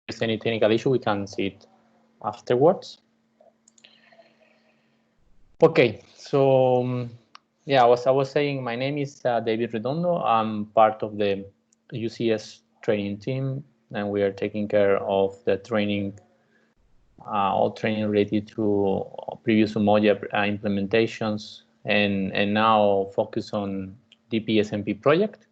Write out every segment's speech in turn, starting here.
there's any technical issue, we can see it afterwards. Okay, so yeah, I was saying my name is David Redondo. I'm part of the UCS training team, and we are taking care of the training, all training related to previous Umoja implementations, and now focus on DPSMP project.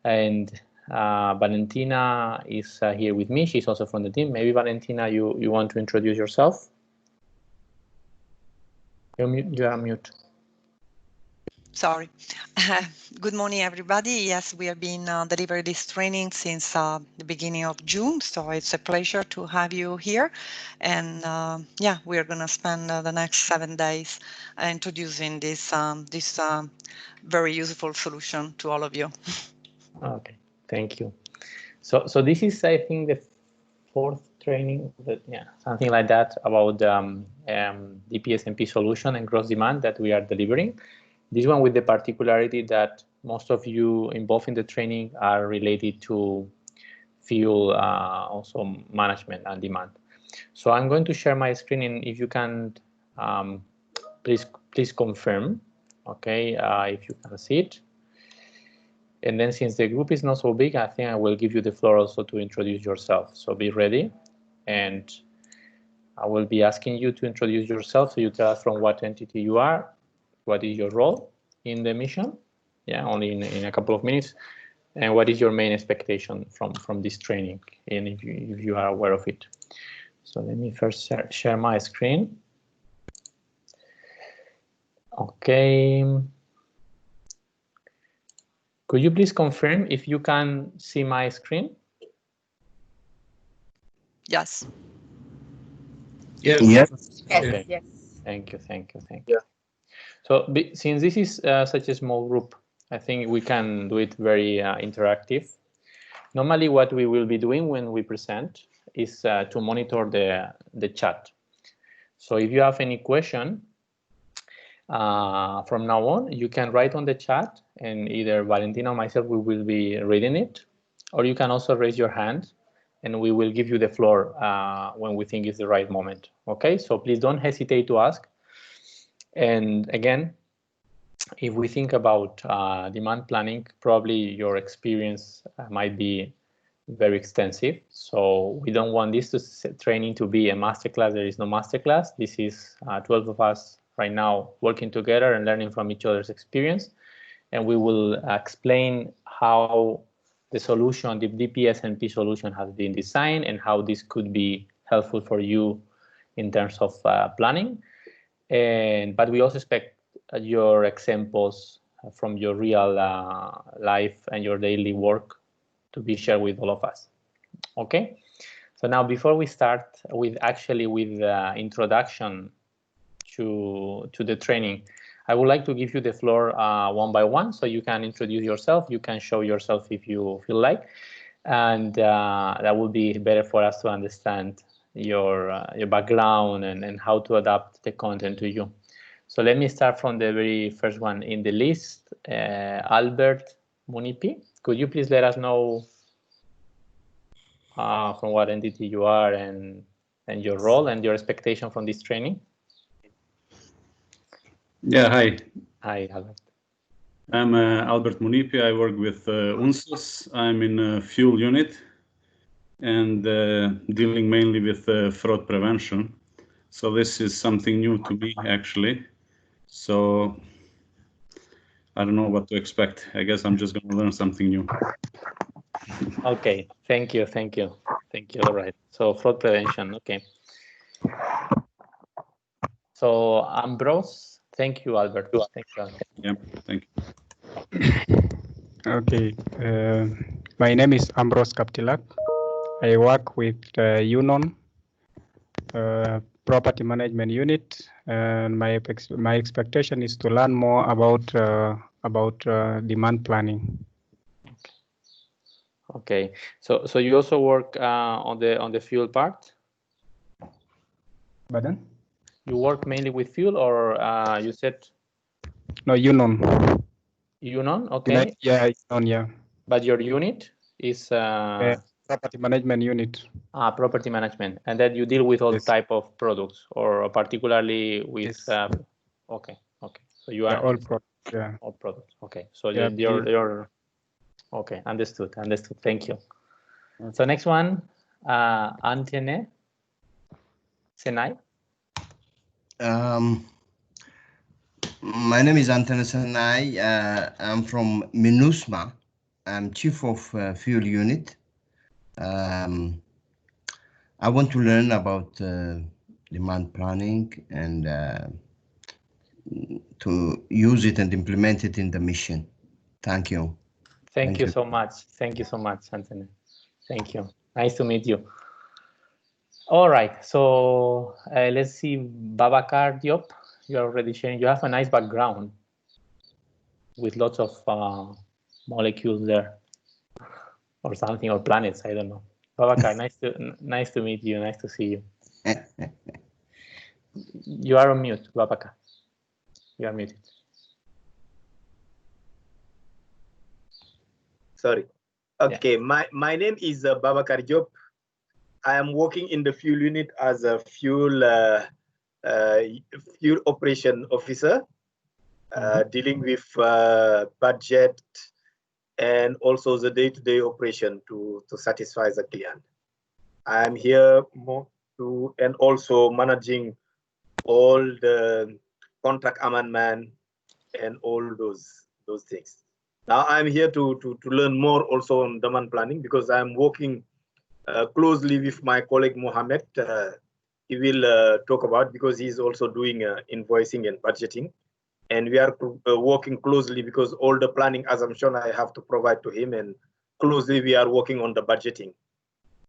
And Valentina is here with me. She's also from the team. Maybe Valentina, you want to introduce yourself? You are mute. Sorry. Good morning, everybody. Yes, we have been delivering this training since the beginning of June, so it's a pleasure to have you here. And yeah, we are going to spend the next 7 days introducing this very useful solution to all of you. Okay, thank you. So this is, I think, the 4th training, yeah, something like that, about DPSMP solution and cross demand that we are delivering. This one with the particularity that most of you involved in the training are related to fuel, also management and demand. So I'm going to share my screen, and if you can, please confirm, okay, if you can see it. And then since the group is not so big, I think I will give you the floor also to introduce yourself. So be ready, and I will be asking you to introduce yourself. So you tell us from what entity you are, what is your role in the mission, yeah, only in a couple of minutes, and what is your main expectation from this training, and if you are aware of it. So let me first share my screen. Okay. Could you please confirm if you can see my screen? Yes. Yes. Yes. Yes. Okay. Yes. Thank you. Yeah. So since this is such a small group, I think we can do it very interactive. Normally, what we will be doing when we present is to monitor the chat. So if you have any question, from now on, you can write on the chat, and either Valentina or myself, we will be reading it, or you can also raise your hand, and we will give you the floor when we think it's the right moment. Okay, so please don't hesitate to ask. And again, if we think about demand planning, probably your experience might be very extensive. So we don't want this training to be a masterclass. There is no masterclass. This is 12 of us right now working together and learning from each other's experience. And we will explain how the solution, the DPSMP solution, has been designed and how this could be helpful for you in terms of planning. But we also expect your examples from your real life and your daily work to be shared with all of us. Okay, so now before we start with the introduction to the training, I would like to give you the floor one by one, so you can introduce yourself, you can show yourself if you feel like, and that will be better for us to understand your background and how to adapt the content to you. So let me start from the very first one in the list, Albert Munipi. Could you please let us know from what entity you are and your role and your expectation from this training? Yeah, hi. Hi, Albert. I'm Albert Munipi. I work with UNSUS. I'm in a fuel unit and dealing mainly with fraud prevention. So this is something new to me, actually. So I don't know what to expect. I guess I'm just going to learn something new. Okay, thank you. All right. So fraud prevention, okay. So Ambrose, thank you, Albert. Thank you. Yeah, thank you. Okay, my name is Ambrose Kaptilak. I work with UNON, Property Management Unit, and my expectation is to learn more about demand planning. Okay, so you also work on the fuel part? Pardon? You work mainly with fuel, or you said? No, UNON. UNON, okay. Yeah, UNON, yeah. But your unit is? Property Management Unit. Property management, and that you deal with all Yes. type of products, or particularly with. Yes. Okay. So you are all products. Yeah. all products. Okay. So Yeah, you're okay. Understood. Thank you. Okay. So next one, Antene Senai. My name is Antene Senai. I'm from MINUSMA. I'm chief of fuel unit. I want to learn about demand planning and to use it and implement it in the mission. Thank you. Thank you so much. Thank you so much, Antene. Thank you. Nice to meet you. All right. So let's see, Babacar Diop. You're already sharing. You have a nice background with lots of molecules there, or something, or planets. I don't know. Babacar, nice to meet you. Nice to see you. You are on mute, Babacar. You are muted. Sorry. Okay, yeah. My name is Babacar Diop. I am working in the fuel unit as a fuel operation officer, dealing with budget and also the day-to-day operation to satisfy the client. I am here and also managing all the contract amendment and all those things. Now I'm here to learn more also on demand planning, because I'm working closely with my colleague Mohammed. He will talk about, because he's also doing invoicing and budgeting, and we are working closely because all the planning assumption I have to provide to him, and closely we are working on the budgeting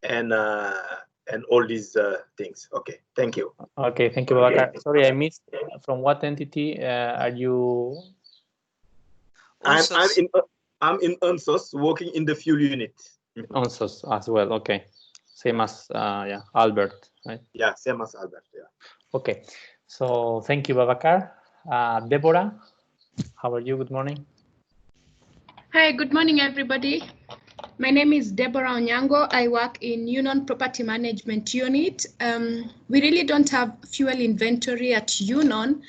and all these things. Okay, thank you. Okay, thank you, Babacar. Sorry, I missed. From what entity are you? I'm in UNSOS, working in the fuel unit. UNSOS as well. Okay, same as yeah, Albert, right? Yeah, same as Albert. Yeah. Okay, so thank you, Babacar. Deborah, how are you? Good morning. Hi, good morning, everybody. My name is Deborah Onyango. I work in Union Property Management Unit. We really don't have fuel inventory at Union,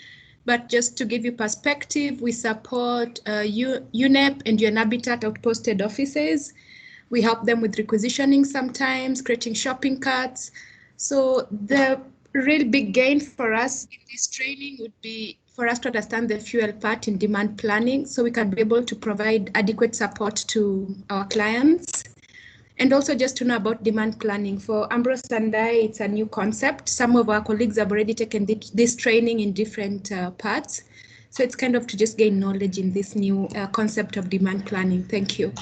but just to give you perspective, we support UNEP and UN Habitat outposted offices. We help them with requisitioning sometimes, creating shopping carts. So the real big gain for us in this training would be for us to understand the fuel part in demand planning, so we can be able to provide adequate support to our clients. And also just to know about demand planning. For Ambrose and I, it's a new concept. Some of our colleagues have already taken this training in different parts. So it's kind of to just gain knowledge in this new concept of demand planning. Thank you.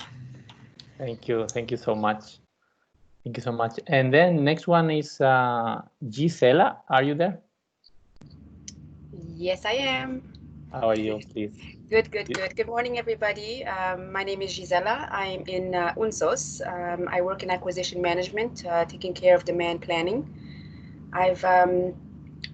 Thank you. Thank you so much. Thank you so much. And then next one is Gisela. Are you there? Yes, I am. How are you, please? Good. Good morning, everybody. My name is Gisela. I'm in UNSOS. I work in acquisition management, taking care of demand planning. I've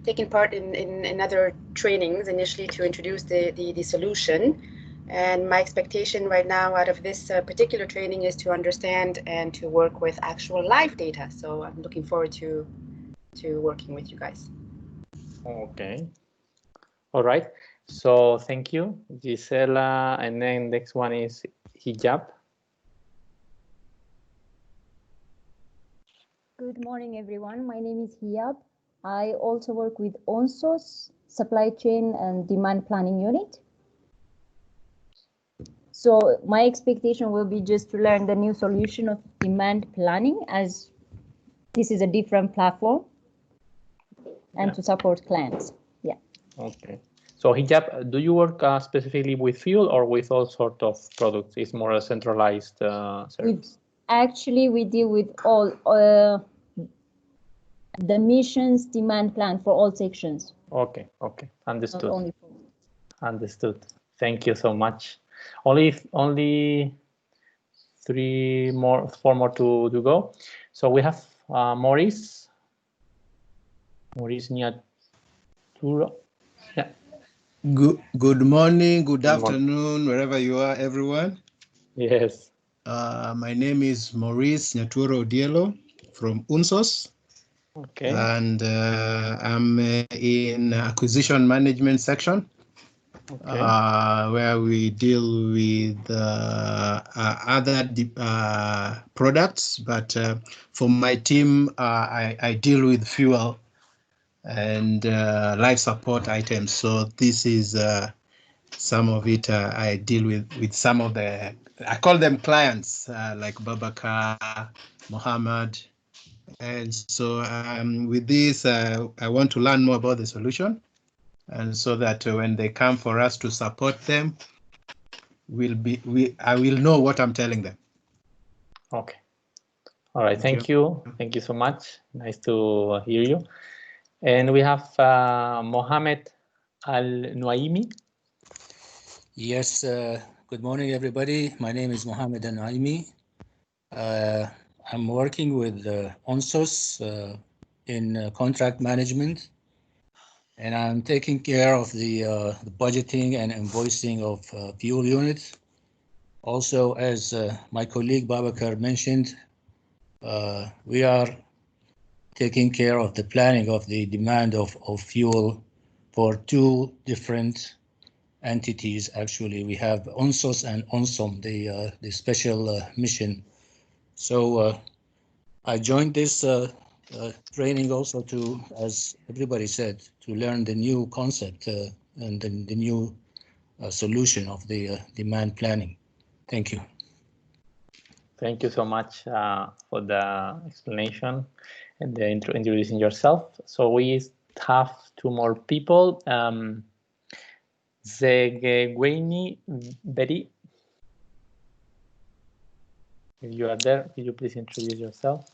taken part in other trainings initially to introduce the solution. And my expectation right now out of this particular training is to understand and to work with actual live data. So I'm looking forward to working with you guys. Okay. All right. So thank you, Gisela. And then next one is Hijab. Good morning, everyone. My name is Hijab. I also work with UNSOS, Supply Chain and Demand Planning Unit. So my expectation will be just to learn the new solution of demand planning, as this is a different platform, and to support clients. Yeah. Okay. So Hijab, do you work specifically with fuel or with all sorts of products? It's more a centralized service. Actually, we deal with all the missions demand plan for all sections. Okay. Understood. Not only for... Understood. Thank you so much. Only 4 more to go. So we have Maurice Nyaturo. Yeah. Good morning, good afternoon, wherever you are, everyone. Yes. My name is Maurice Nyaturo Odielo from UNSOS. Okay. And I'm in acquisition management section, Okay. where we deal with other products. But for my team, I deal with fuel and life support items. So this is some of it. I deal with some of the, I call them clients, like Babakar, Mohammed. And so with this, I want to learn more about the solution. And so that when they come for us to support them, I will know what I'm telling them. Okay. All right. Thank you. Thank you so much. Nice to hear you. And we have Mohammed Al-Nuaimi. Yes. Good morning, everybody. My name is Mohammed Al-Nuaimi. I'm working with UNSOS in contract management, and I'm taking care of the budgeting and invoicing of fuel units. Also, as my colleague Babakar mentioned, we are taking care of the planning of the demand of fuel for two different entities. Actually, we have UNSOS and UNSOM, the special mission. So I joined this training also to, as everybody said, to learn the new concept and the new solution of the demand planning. Thank you. Thank you so much for the explanation and the introducing yourself. So we have two more people. Zegegweni Betty. If you are there, could you please introduce yourself?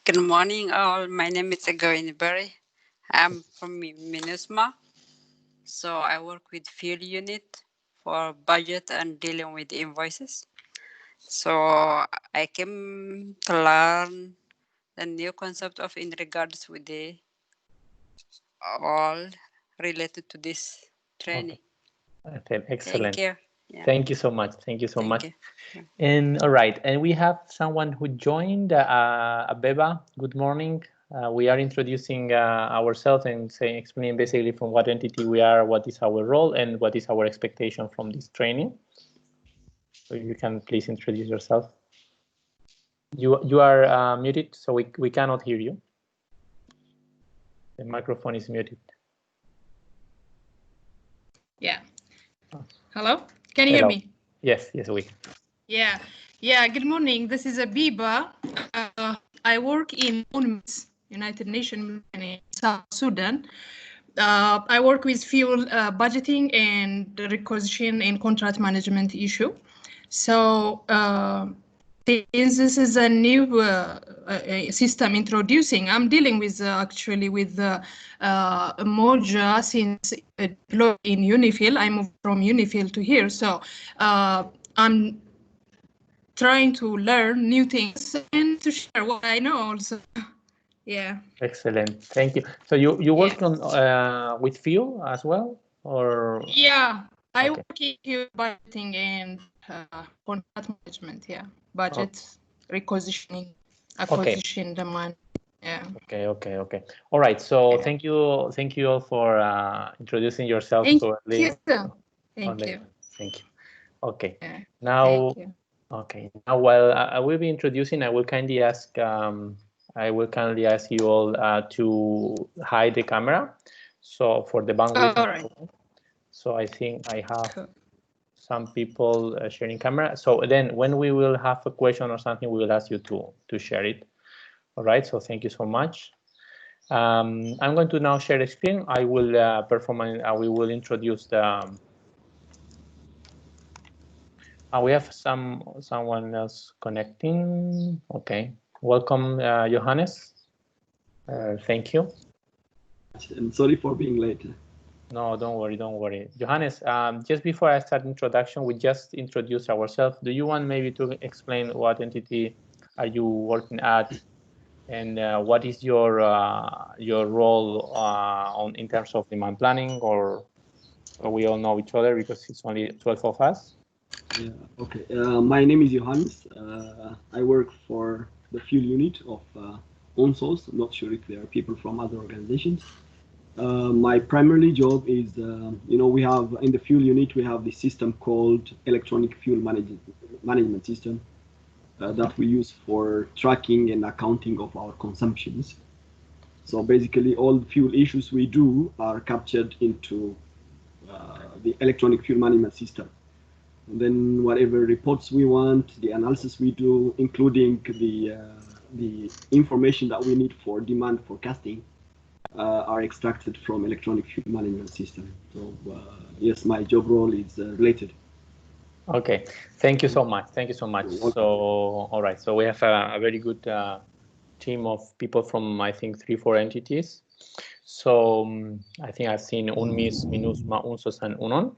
Good morning, all. My name is Zegegweni Berry. I'm from MINUSMA. So I work with field unit for budget and dealing with invoices. So I came to learn the new concept of in regards with the all related to this training. Okay, excellent. Thank you. Yeah. Thank you so much. Thank you so Thank much. you. Yeah. And all right, and we have someone who joined, Abeba. Good morning. We are introducing ourselves and explaining basically from what entity we are, what is our role, and what is our expectation from this training. So you can please introduce yourself. You are muted, so we cannot hear you. The microphone is muted. Yeah. Hello? Can you hear me? Yes, yes, we can. Yeah. Good morning. This is Abiba. I work in UNMIS, United Nations in South Sudan. I work with fuel budgeting and requisition and contract management issue. So since this is a new system introducing, I'm dealing with actually with Moja since deployed in Unifil. I moved from Unifil to here. So I'm trying to learn new things and to share what I know also. Yeah. Excellent. Thank you. So you work on with fuel as well, or? Yeah, I work in fuel budgeting and contract management. Yeah, budget, requisitioning, acquisition, demand. Yeah. Okay. All right. So thank you all for introducing yourself. Thank you. Thank you. Okay. Yeah. Now. Thank you. Okay. Now, while I will be introducing, I will kindly ask you all to hide the camera. So for the bandwidth. All right. So I think I have some people sharing camera. So then when we will have a question or something, we will ask you to share it. All right. So thank you so much. I'm going to now share the screen. I will we will introduce the. We have someone else connecting. Okay. Welcome, Johannes. Thank you. I'm sorry for being late. No, don't worry. Johannes, just before I start introduction, we just introduced ourselves. Do you want maybe to explain what entity are you working at, and what is your role in terms of demand planning, or we all know each other because it's only 12 of us? Yeah, okay. My name is Johannes. I work for the fuel unit of UNSOS. I'm not sure if there are people from other organizations. My primary job is, we have in the fuel unit, we have this system called electronic fuel management system that we use for tracking and accounting of our consumptions. So basically all the fuel issues we do are captured into the electronic fuel management system. And then whatever reports we want, the analysis we do, including the information that we need for demand forecasting, are extracted from electronic fuel management system. So yes, my job role is related. Okay, thank you so much. Thank you so much. So, all right, so we have a very good team of people from, I think, 3-4 entities. So I think I've seen UNMIS, MINUSMA, UNSOS, and UNON.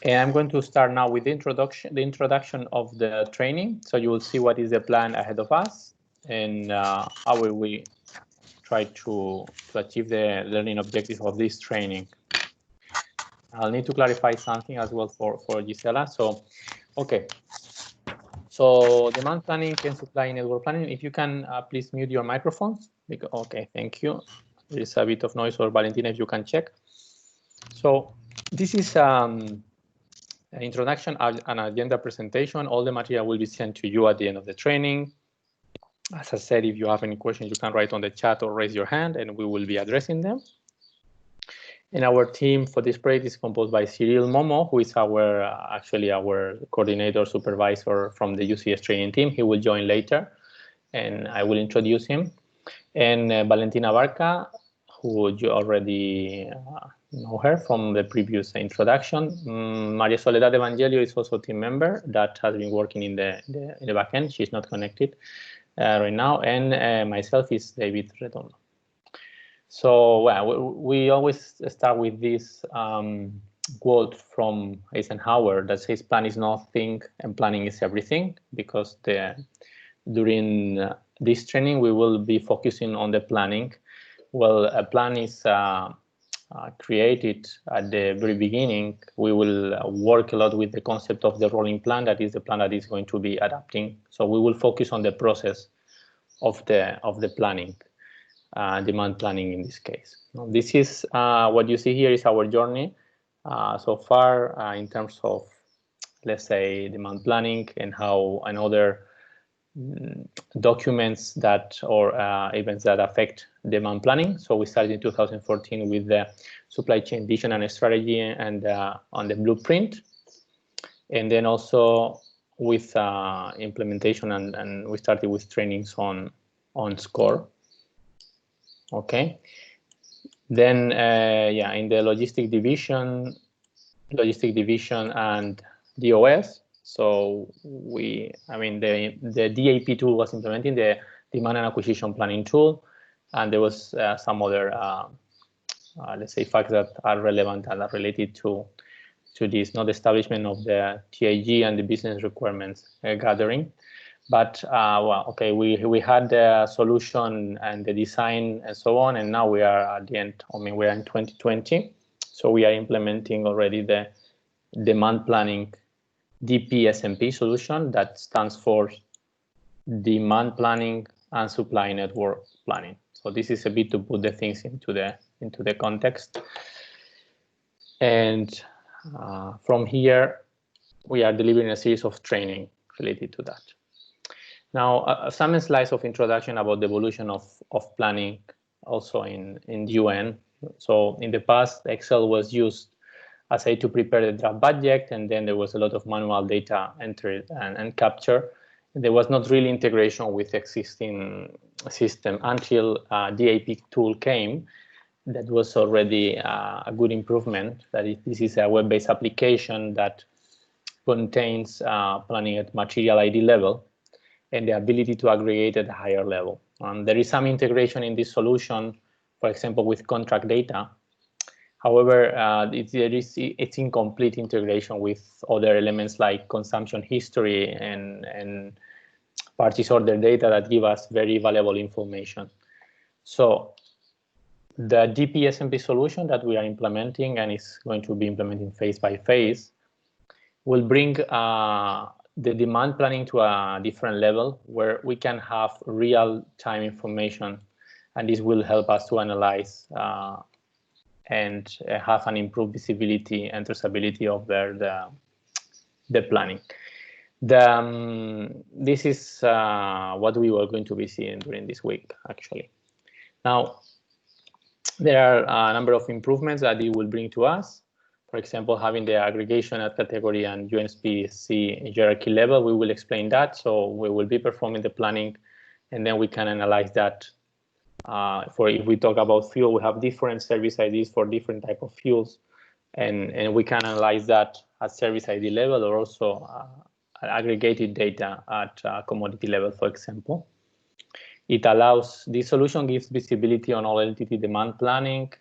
And I'm going to start now with the introduction of the training. So you will see what is the plan ahead of us and how will we try to achieve the learning objectives of this training. I'll need to clarify something as well for Gisela. So, okay. So demand planning and supply network planning. If you can please mute your microphones. Okay, thank you. There is a bit of noise, or Valentina, if you can check. So this is an introduction, an agenda presentation. All the material will be sent to you at the end of the training. As I said, if you have any questions, you can write on the chat or raise your hand, and we will be addressing them. And our team for this project is composed by Cyril Momo, who is actually our coordinator supervisor from the UCS training team. He will join later, and I will introduce him. And Valentina Barca, who you already know her from the previous introduction. Maria Soledad Evangelio is also a team member that has been working in the back end. She's not connected right now. And myself is David Redondo. So well, we always start with this quote from Eisenhower that says, "Plan is nothing and planning is everything," because during this training we will be focusing on the planning. Well, a plan is created at the very beginning. We will work a lot with the concept of the rolling plan, that is the plan that is going to be adapting. So we will focus on the process of the planning. Demand planning in this case. Now, this is what you see here is our journey so far in terms of, let's say, demand planning and how other documents that or events that affect demand planning. So we started in 2014 with the supply chain vision and strategy and on the blueprint, and then also with implementation and we started with trainings on SCORE. Okay, then yeah, in the logistic division and DOS. So the DAP tool was implementing the demand and acquisition planning tool, and there was some other let's say facts that are relevant and are related to this, not establishment of the TIG and the business requirements gathering. But well, okay, we had the solution and the design and so on, and now we are at the end. We are in 2020, so we are implementing already the demand planning DP-SMP solution that stands for demand planning and supply network planning. So this is a bit to put the things into the context. And from here, we are delivering a series of training related to that. Now, some slides of introduction about the evolution of planning also in UN. So in the past, Excel was used as to prepare the draft budget, and then there was a lot of manual data entered and capture. There was not really integration with existing system until DAP tool came. That was already a good improvement. This is a web-based application that contains planning at material ID level and the ability to aggregate at a higher level. There is some integration in this solution, for example, with contract data. However, it's incomplete integration with other elements like consumption history and purchase order data that give us very valuable information. So the DP-SMP solution that we are implementing and is going to be implementing phase by phase will bring the demand planning to a different level where we can have real-time information, and this will help us to analyze and have an improved visibility and traceability of the planning. This is what we were going to be seeing during this week, actually. Now, there are a number of improvements that it will bring to us. For example, having the aggregation at category and UNSPC hierarchy level, we will explain that. So we will be performing the planning, and then we can analyze that. For if we talk about fuel, we have different service IDs for different type of fuels, and we can analyze that at service ID level, or also aggregated data at commodity level, for example. It allows, this solution gives visibility on all entity demand planning,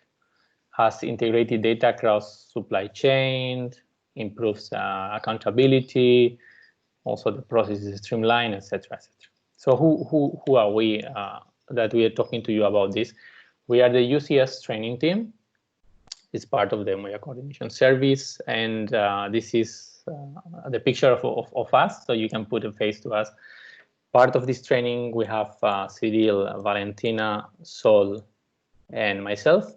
has integrated data across supply chain, improves accountability, also the process is streamlined, etc., etc. So who are we that we are talking to you about this? We are the UCS training team. It's part of the MOIA coordination service, and this is the picture of us, so you can put a face to us. Part of this training, we have Cyril, Valentina, Sol, and myself,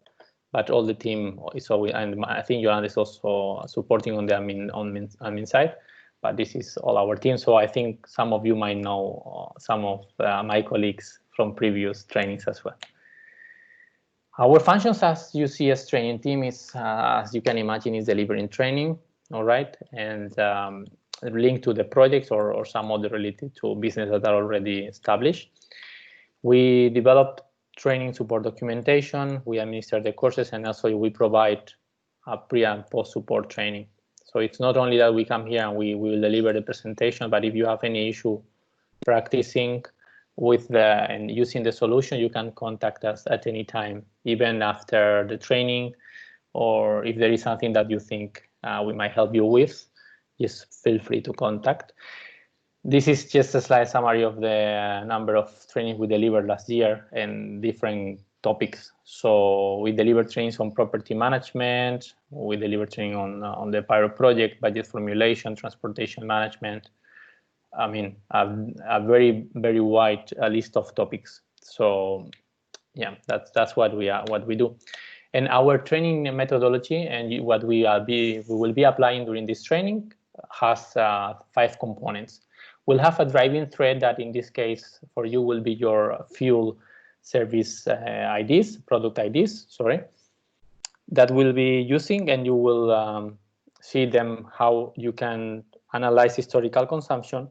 but all the team is always, and I think Yolanda is also supporting on the admin side, but this is all our team. So I think some of you might know some of my colleagues from previous trainings as well. Our functions as UCS training team is, as you can imagine, is delivering training, all right, and linked to the projects or some other related to business that are already established. We developed training support documentation, we administer the courses, and also we provide a pre and post support training. So it's not only that we come here and we will deliver the presentation, but if you have any issue practicing with and using the solution, you can contact us at any time, even after the training, or if there is something that you think we might help you with, just feel free to contact. This is just a slide summary of the number of trainings we delivered last year and different topics. So we delivered trainings on property management, we delivered training on the Pyro project, budget formulation, transportation management. I mean, a very, very wide list of topics. So yeah, that's what we do. And our training methodology and what we will be applying during this training has 5 components. We'll have a driving thread that in this case for you will be your fuel service IDs, product IDs, sorry, that we'll be using, and you will see them how you can analyze historical consumption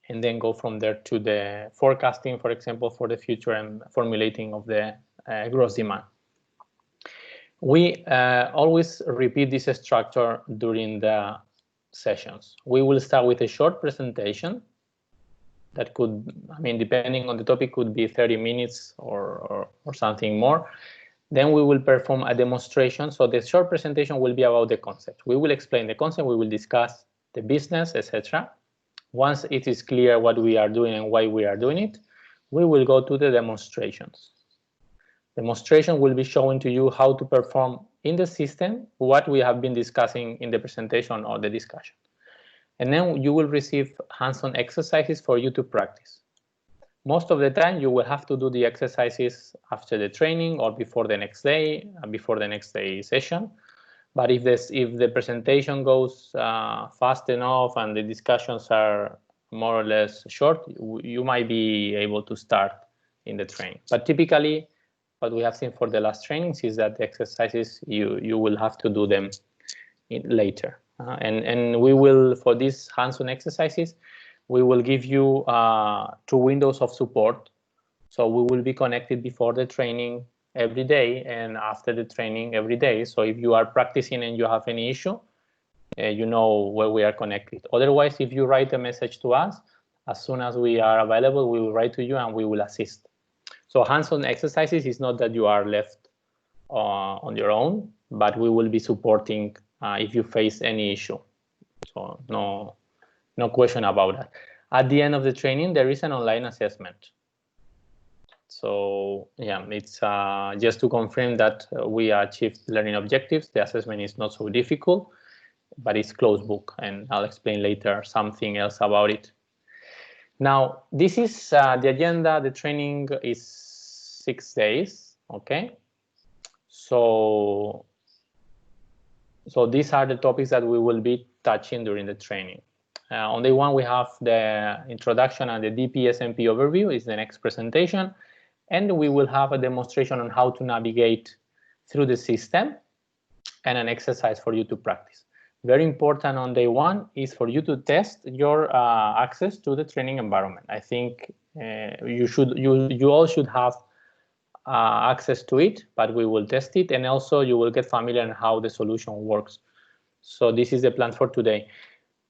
and then go from there to the forecasting, for example, for the future and formulating of the gross demand. We always repeat this structure during the sessions. We will start with a short presentation that could, I mean, depending on the topic, could be 30 minutes or something more. Then we will perform a demonstration. So the short presentation will be about the concept. We will explain the concept, we will discuss the business, etc. Once it is clear what we are doing and why we are doing it, we will go to the demonstrations. Demonstration will be showing to you how to perform in the system what we have been discussing in the presentation or the discussion. And then you will receive hands-on exercises for you to practice. Most of the time you will have to do the exercises after the training or before the next day, session. But if the presentation goes fast enough and the discussions are more or less short, you might be able to start in the training. But typically, what we have seen for the last trainings is that the exercises you will have to do them later. And we will, for these hands-on exercises, we will give you 2 windows of support. So we will be connected before the training every day and after the training every day. So if you are practicing and you have any issue, you know where we are connected. Otherwise, if you write a message to us, as soon as we are available, we will write to you and we will assist. So hands-on exercises is not that you are left on your own, but we will be supporting if you face any issue. So no question about that. At the end of the training, there is an online assessment. So yeah, it's just to confirm that we achieved learning objectives. The assessment is not so difficult. but it's closed book, and I'll explain later something else about it. Now, this is the agenda. The training is 6 days, okay? So these are the topics that we will be touching during the training. On day 1, we have the introduction and the DP-SMP overview is the next presentation, and we will have a demonstration on how to navigate through the system and an exercise for you to practice. Very important on day 1 is for you to test your access to the training environment. I think you all should have access to it, but we will test it, and also you will get familiar on how the solution works. So this is the plan for today.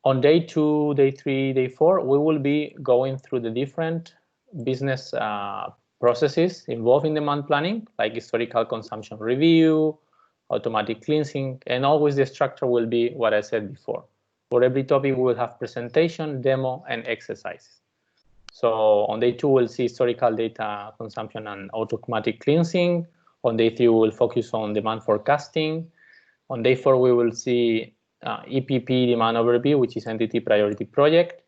On day 2, day 3, day 4, we will be going through the different business processes involved in demand planning, like historical consumption review, automatic cleansing, and always the structure will be what I said before. For every topic, we will have presentation, demo, and exercises. So on day 2, we'll see historical data consumption and automatic cleansing. On day 3, we will focus on demand forecasting. On day 4, we will see EPP demand overview, which is entity priority project.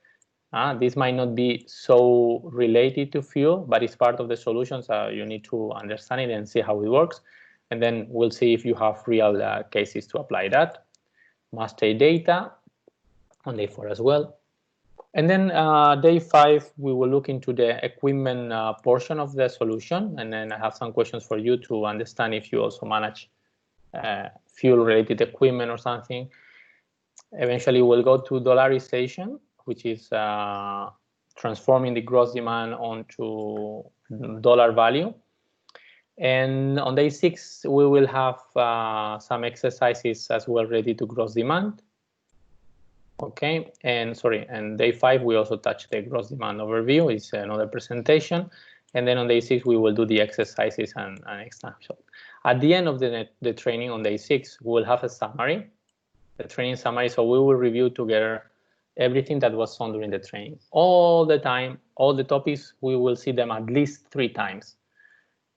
This might not be so related to fuel, but it's part of the solutions. You need to understand it and see how it works. And then we'll see if you have real cases to apply that. Master data on day 4 as well. And then day 5, we will look into the equipment portion of the solution. And then I have some questions for you to understand if you also manage fuel-related equipment or something. Eventually, we'll go to dollarization, which is transforming the gross demand onto dollar value. And on day 6, we will have some exercises as well related to gross demand. Okay, and day 5, we also touch the gross demand overview. It's another presentation. And then on day 6, we will do the exercises and a snapshot. At the end of the training on day 6, we will have a summary, the training summary. So we will review together everything that was done during the training. All the time, all the topics, we will see them at least 3 times.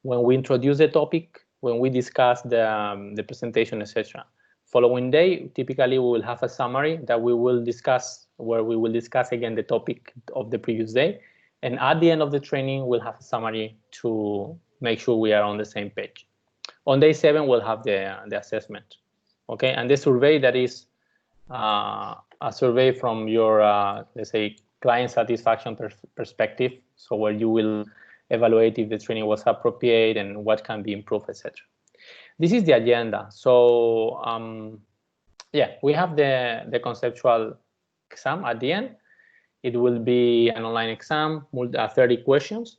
When we introduce the topic, when we discuss the presentation, etc. Following day, typically we will have a summary that we will discuss, where we will discuss again the topic of the previous day. And at the end of the training, we'll have a summary to make sure we are on the same page. On day 7, we'll have the assessment. Okay, and the survey, that is a survey from your, let's say, client satisfaction perspective. So where you will evaluate if the training was appropriate and what can be improved, etc. This is the agenda. So yeah, we have the conceptual exam at the end. It will be an online exam, 30 questions,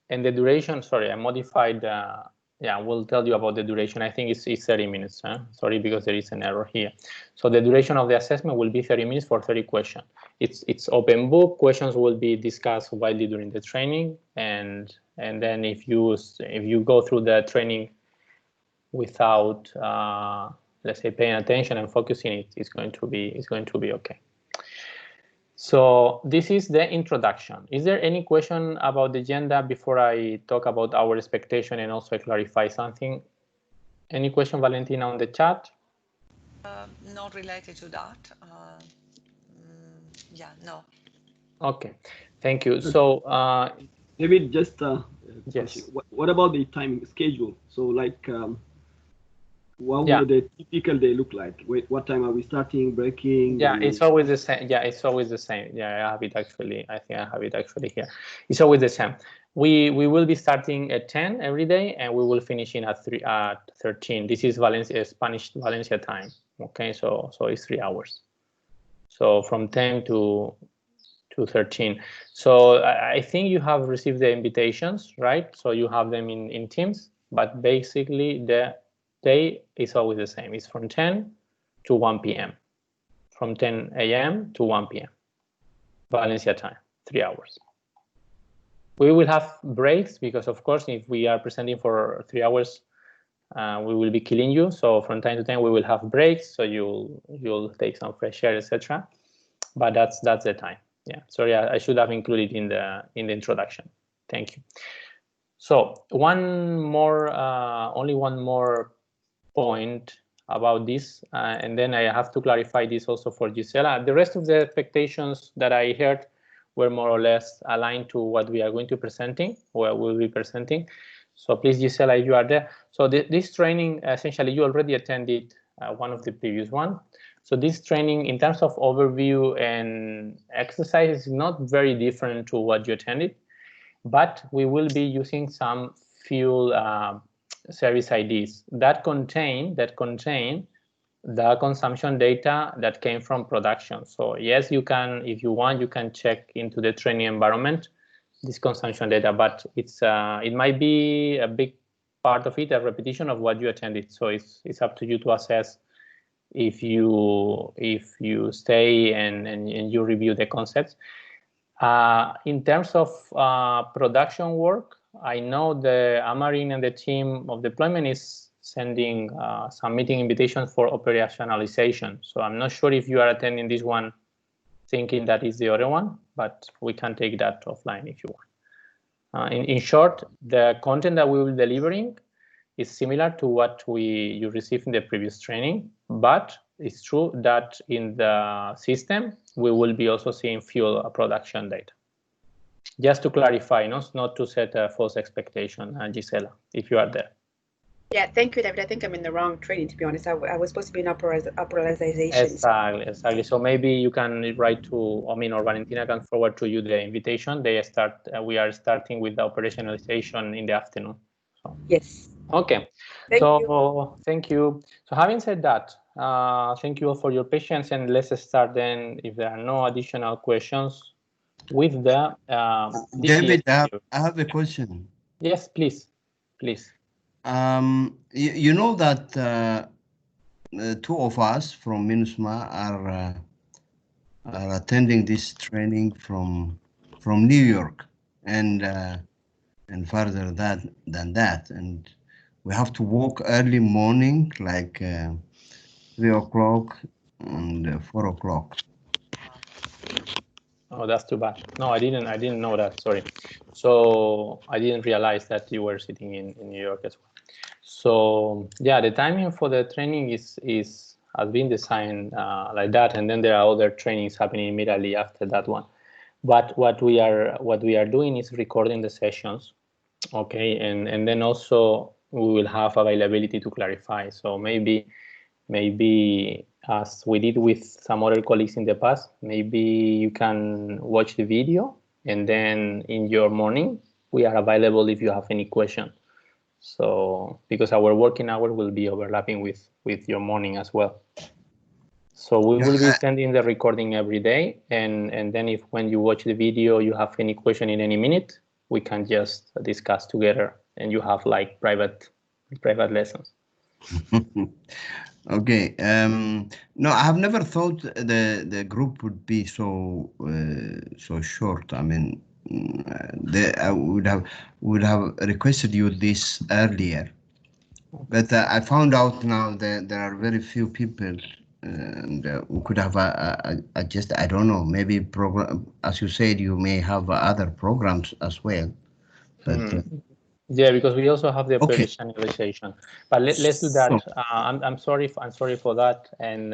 and the duration, sorry, I modified, yeah, we'll tell you about the duration. I think it's 30 minutes, huh? Sorry, because there is an error here. So the duration of the assessment will be 30 minutes for 30 questions. It's open book. Questions will be discussed widely during the training, and then if you go through the training without let's say paying attention and focusing, it's going to be okay. So this is the introduction. Is there any question about the agenda before I talk about our expectation and also clarify something? Any question, Valentina, on the chat? Not related to that. Yeah, no. Okay, thank you. So David, just yes. What about the time schedule? So like, what yeah. would the typical day look like? What time are we starting, breaking? Yeah, it's always the same. Yeah, it's always the same. Yeah, I have it actually. I think I have it actually here. It's always the same. We will be starting at 10 every day, and we will finish in at 13. This is Spanish Valencia time. Okay, so it's 3 hours. So from 10 to 13. So I think you have received the invitations, right? So you have them in Teams, but basically the day is always the same. It's from 10 to 1 p.m. From 10 a.m. to 1 p.m. Valencia time, 3 hours. We will have breaks because, of course, if we are presenting for 3 hours, we will be killing you. So from time to time, we will have breaks. So you'll take some fresh air, etc. But that's the time. Yeah. Sorry, I should have included in the introduction. Thank you. So only one more point about this, and then I have to clarify this also for Gisela. The rest of the expectations that I heard were more or less aligned to what we are going to presenting, or we'll be presenting. So please, Gisela, if you are there. So this training, essentially, you already attended one of the previous one. So this training, in terms of overview and exercise, is not very different to what you attended, but we will be using some fuel service IDs that contain the consumption data that came from production. So yes, you can, if you want, you can check into the training environment this consumption data, but it's it might be a big part of it, a repetition of what you attended. So it's up to you to assess if you stay and you review the concepts. In terms of production work, I know the Amarin and the team of deployment is sending some meeting invitations for operationalization. So I'm not sure if you are attending this one thinking that is the other one, but we can take that offline if you want. In short, the content that we will be delivering is similar to what you received in the previous training, but it's true that in the system, we will be also seeing fuel production data. Just to clarify, not to set a false expectation, Gisela, if you are there. Yeah, thank you, David. I think I'm in the wrong training, to be honest. I was supposed to be in operationalization. Exactly. So maybe you can write to Omin or Valentina can forward to you the invitation. We are starting with the operationalization in the afternoon. So. Yes. Okay. Thank you. So having said that, thank you all for your patience, and let's start then, if there are no additional questions, with the David, I have a question. Yes, please. You know that two of us from MINUSMA are attending this training from New York and further than that, and we have to walk early morning, like 3 o'clock and 4 o'clock. Oh, that's too bad. No, I didn't know that. Sorry. So I didn't realize that you were sitting in New York as well. So yeah, the timing for the training has been designed like that, and then there are other trainings happening immediately after that one. But what we are doing is recording the sessions, okay, and then also we will have availability to clarify. So maybe as we did with some other colleagues in the past, maybe you can watch the video, and then in your morning we are available if you have any question. So because our working hour will be overlapping with your morning as well. So we will be sending the recording every day, and then if when you watch the video you have any question in any minute, we can just discuss together, and you have like private lessons. Okay. No, I have never thought the group would be so short. I mean, I would have requested you this earlier, but I found out now that there are very few people, and we could have just, I don't know, maybe program, as you said, you may have other programs as well, but. Yeah, because we also have the operationalization, but let's do that. I'm sorry for that, and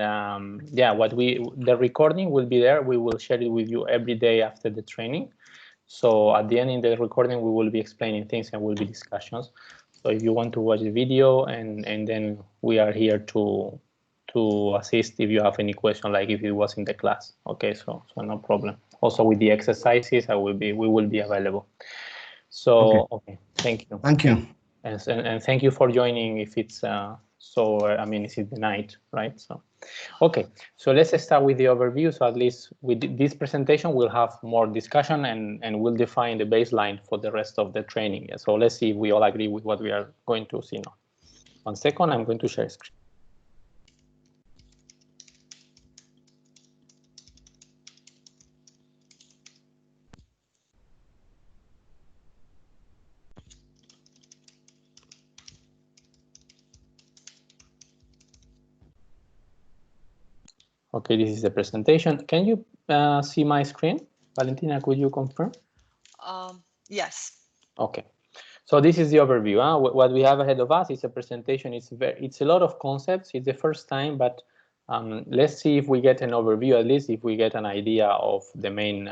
yeah, the recording will be there. We will share it with you every day after the training. So at the end in the recording, we will be explaining things and will be discussions. So if you want to watch the video, and then we are here to assist if you have any question, like if it was in the class. Okay, so no problem. Also with the exercises, we will be available. So okay, thank you. Thank you. And thank you for joining. If it's I mean, it's in the night, right? So okay, so let's start with the overview. So at least with this presentation, we'll have more discussion, and we'll define the baseline for the rest of the training. So let's see if we all agree with what we are going to see now. 1 second, I'm going to share screen. Okay, this is the presentation. Can you see my screen? Valentina, could you confirm? Yes. Okay. So this is the overview. What we have ahead of us is a presentation. It's a lot of concepts. It's the first time, but let's see if we get an overview, at least if we get an idea of the main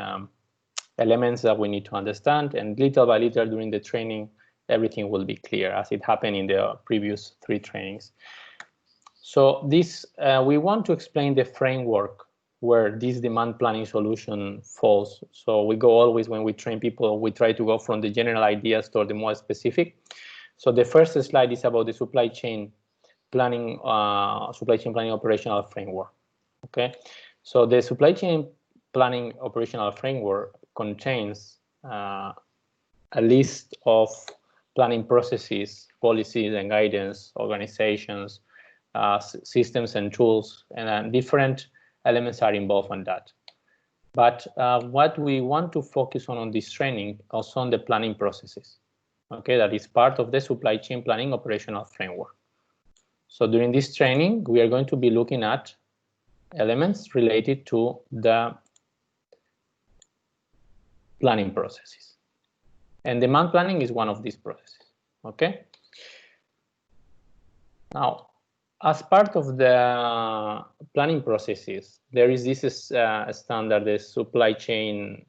elements that we need to understand. And little by little during the training, everything will be clear, as it happened in the previous 3 trainings. So this, we want to explain the framework where this demand planning solution falls. So we go always, when we train people, we try to go from the general ideas to the more specific. So the first slide is about the supply chain planning operational framework. Okay, so the supply chain planning operational framework contains a list of planning processes, policies and guidance, organizations, systems and tools, and different elements are involved on that. But what we want to focus on this training also on the planning processes. Okay, that is part of the supply chain planning operational framework. So during this training, we are going to be looking at elements related to the planning processes. And demand planning is one of these processes. Okay. Now, as part of the planning processes, there is this standard, the supply chain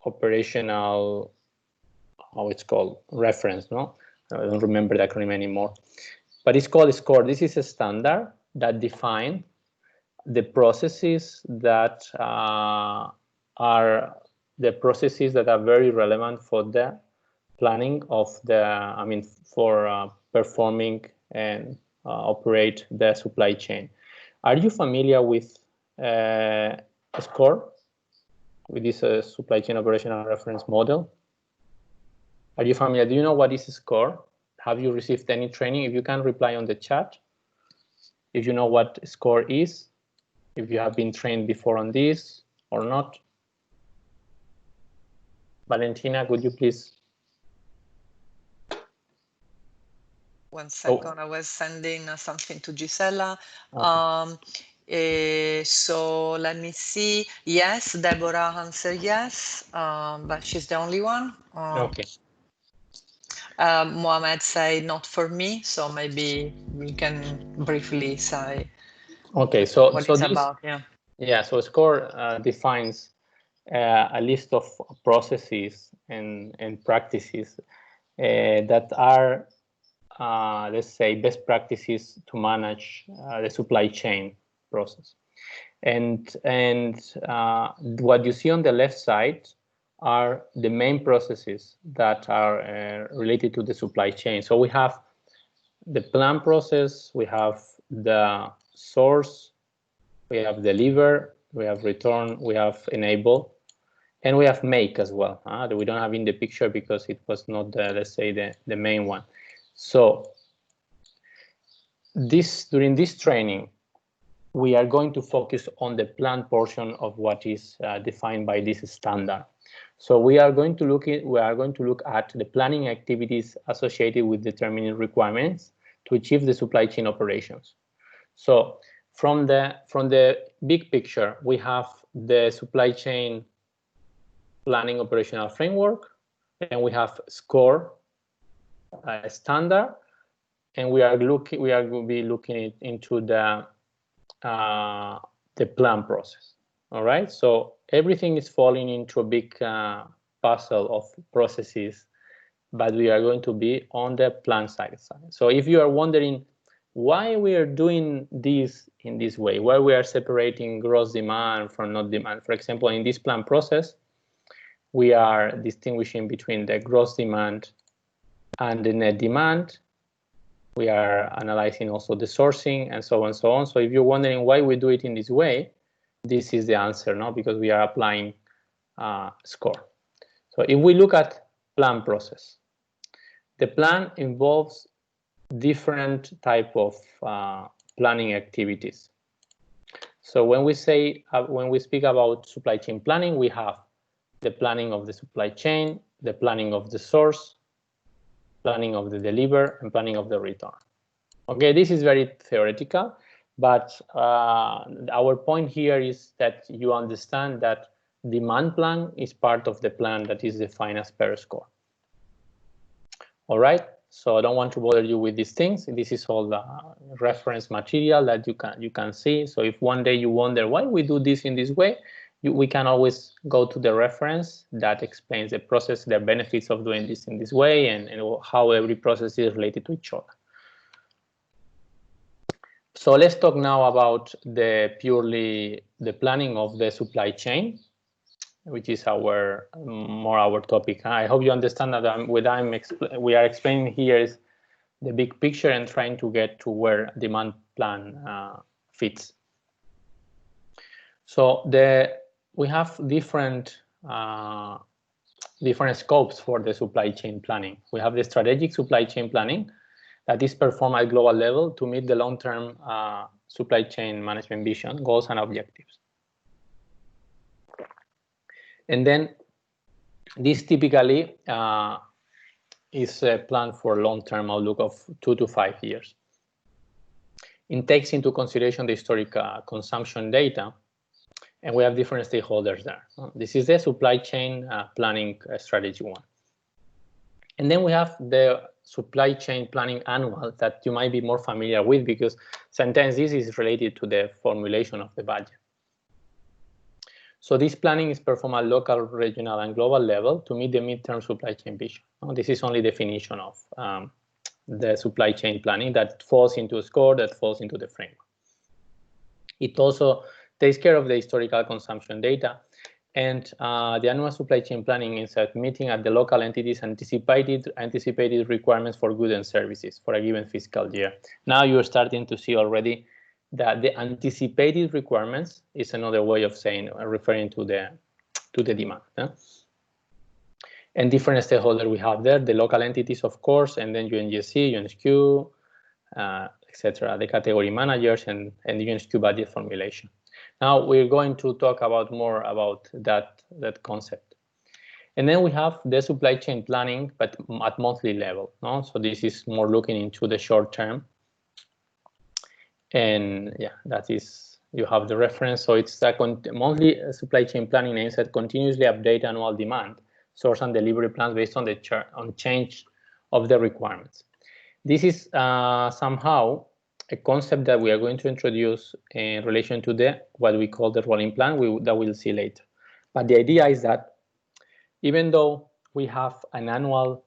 operational, how it's called, reference, no? I don't remember the acronym anymore. But it's called SCORE. This is a standard that defines the processes that are the processes that are very relevant for the planning of the, for performing and operate the supply chain. Are you familiar with SCORE, with this supply chain operational reference model? Are you familiar? Do you know what is SCORE? Have you received any training? If you can reply on the chat, if you know what SCORE is, if you have been trained before on this or not. Valentina, could you please? One second, I was sending something to Gisela. Okay. So let me see. Yes, Deborah answered yes, but she's the only one. Okay. Mohamed said not for me, so maybe we can briefly say. Okay, so what so it's this, about, yeah. Yeah, so SCORE defines a list of processes and practices that are, let's say, best practices to manage the supply chain process. And what you see on the left side are the main processes that are related to the supply chain. So we have the plan process, we have the source, we have deliver, we have return, we have enable, and we have make as well. That we don't have in the picture because it was not the, let's say, the main one. So during this training, we are going to focus on the plan portion of what is defined by this standard. So we are going to look at the planning activities associated with determining requirements to achieve the supply chain operations. So from the big picture, we have the supply chain planning operational framework, and we have SCORE standard, and we are going to be looking into the plan process. All right, so everything is falling into a big puzzle of processes, but we are going to be on the plan side. So if you are wondering why we are doing this in this way, why we are separating gross demand from not demand. For example, in this plan process, we are distinguishing between the gross demand and the net demand. We are analyzing also the sourcing and so on and so on. So if you're wondering why we do it in this way, this is the answer, no? Because we are applying SCORE. So if we look at plan process, the plan involves different type of planning activities. So when we speak about supply chain planning, we have the planning of the supply chain, the planning of the source, planning of the deliver, and planning of the return. Okay, this is very theoretical, but our point here is that you understand that demand plan is part of the plan that is defined as per SCORE. All right. So I don't want to bother you with these things. This is all the reference material that you can see. So if one day you wonder why we do this in this way, we can always go to the reference that explains the process, the benefits of doing this in this way, and how every process is related to each other. So let's talk now about the planning of the supply chain, which is more our topic. I hope you understand that we are explaining here is the big picture and trying to get to where demand plan fits. So we have different scopes for the supply chain planning. We have the strategic supply chain planning that is performed at global level to meet the long-term supply chain management vision, goals, and objectives. And then this typically is a plan for long-term outlook of 2 to 5 years. It takes into consideration the historic consumption data, and we have different stakeholders there. This is the supply chain planning strategy one. And then we have the supply chain planning annual that you might be more familiar with, because sometimes this is related to the formulation of the budget. So this planning is performed at local, regional, and global level to meet the midterm supply chain vision. This is only definition of the supply chain planning that falls into a score, that falls into the framework. It also takes care of the historical consumption data, and the annual supply chain planning is meeting at the local entities anticipated requirements for goods and services for a given fiscal year. Now you're starting to see already that the anticipated requirements is another way of saying, referring to the demand. And different stakeholders we have there, the local entities, of course, and then UNGC, UNSQ, etc., the category managers, and the UNSQ budget formulation. Now we're going to talk more about that concept. And then we have the supply chain planning, but at monthly level. So this is more looking into the short term. And yeah, that is, you have the reference. So it's a monthly supply chain planning aims at continuously update annual demand, source and delivery plans based on the change of the requirements. This is somehow a concept that we are going to introduce in relation to what we call the rolling plan that we'll see later. But the idea is that even though we have an annual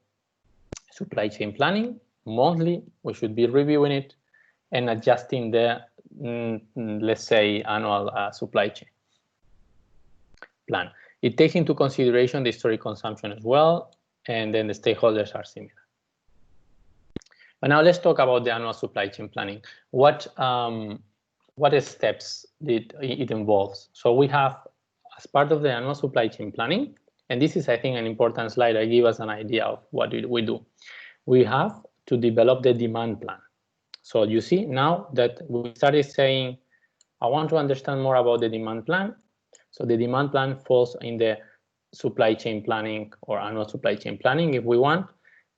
supply chain planning, monthly we should be reviewing it and adjusting the, let's say, annual supply chain plan. It takes into consideration the historic consumption as well, and then the stakeholders are similar. But now let's talk about the annual supply chain planning. What steps it involves? So we have, as part of the annual supply chain planning, and this is, I think, an important slide that gives us an idea of what we do. We have to develop the demand plan. So you see now that we started saying, I want to understand more about the demand plan. So the demand plan falls in the supply chain planning or annual supply chain planning if we want.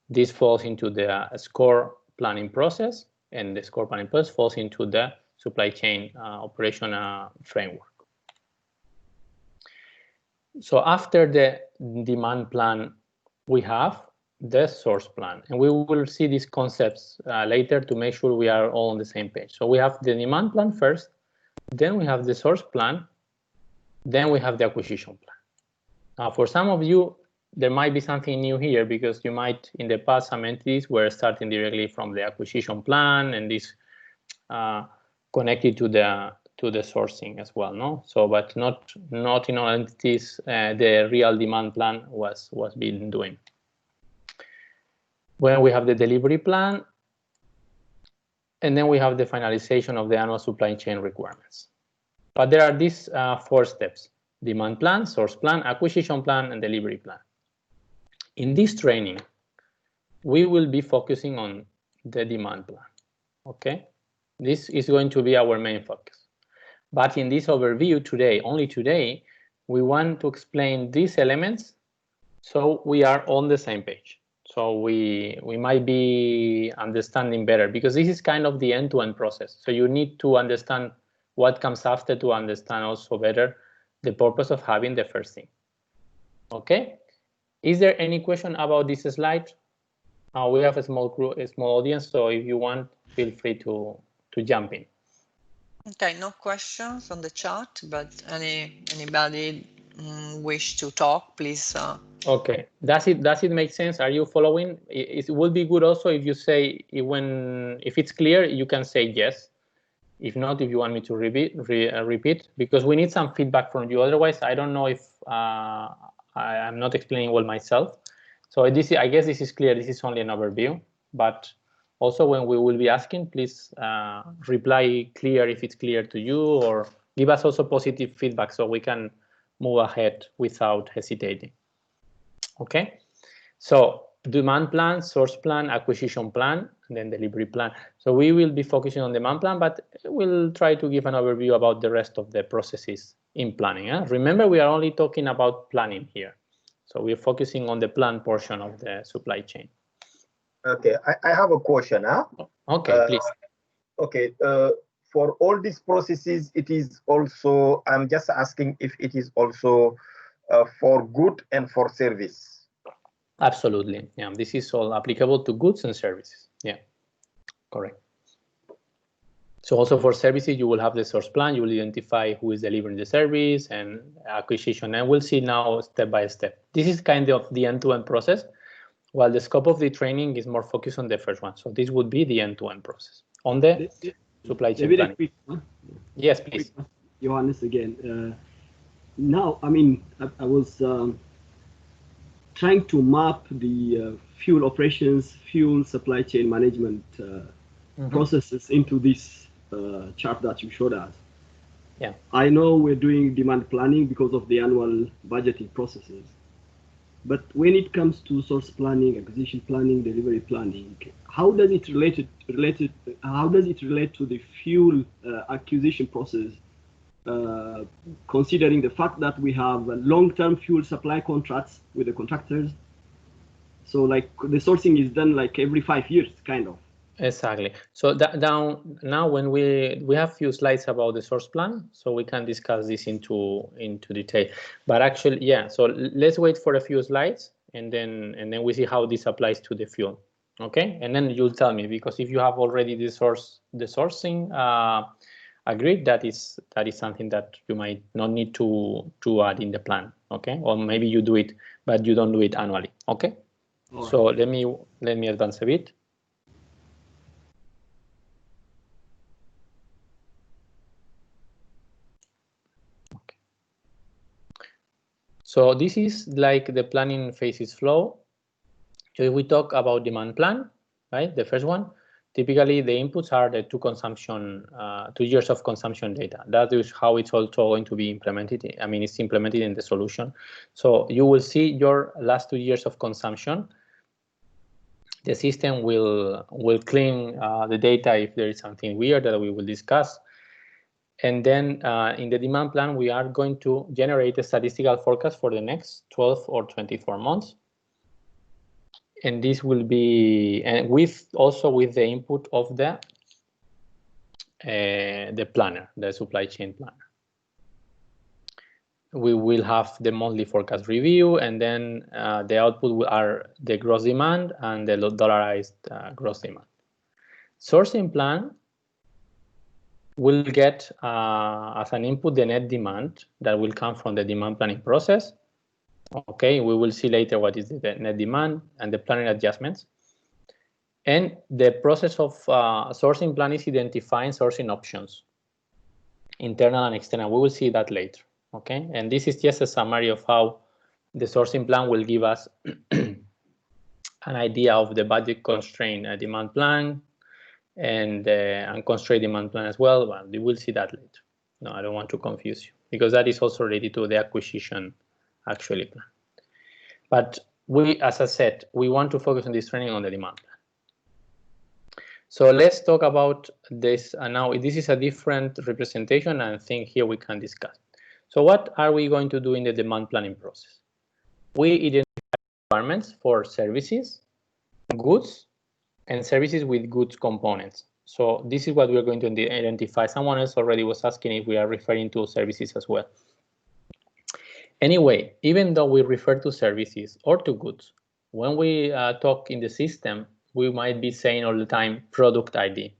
This falls into the score planning process, and the score planning process falls into the supply chain operation framework. So after the demand plan, we have the source plan, and we will see these concepts later to make sure we are all on the same page. So we have the demand plan first, then we have the source plan, then we have the acquisition plan. Now, for some of you, there might be something new here, because you might, in the past, some entities were starting directly from the acquisition plan, and this connected to the sourcing as well, no? So, but not in all entities, the real demand plan was being doing. When we have the delivery plan, and then we have the finalization of the annual supply chain requirements. But there are these 4 steps: demand plan, source plan, acquisition plan, and delivery plan. In this training, we will be focusing on the demand plan, okay? This is going to be our main focus. But in this overview today, only today, we want to explain these elements so we are on the same page. So we might be understanding better, because this is kind of the end-to-end process. So you need to understand what comes after to understand also better the purpose of having the first thing. Okay? Is there any question about this slide? We have a small group, a small audience, so if you want, feel free to jump in. Okay, no questions on the chat, but anybody wish to talk, please. Okay, does it make sense? Are you following? It would be good also if you say if it's clear, you can say yes. If not, if you want me to repeat, because we need some feedback from you. Otherwise, I don't know if I'm not explaining well myself. So I guess this is clear. This is only an overview, but also when we will be asking, please reply clear if it's clear to you, or give us also positive feedback so we can move ahead without hesitating. Okay, so demand plan, source plan, acquisition plan, and then delivery plan. So we will be focusing on demand plan, but we'll try to give an overview about the rest of the processes in planning. Remember, we are only talking about planning here. So we're focusing on the plan portion of the supply chain. Okay, I have a question. Okay, please. Okay, for all these processes, it is also, I'm just asking if it is also for good and for service. Absolutely, yeah. This is all applicable to goods and services. Yeah, correct. So also for services, you will have the source plan. You will identify who is delivering the service and acquisition. And we'll see now step by step. This is kind of the end-to-end process, while the scope of the training is more focused on the first one. So this would be the end-to-end process on the supply chain planning. Quick, yes, please. Johannes again. Now, I mean, I was trying to map the fuel operations, fuel supply chain management processes into this chart that you showed us. Yeah. I know we're doing demand planning because of the annual budgeting processes, but when it comes to source planning, acquisition planning, delivery planning, how does it relate to the fuel acquisition process? Considering the fact that we have long-term fuel supply contracts with the contractors, so like the sourcing is done like every 5 years, kind of. Exactly. So now when we have few slides about the source plan, so we can discuss this into detail. But actually, yeah. So let's wait for a few slides, and then we see how this applies to the fuel. Okay, and then you'll tell me, because if you have already the sourcing agreed, that is something that you might not need to add in the plan. Okay, or maybe you do it, but you don't do it annually. Okay. All so right. let me advance a bit. So this is like the planning phases flow. So if we talk about demand plan, right, the first one, typically the inputs are the 2 years of consumption data. That is how it's also going to be implemented. I mean, it's implemented in the solution. So you will see your last 2 years of consumption. The system will clean the data if there is something weird that we will discuss. And then in the demand plan, we are going to generate a statistical forecast for the next 12 or 24 months. And this will be also with the input of the planner, the supply chain planner. We will have the monthly forecast review, and then the output are the gross demand and the dollarized gross demand. Sourcing plan will get as an input the net demand that will come from the demand planning process. Okay, we will see later what is the net demand and the planning adjustments. And the process of sourcing plan is identifying sourcing options, internal and external. We will see that later. Okay, and this is just a summary of how the sourcing plan will give us an idea of the budget constraint demand plan and constraint demand plan as well. Well, we will see that later. No, I don't want to confuse you, because that is also related to the acquisition actually plan. But we, as I said, we want to focus on this training on the demand plan. So let's talk about this. Now, this is a different representation, and I think here we can discuss. So what are we going to do in the demand planning process? We identify requirements for services, goods, and services with goods components. So this is what we're going to identify. Someone else already was asking if we are referring to services as well. Anyway, even though we refer to services or to goods, When we talk in the system, we might be saying all the time product ID.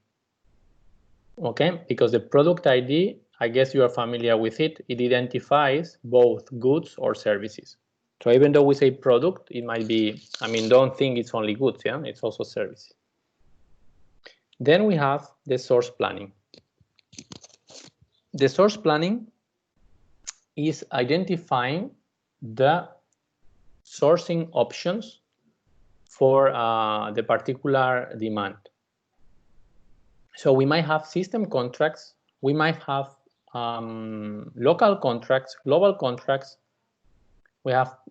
Okay, because the product ID, I guess you are familiar with it, it identifies both goods or services. So even though we say product, it might be, I mean, don't think it's only goods, yeah, it's also services. Then we have the source planning. The source planning is identifying the sourcing options for the particular demand. So we might have system contracts, we might have local contracts, global contracts,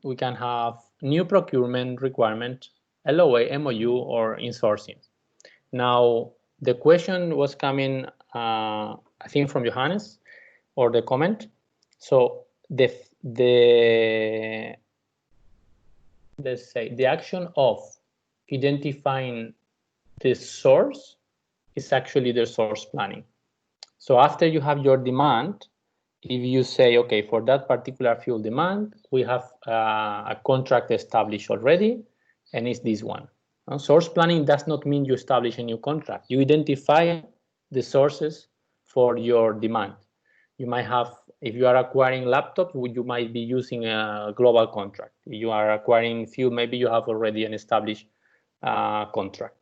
we can have new procurement requirement, LOA, MOU, or insourcing. Now, the question was coming, I think, from Johannes, or the comment. So let's say the action of identifying the source is actually the source planning. So after you have your demand, if you say, okay, for that particular fuel demand, we have a contract established already, and it's this one. Source planning does not mean you establish a new contract. You identify the sources for your demand. You might have, if you are acquiring laptops, you might be using a global contract. If you are acquiring fuel, maybe you have already an established contract.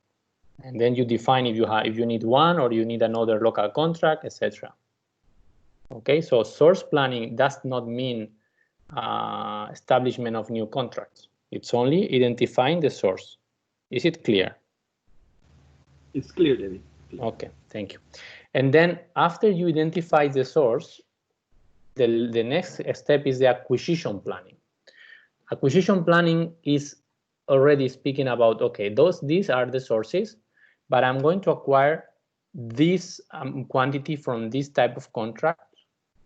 And then you define if you need one or you need another local contract, etc. Okay, so source planning does not mean establishment of new contracts. It's only identifying the source. Is it clear? It's clear, David. Okay, thank you. And then after you identify the source, the next step is the acquisition planning. Acquisition planning is already speaking about, okay, these are the sources, but I'm going to acquire this quantity from this type of contract,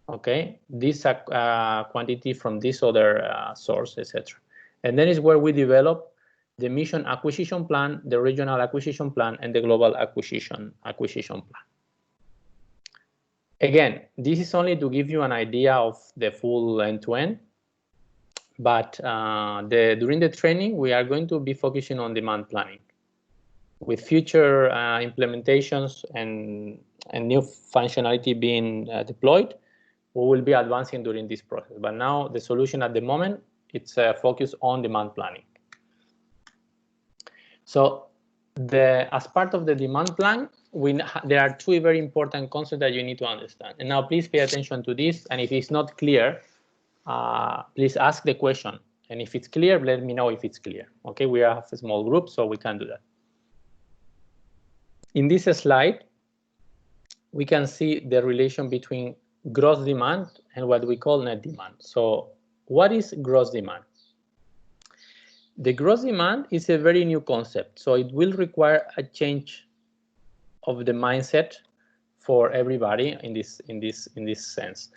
okay, this quantity from this other source, etc. And then is where we develop the mission acquisition plan, the regional acquisition plan, and the global acquisition plan. Again, this is only to give you an idea of the full end-to-end, but during the training, we are going to be focusing on demand planning. With future implementations and new functionality being deployed, we will be advancing during this process. But now the solution at the moment, it's focused on demand planning. So as part of the demand plan, there are two very important concepts that you need to understand. And now please pay attention to this. And if it's not clear, please ask the question. And if it's clear, let me know if it's clear. Okay, we have a small group, so we can do that. In this slide, we can see the relation between gross demand and what we call net demand. So what is gross demand? The gross demand is a very new concept, so it will require a change of the mindset for everybody in this sense.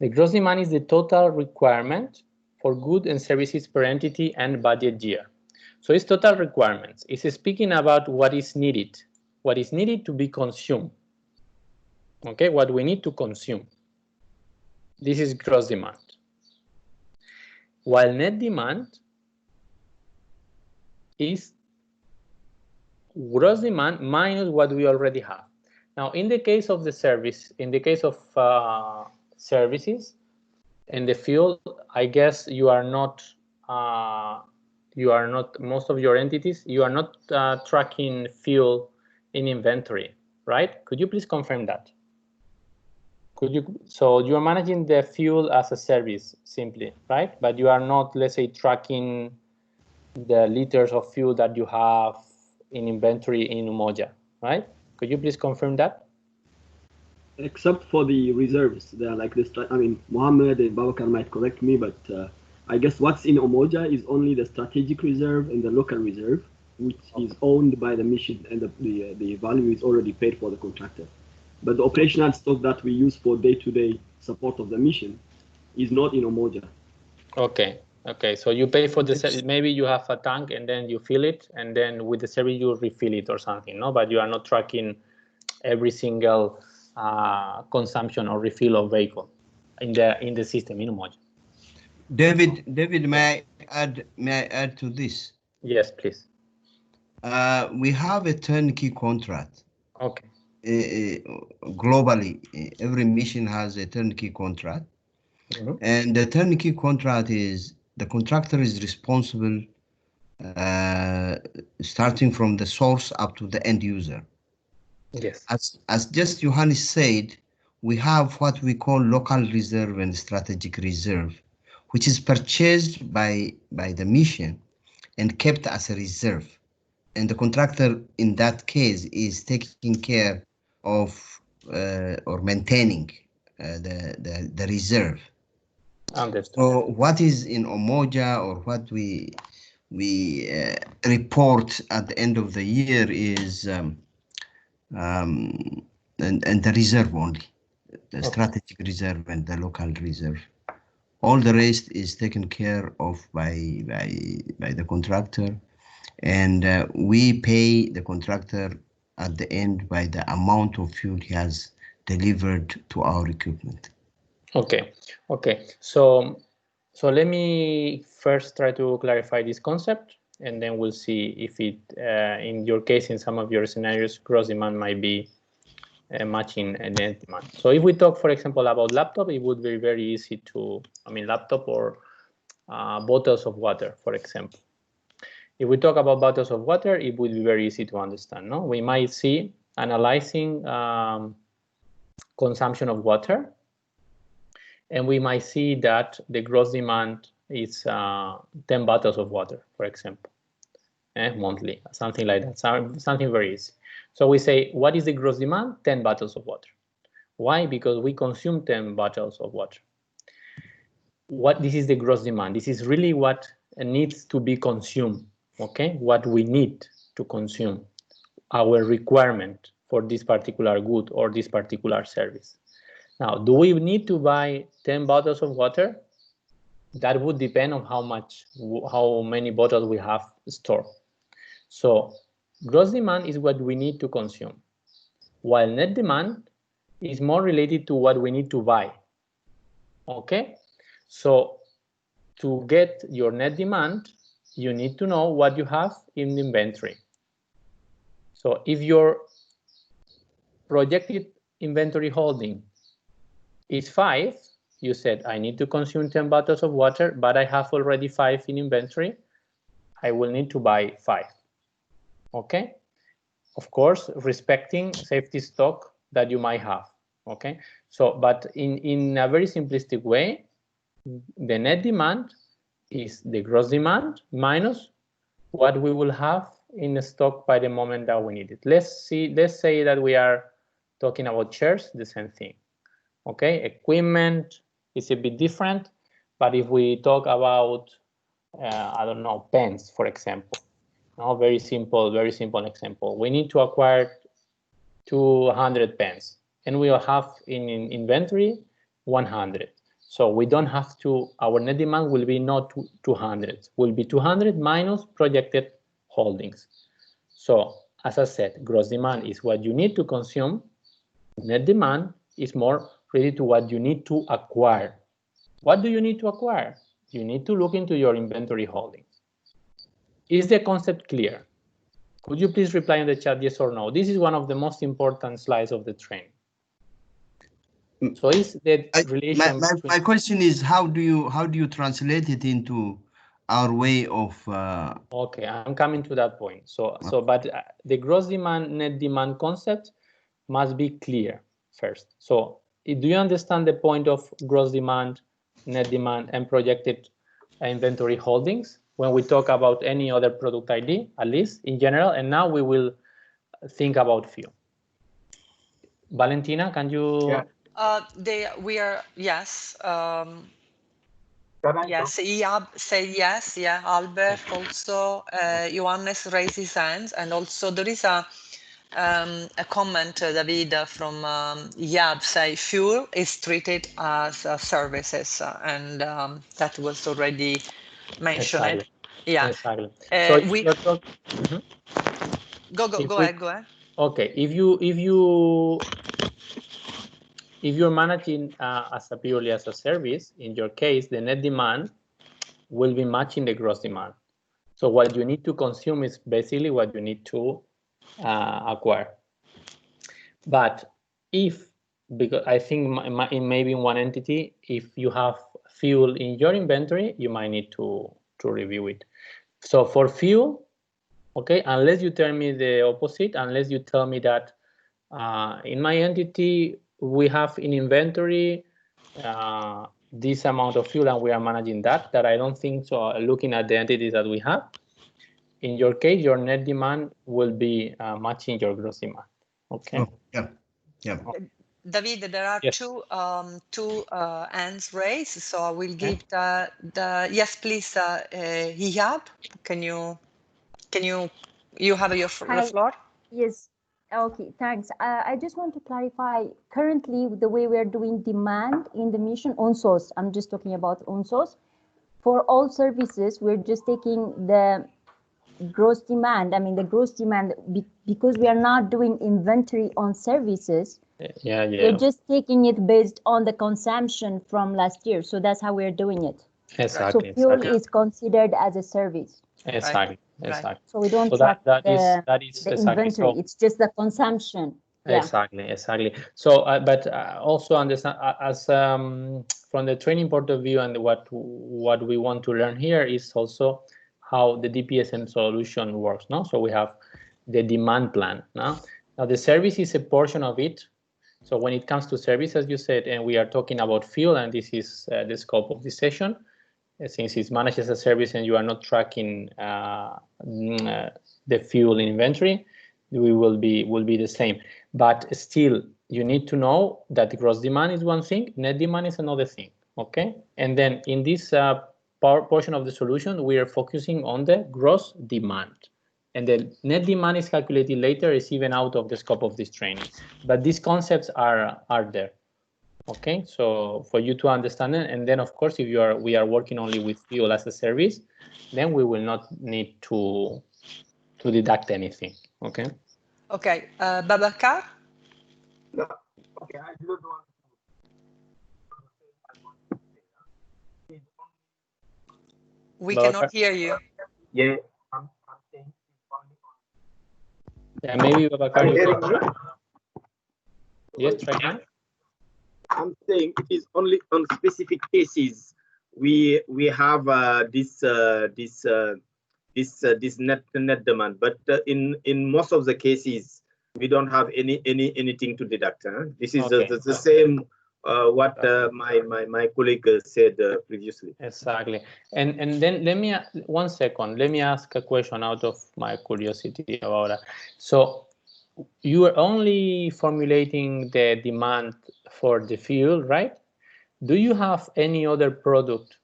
The gross demand is the total requirement for goods and services per entity and budget year. So it's total requirements. It's speaking about what is needed to be consumed. Okay, what we need to consume. This is gross demand. While net demand is gross demand minus what we already have. Now, in the case of the service, in the case of services and the fuel, I guess you are not, most of your entities, you are not tracking fuel in inventory, right? Could you please confirm that? So you are managing the fuel as a service simply, right? But you are not, let's say, tracking the liters of fuel that you have in inventory in Umoja, right? Could you please confirm that? Except for the reserves, they are like this. I mean, Mohammed and Babakar might correct me, but I guess what's in Umoja is only the strategic reserve and the local reserve, which is owned by the mission, and the value is already paid for the contractor. But the operational stock that we use for day-to-day support of the mission is not in Umoja. Okay, so you pay for the, maybe you have a tank and then you fill it, and then with the service you refill it or something, no? But you are not tracking every single consumption or refill of vehicle in the system in Umoja. David, may I add to this? Yes, please. We have a turnkey contract. Okay. Globally, every mission has a turnkey contract. And the turnkey contract is the contractor is responsible starting from the source up to the end user. Yes. As just Johannes said, we have what we call local reserve and strategic reserve, which is purchased by the mission and kept as a reserve. And the contractor in that case is taking care of or maintaining the reserve. Understood. So what is in Umoja or what we report at the end of the year is and the reserve only, the strategic reserve and the local reserve. All the rest is taken care of by the contractor, and we pay the contractor at the end by the amount of fuel he has delivered to our equipment. Okay. Okay. So let me first try to clarify this concept, and then we'll see if it, in your case, in some of your scenarios, gross demand might be matching net demand. So if we talk, for example, about laptop, it would be very easy to, laptop or bottles of water, for example. If we talk about bottles of water, it would be very easy to understand. No, we might see analyzing consumption of water, and we might see that the gross demand is 10 bottles of water, for example, monthly, something like that, something very easy. So we say, what is the gross demand? 10 bottles of water. Why? Because we consume 10 bottles of water. This is the gross demand. This is really what needs to be consumed, okay? What we need to consume, our requirement for this particular good or this particular service. Now, do we need to buy 10 bottles of water? That would depend on how many bottles we have stored. So gross demand is what we need to consume, while net demand is more related to what we need to buy. Okay? So to get your net demand, you need to know what you have in the inventory. So if your projected inventory holding is 5, you said, I need to consume 10 bottles of water, but I have already 5 in inventory. I will need to buy 5. Okay? Of course, respecting safety stock that you might have. Okay? So, but in a very simplistic way, the net demand is the gross demand minus what we will have in stock by the moment that we need it. Let's say that we are talking about chairs, the same thing. Okay, equipment is a bit different, but if we talk about, I don't know, pens, for example, no, very simple example. We need to acquire 200 pens, and we will have in inventory 100. So we don't have to, our net demand will be not 200, will be 200 minus projected holdings. So as I said, gross demand is what you need to consume. Net demand is more related to what you need to acquire. What do you need to acquire? You need to look into your inventory holdings. Is the concept clear? Could you please reply in the chat yes or no? This is one of the most important slides of the training. So is the relation my question is, how do you translate it into our way of okay, I'm coming to that point. But the gross demand, net demand concept must be clear first. So do you understand the point of gross demand, net demand, and projected inventory holdings when we talk about any other product ID, at least in general? And now we will think about fuel. Valentina, can you? Yeah. Yes. Yes, Iab say yes. Yeah, Albert also. Johannes raised his hands, and also there is a comment, David, from Iab say fuel is treated as services, and that was already mentioned. Exactly. Yeah. Exactly. So we go ahead. Okay, if you're managing purely as a service, in your case, the net demand will be matching the gross demand. So what you need to consume is basically what you need to acquire. But if, because I think maybe in one entity, if you have fuel in your inventory, you might need to review it. So for fuel, okay, unless you tell me the opposite, unless you tell me that in my entity, we have in inventory this amount of fuel and we are managing that I don't think so. Looking at the entities that we have, in your case, your net demand will be matching your gross demand. Okay. Oh, yeah. David, there are yes. two hands raised, so I will give the yes, please, Hihab. You have the floor? Yes. Okay, thanks. I just want to clarify, currently the way we are doing demand in the mission on source, I'm just talking about on source. For all services, we're just taking the gross demand. I mean, the gross demand, because we are not doing inventory on services. Yeah. We're just taking it based on the consumption from last year. So that's how we're doing it. Exactly. So fuel is considered as a service. Exactly. Right. Exactly. So we don't so track that the is inventory. exactly. So, it's just the consumption. Exactly. So, but also understand as from the training point of view, and what we want to learn here is also how the DPSM solution works. No, so we have the demand plan. Now the service is a portion of it. So when it comes to service, as you said, and we are talking about fuel, and this is the scope of this session, since it's managed as a service and you are not tracking the fuel inventory, we will be the same. But still, you need to know that gross demand is one thing, net demand is another thing. Okay, and then in this portion of the solution, we are focusing on the gross demand. And the net demand is calculated later, is even out of the scope of this training. But these concepts are there. Okay, so for you to understand it, and then of course, if we are working only with fuel as a service, then we will not need to deduct anything. Okay. Okay, Babacar. No. Okay, I don't want. We cannot hear you. Yeah. Yeah, maybe Babacar, you hearing can. me? Yes, try again. I'm saying it is only on specific cases we have this net demand, but in most of the cases we don't have anything to deduct. This is the same what my colleague said previously. Exactly. And then let me 1 second. Let me ask a question out of my curiosity about that. So you are only formulating the demand for the fuel, right? Do you have any other product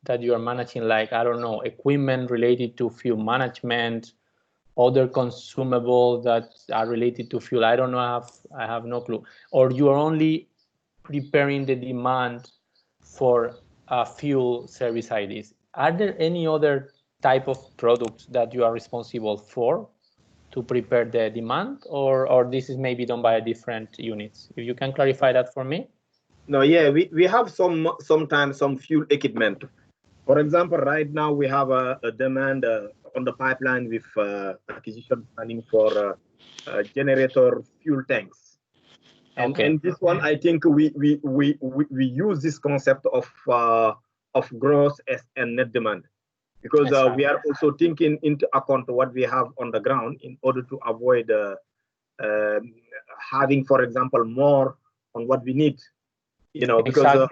that you are managing, like, I don't know, equipment related to fuel management, other consumables that are related to fuel? I don't know, I have no clue. Or you are only preparing the demand for fuel service IDs. Are there any other type of products that you are responsible for to prepare the demand, or this is maybe done by different units? If you can clarify that for me. No, yeah, we have sometimes some fuel equipment. For example, right now we have a demand on the pipeline with acquisition planning for generator fuel tanks. And this one, I think we use this concept of gross and net demand, because we are also taking into account what we have on the ground in order to avoid having, for example, more on what we need. You know, because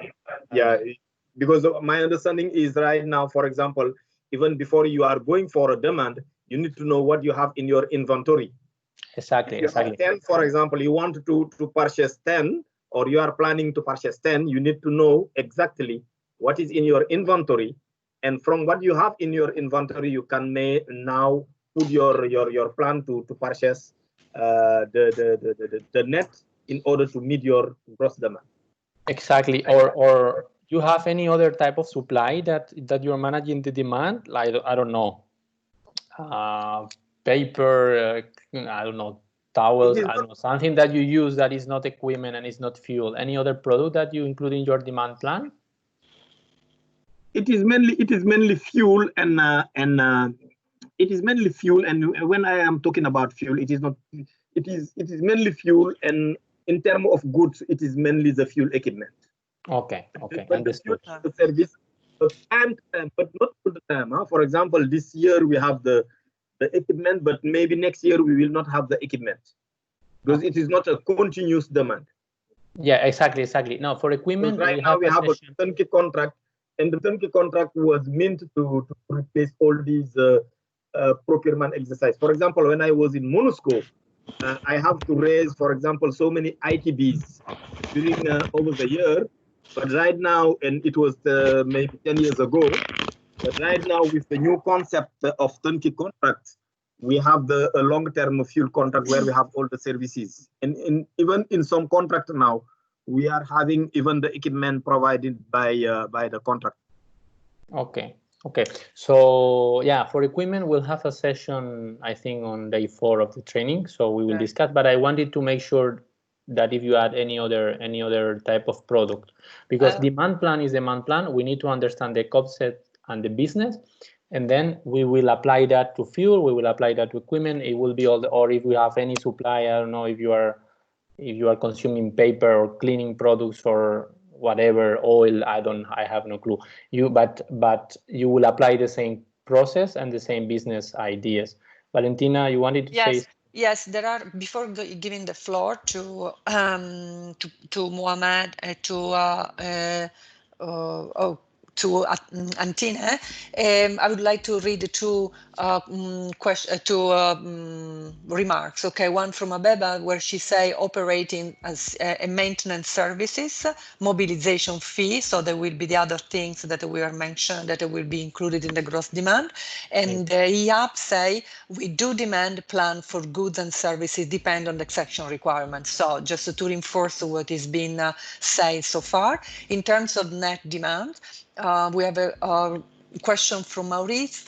because my understanding is right now, for example, even before you are going for a demand, you need to know what you have in your inventory. Exactly. If you have 10, for example, you want to purchase 10, or you are planning to purchase 10, you need to know exactly what is in your inventory, and from what you have in your inventory, you can now put your plan to purchase the net in order to meet your gross demand. Exactly. Or you have any other type of supply that you're managing the demand, like, I don't know, paper, I don't know, towels, I don't know, something that you use that is not equipment and is not fuel. Any other product that you include in your demand plan? It is mainly fuel and it is mainly fuel, and when I am talking about fuel, it is not. It is mainly fuel, and in terms of goods, it is mainly the fuel equipment. Okay, okay, but understood. The service, but time, but not all the time. For example, this year we have the equipment, but maybe next year we will not have the equipment because it is not a continuous demand. Yeah, exactly. No, for equipment, right now we have a turnkey contract, and the turnkey contract was meant to replace all these procurement exercise. For example, when I was in MONUSCO, I have to raise, for example, so many ITBs during over the year. But right now, and it was maybe 10 years ago, but right now with the new concept of turnkey contracts, we have the long-term fuel contract where we have all the services. And even in some contract now, we are having even the equipment provided by the contract. Okay. So yeah, for equipment, we'll have a session, I think, on day 4 of the training. So we will discuss. But I wanted to make sure that if you add any other type of product, because demand plan is demand plan, we need to understand the concept and the business, and then we will apply that to fuel. We will apply that to equipment. It will be all the, or if we have any supply, I don't know if you are consuming paper or cleaning products or whatever, oil, I have no clue. But you will apply the same process and the same business ideas. Valentina, you wanted to say? Yes, there are, before giving the floor to Mohamed, to Antine, I would like to read two remarks. Okay, one from Abeba, where she say operating as a maintenance services, mobilization fee. So there will be the other things that we are mentioned that will be included in the gross demand. And IAP say we do demand plan for goods and services depend on the section requirements. So just to reinforce what is being said so far, in terms of net demand, we have a question from Maurice.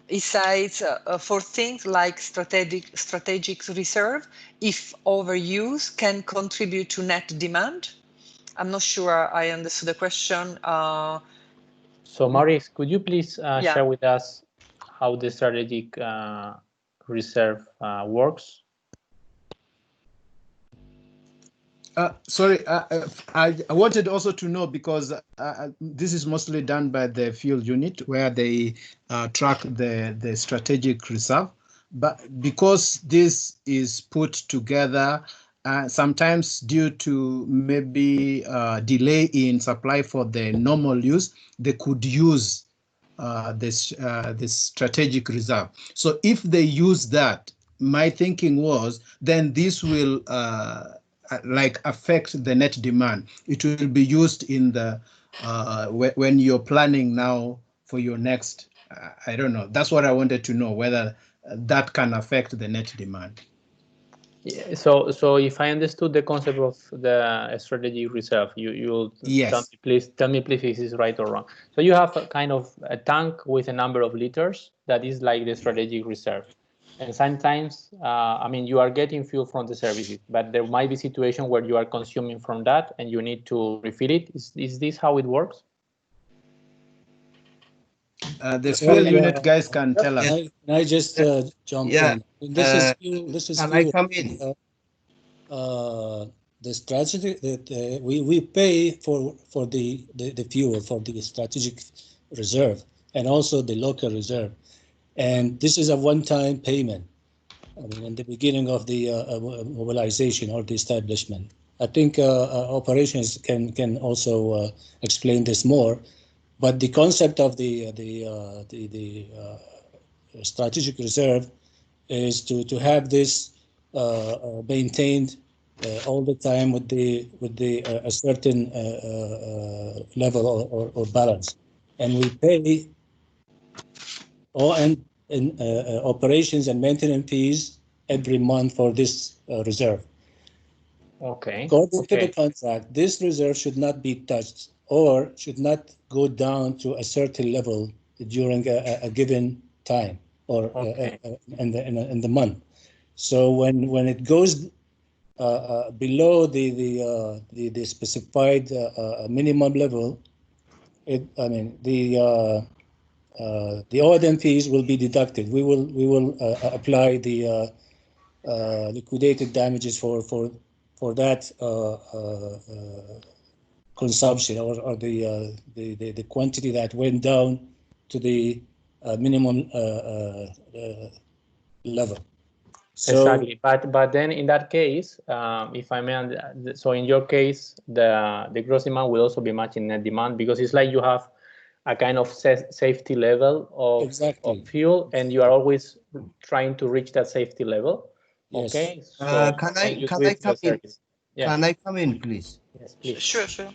He says for things like strategic reserve, if overuse can contribute to net demand. I'm not sure I understood the question. So Maurice, could you please share with us how the strategic reserve works? Sorry, I wanted also to know, because this is mostly done by the fuel unit where they track the strategic reserve. But because this is put together, sometimes due to maybe delay in supply for the normal use, they could use this strategic reserve. So if they use that, my thinking was then this will like affect the net demand. It will be used in the when you're planning now for your next, I don't know. That's what I wanted to know, whether that can affect the net demand. Yeah, so if I understood the concept of the strategic reserve, you'll yes. tell me please if this is right or wrong. So you have a kind of a tank with a number of liters that is like the strategic reserve. And sometimes, I mean, you are getting fuel from the services, but there might be situation where you are consuming from that and you need to refill it. Is this how it works? The fuel unit guys can tell us. Can I just jump in? This is fuel. I come in? The strategy that we pay for the fuel for the strategic reserve and also the local reserve. And this is a one-time payment. I mean, in the beginning of the mobilization or the establishment. I think operations can also explain this more. But the concept of the strategic reserve is to have this maintained all the time with a certain level or balance, and we pay operations and maintenance fees every month for this reserve. Okay. According to the contract, this reserve should not be touched or should not go down to a certain level during a given time or in the month. So when it goes below the specified minimum level, the the O&M fees will be deducted. We will apply the liquidated damages for that consumption or the quantity that went down to the minimum level. So, exactly, but then in that case, if I may, so in your case, the gross demand will also be matching net demand, because it's like you have a kind of safety level of, exactly. of fuel, and you are always trying to reach that safety level. Yes. Okay, so Can I come in? Yeah. Can I come in, please? Yes, please. Sure.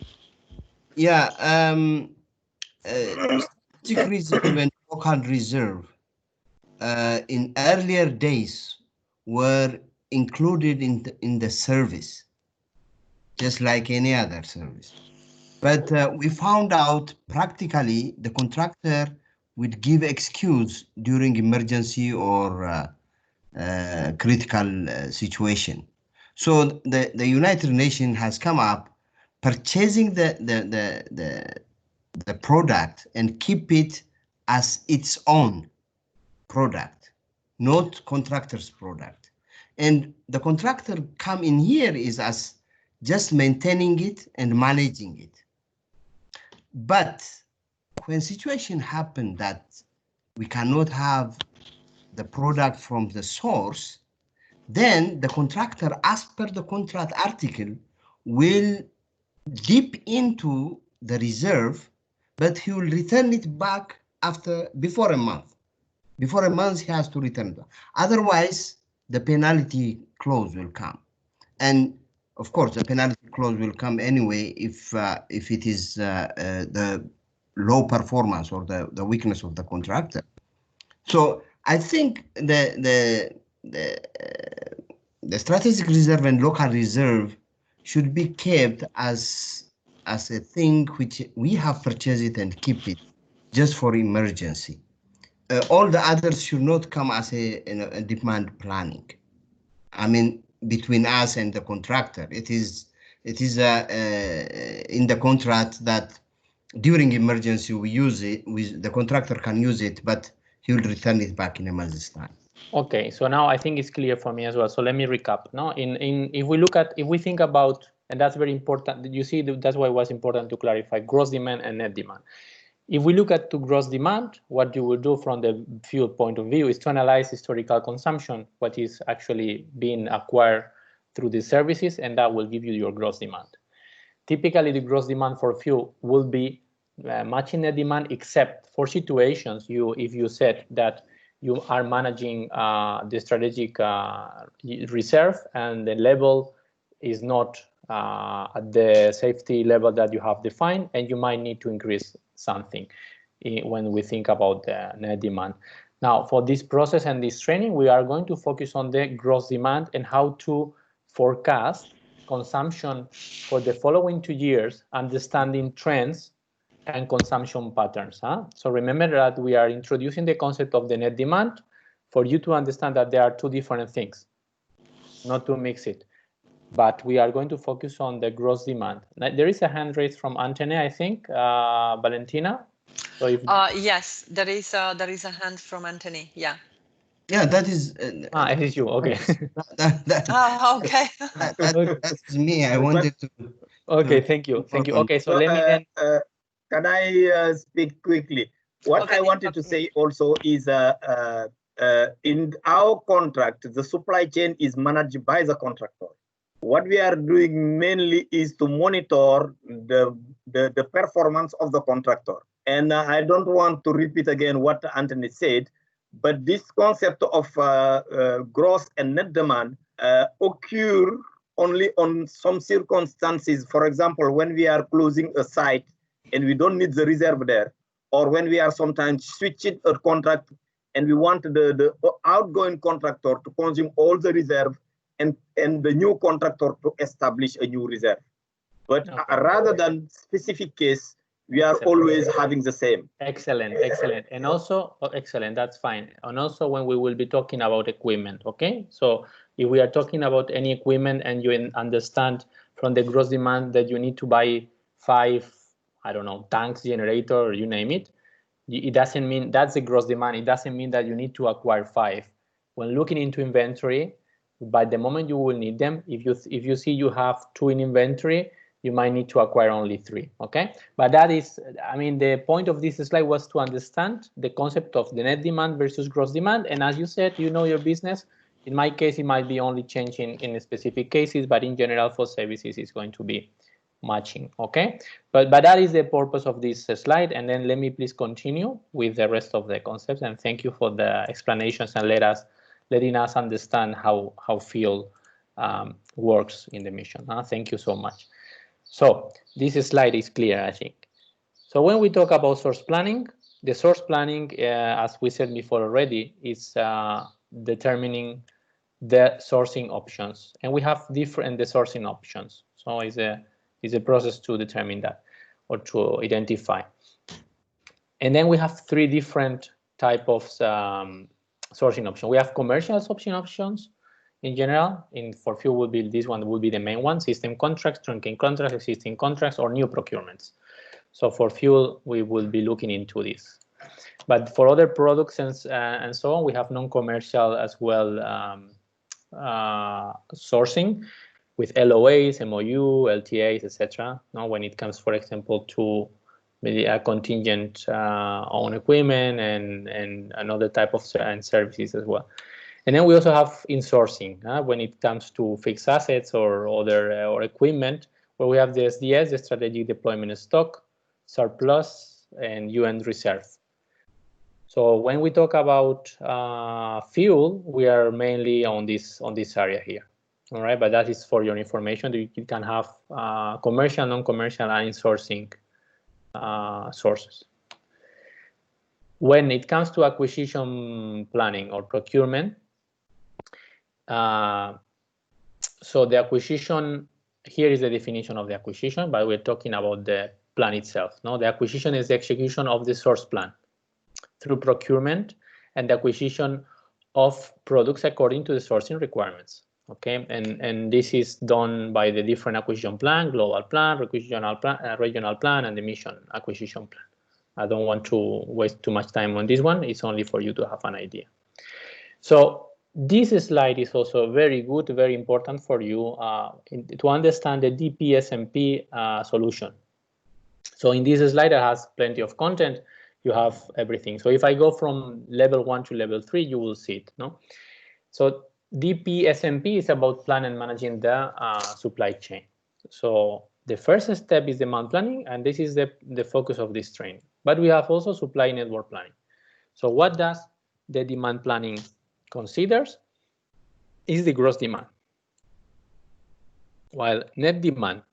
Yeah. Strategic reserve and local reserve in earlier days were included in the service, just like any other service. But we found out practically the contractor would give excuse during emergency or critical situation. So the United Nations has come up purchasing the product and keep it as its own product, not contractor's product. And the contractor come in here is as just maintaining it and managing it. But when situation happen that we cannot have the product from the source, then the contractor, as per the contract article, will dip into the reserve, but he will return it back before a month. Before a month, he has to return it. Otherwise, the penalty clause will come. And of course, the penalty clause will come anyway if it is the low performance or the weakness of the contractor. So I think the strategic reserve and local reserve should be kept as a thing which we have purchased it and keep it just for emergency. All the others should not come as a demand planning. I mean, between us and the contractor, it is in the contract that during emergency we use it. The contractor can use it, but he will return it back in a month's time. Okay, so now I think it's clear for me as well. So let me recap. No, if we think about, and that's very important. You see, that's why it was important to clarify gross demand and net demand. If we look at to gross demand, what you will do from the fuel point of view is to analyze historical consumption, what is actually being acquired through the services, and that will give you your gross demand. Typically, the gross demand for fuel will be matching net demand, except for situations if you said that you are managing the strategic reserve and the level is not at the safety level that you have defined, and you might need to increase something when we think about the net demand. Now, for this process and this training, we are going to focus on the gross demand and how to forecast consumption for the following 2 years, understanding trends and consumption patterns. So remember that we are introducing the concept of the net demand for you to understand that there are two different things, not to mix it. But we are going to focus on the gross demand. Now, there is a hand raised from Anthony, I think, Valentina. So if yes, there is a hand from Anthony. Yeah. Yeah, that is. It is you. Okay. Okay. That's me. I wanted to. Okay, thank you. Okay, so let me then. Can I speak quickly? What I wanted to say also is in our contract, the supply chain is managed by the contractor. What we are doing mainly is to monitor the performance of the contractor. And I don't want to repeat again what Anthony said, but this concept of gross and net demand occur only on some circumstances. For example, when we are closing a site and we don't need the reserve there, or when we are sometimes switching a contract and we want the outgoing contractor to consume all the reserve and the new contractor to establish a new reserve. But rather than specific case, we are always having the same. Excellent. And also, excellent, that's fine. And also when we will be talking about equipment, okay? So if we are talking about any equipment and you understand from the gross demand that you need to buy 5, I don't know, tanks, generator, you name it, it doesn't mean that's the gross demand. It doesn't mean that you need to acquire 5. When looking into inventory, by the moment you will need them, if you see you have 2 in inventory, you might need to acquire only 3. Okay, but that is, I mean, the point of this slide was to understand the concept of the net demand versus gross demand. And as you said, you know your business. In my case, it might be only changing in specific cases, but in general for services, it's going to be matching. Okay, but that is the purpose of this slide. And then let me please continue with the rest of the concepts. And thank you for the explanations and letting us understand how fuel works in the mission. Thank you so much. So this slide is clear, I think. So when we talk about source planning, the source planning, as we said before already, is determining the sourcing options, and we have different sourcing options. So it's a process to determine that or to identify. And then we have 3 different type of sourcing options. We have commercial sourcing options. In general, for fuel will be this one will be the main one: system contracts, trunking contracts, existing contracts, or new procurements. So for fuel, we will be looking into this. But for other products and so on, we have non-commercial as well sourcing with LOAs, MOU, LTAs, etc. Now, when it comes, for example, to maybe a contingent on equipment and another type of services as well. And then we also have insourcing when it comes to fixed assets or other or equipment, where we have the SDS, the strategic deployment stock, surplus, and UN reserve. So when we talk about fuel, we are mainly on this area here. All right, but that is for your information. You can have commercial, non-commercial, and insourcing sources. When it comes to acquisition planning or procurement, so the acquisition, here is the definition of the acquisition, but we're talking about the plan itself. No, the acquisition is the execution of the source plan through procurement and the acquisition of products according to the sourcing requirements. Okay, and this is done by the different acquisition plan, global plan, regional plan, and the mission acquisition plan. I don't want to waste too much time on this one. It's only for you to have an idea. So this slide is also very good, very important for you to understand the DP-SMP solution. So in this slide, it has plenty of content. You have everything. So if I go from level 1 to level 3, you will see it. No, so DP-SMP is about planning and managing the supply chain. So the first step is demand planning, and this is the focus of this training. But we have also supply network planning. So what does the demand planning considers is the gross demand, while net demand,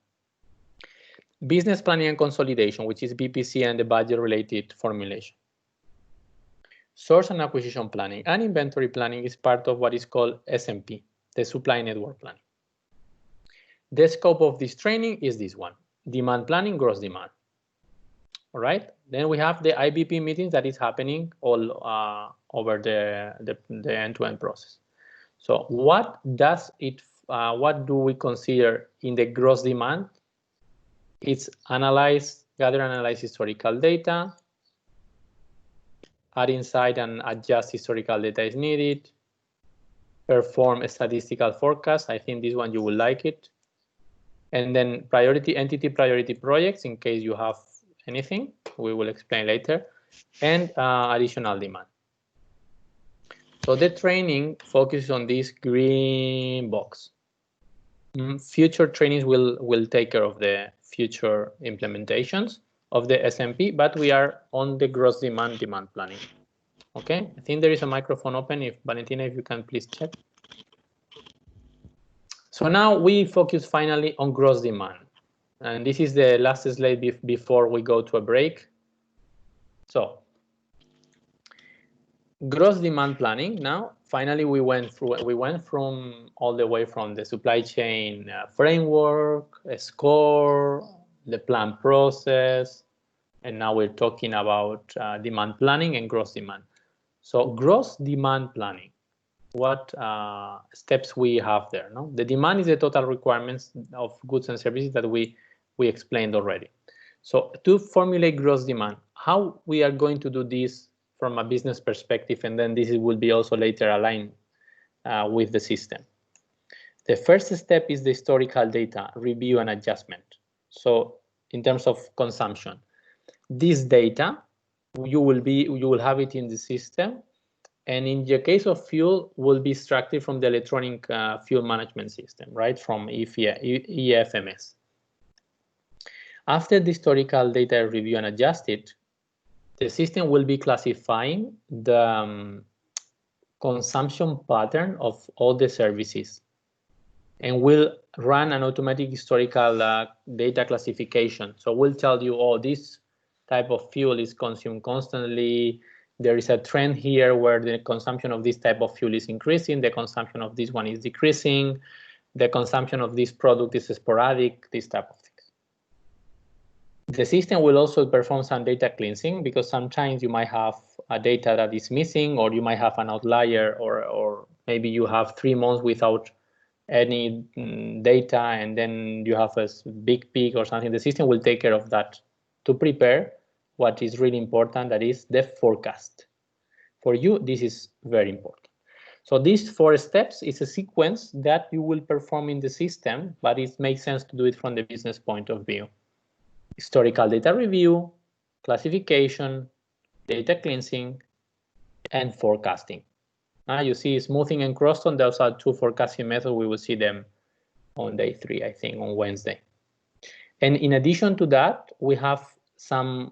business planning and consolidation, which is BPC and the budget related formulation. Source and acquisition planning and inventory planning is part of what is called SMP, the supply network planning. The scope of this training is this one: demand planning, gross demand. All right. Then we have the IBP meetings that is happening all over the end-to-end process. So what does it? What do we consider in the gross demand? It's gather, analyze historical data, add insight and adjust historical data is needed, perform a statistical forecast. I think this one you will like it. And then entity priority projects in case you have anything, we will explain later, and additional demand. So the training focuses on this green box. Future trainings will take care of the future implementations of the SMP, but we are on the gross demand planning. Okay, I think there is a microphone open. If Valentina, if you can please check. So now we focus finally on gross demand. And this is the last slide before we go to a break. So gross demand planning. Now, finally, we went from all the way from the supply chain framework, a score, the plan process, and now we're talking about demand planning and gross demand. So gross demand planning, what steps we have there? No, the demand is the total requirements of goods and services that we explained already. So to formulate gross demand, how we are going to do this from a business perspective, and then this will be also later aligned with the system. The first step is the historical data review and adjustment. So in terms of consumption, this data you will have it in the system, and in the case of fuel will be extracted from the electronic fuel management system, right, from EFMS. After the historical data review and adjusted, the system will be classifying the consumption pattern of all the services, and will run an automatic historical data classification. So we'll tell you, oh, this type of fuel is consumed constantly. There is a trend here where the consumption of this type of fuel is increasing, the consumption of this one is decreasing, the consumption of this product is sporadic, this type of things. The system will also perform some data cleansing, because sometimes you might have a data that is missing, or you might have an outlier, or maybe you have 3 months without any data, and then you have a big peak or something. The system will take care of that to prepare what is really important, that is the forecast. For you, this is very important. So these 4 steps is a sequence that you will perform in the system, but it makes sense to do it from the business point of view. Historical data review, classification, data cleansing, and forecasting. You see smoothing and cross-tone, those are 2 forecasting methods. We will see them on day 3, I think, on Wednesday. And in addition to that, we have some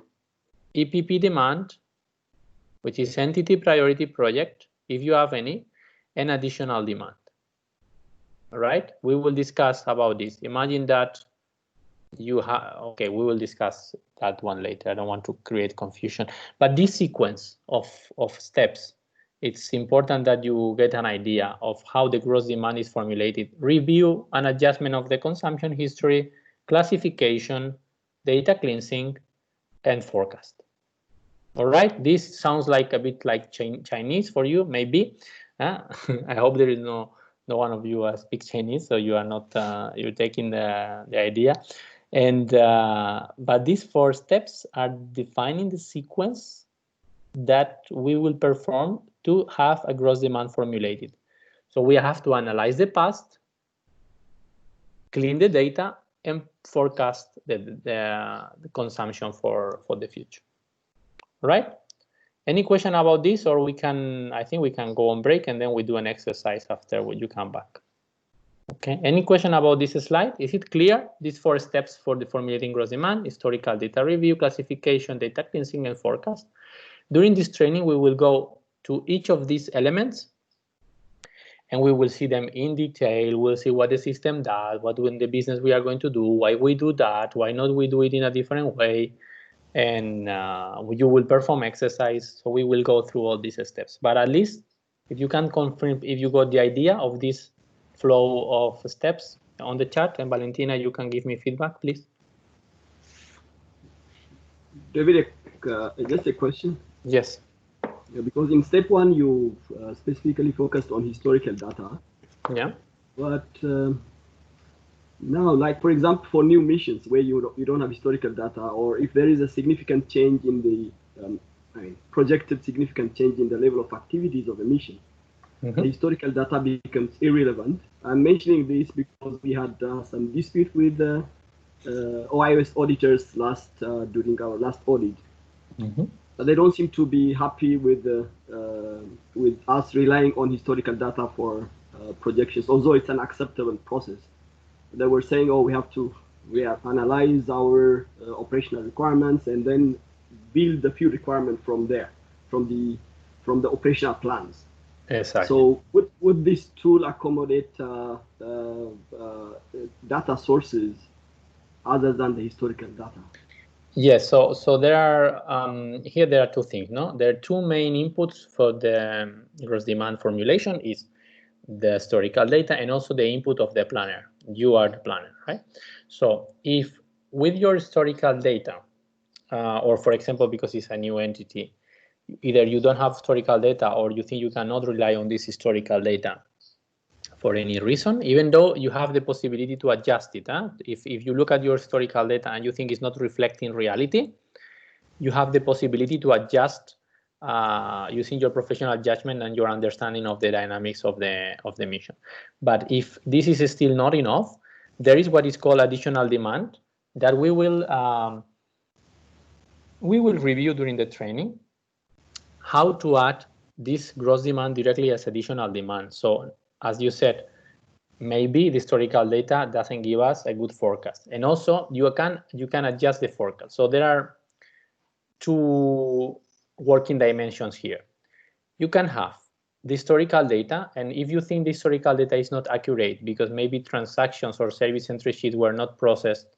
EPP demand, which is entity priority project, if you have any, and additional demand. All right, we will discuss about this. Imagine that you have, okay, we will discuss that one later. I don't want to create confusion, but this sequence of steps, it's important that you get an idea of how the gross demand is formulated. Review and adjustment of the consumption history, classification, data cleansing, and forecast. All right, this sounds like a bit like Chinese for you, maybe. I hope there is no one of you speaks Chinese, so you are not you're taking the idea. And but these 4 steps are defining the sequence that we will perform to have a gross demand formulated. So we have to analyze the past, clean the data, and forecast the consumption for the future. All right? Any question about this, or we can, I think we can go on break and then we do an exercise after you come back. Okay, any question about this slide? Is it clear? These 4 steps for the formulating gross demand: historical data review, classification, data cleansing, and forecast. During this training, we will go to each of these elements and we will see them in detail. We'll see what the system does, what in the business we are going to do, why we do that, why not we do it in a different way. And you will perform exercise. So we will go through all these steps. But at least if you can confirm if you got the idea of this flow of steps on the chat, and Valentina, you can give me feedback, please. David, just a question. Yes. Yeah, because in step 1, you specifically focused on historical data. Yeah. But now, like for example, for new missions where you don't have historical data, or if there is a significant change in the projected significant change in the level of activities of a mission, the historical data becomes irrelevant. I'm mentioning this because we had some dispute with the OIS auditors during our last audit. They don't seem to be happy with us relying on historical data for projections, although it's an acceptable process. They were saying, oh, we have analyze our operational requirements and then build the few requirements from there, from the operational plans. Exactly. So would this tool accommodate data sources other than the historical data? Yes, so there are here there are 2 things. No, there are 2 main inputs for the gross demand formulation: is the historical data and also the input of the planner. You are the planner, right? So if with your historical data, or for example, because it's a new entity, either you don't have historical data or you think you cannot rely on this historical data for any reason, even though you have the possibility to adjust it. If you look at your historical data and you think it's not reflecting reality, you have the possibility to adjust using your professional judgment and your understanding of the dynamics of the mission. But if this is still not enough, there is what is called additional demand that we will review during the training, how to add this gross demand directly as additional demand. So as you said, maybe the historical data doesn't give us a good forecast, and also you can adjust the forecast. So there are two working dimensions here. You can have the historical data, and if you think the historical data is not accurate because maybe transactions or service entry sheets were not processed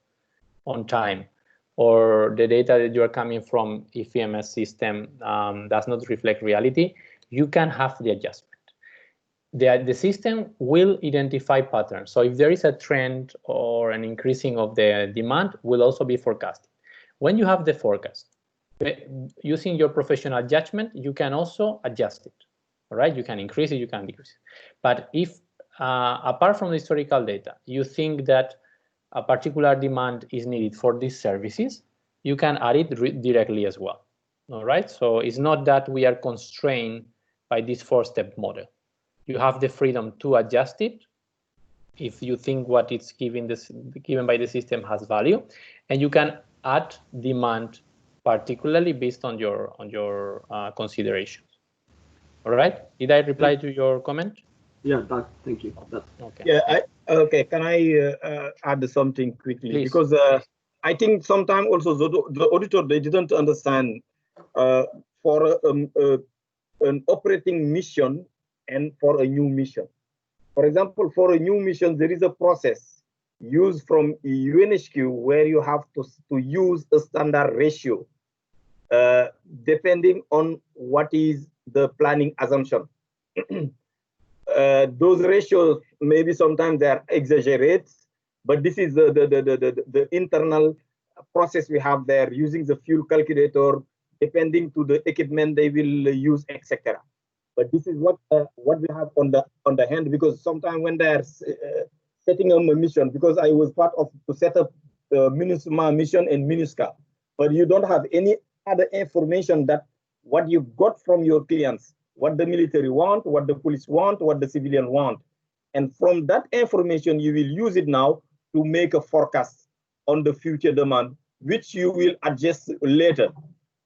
on time, or the data that you are coming from EFMS system does not reflect reality, you can have the adjustment. The system will identify patterns. So if there is a trend or an increasing of the demand, will also be forecasted. When you have the forecast, using your professional judgment, you can also adjust it. All right, you can increase it, you can decrease it. But if apart from the historical data, you think that a particular demand is needed for these services, you can add it directly as well. All right, so it's not that we are constrained by this 4-step model. You have the freedom to adjust it if you think what it's given by the system has value, and you can add demand particularly based on your considerations. All right, did I reply to your comment? Yeah, thank you. Okay. Yeah, okay. Can I add something quickly? Please. Because I think sometimes also the auditor, they didn't understand for an operating mission and for a new mission. For example, for a new mission, there is a process used from UNHQ where you have to use a standard ratio depending on what is the planning assumption. Those ratios maybe sometimes they are exaggerated, but this is the internal process we have there using the fuel calculator, depending to the equipment they will use, etc. But this is what we have on the hand, because sometimes when they are setting up a mission, because I was part of to set up MINUSMA mission and MINUSCA, but you don't have any other information that what you got from your clients, what the military want, what the police want, what the civilian want. And from that information, you will use it now to make a forecast on the future demand, which you will adjust later.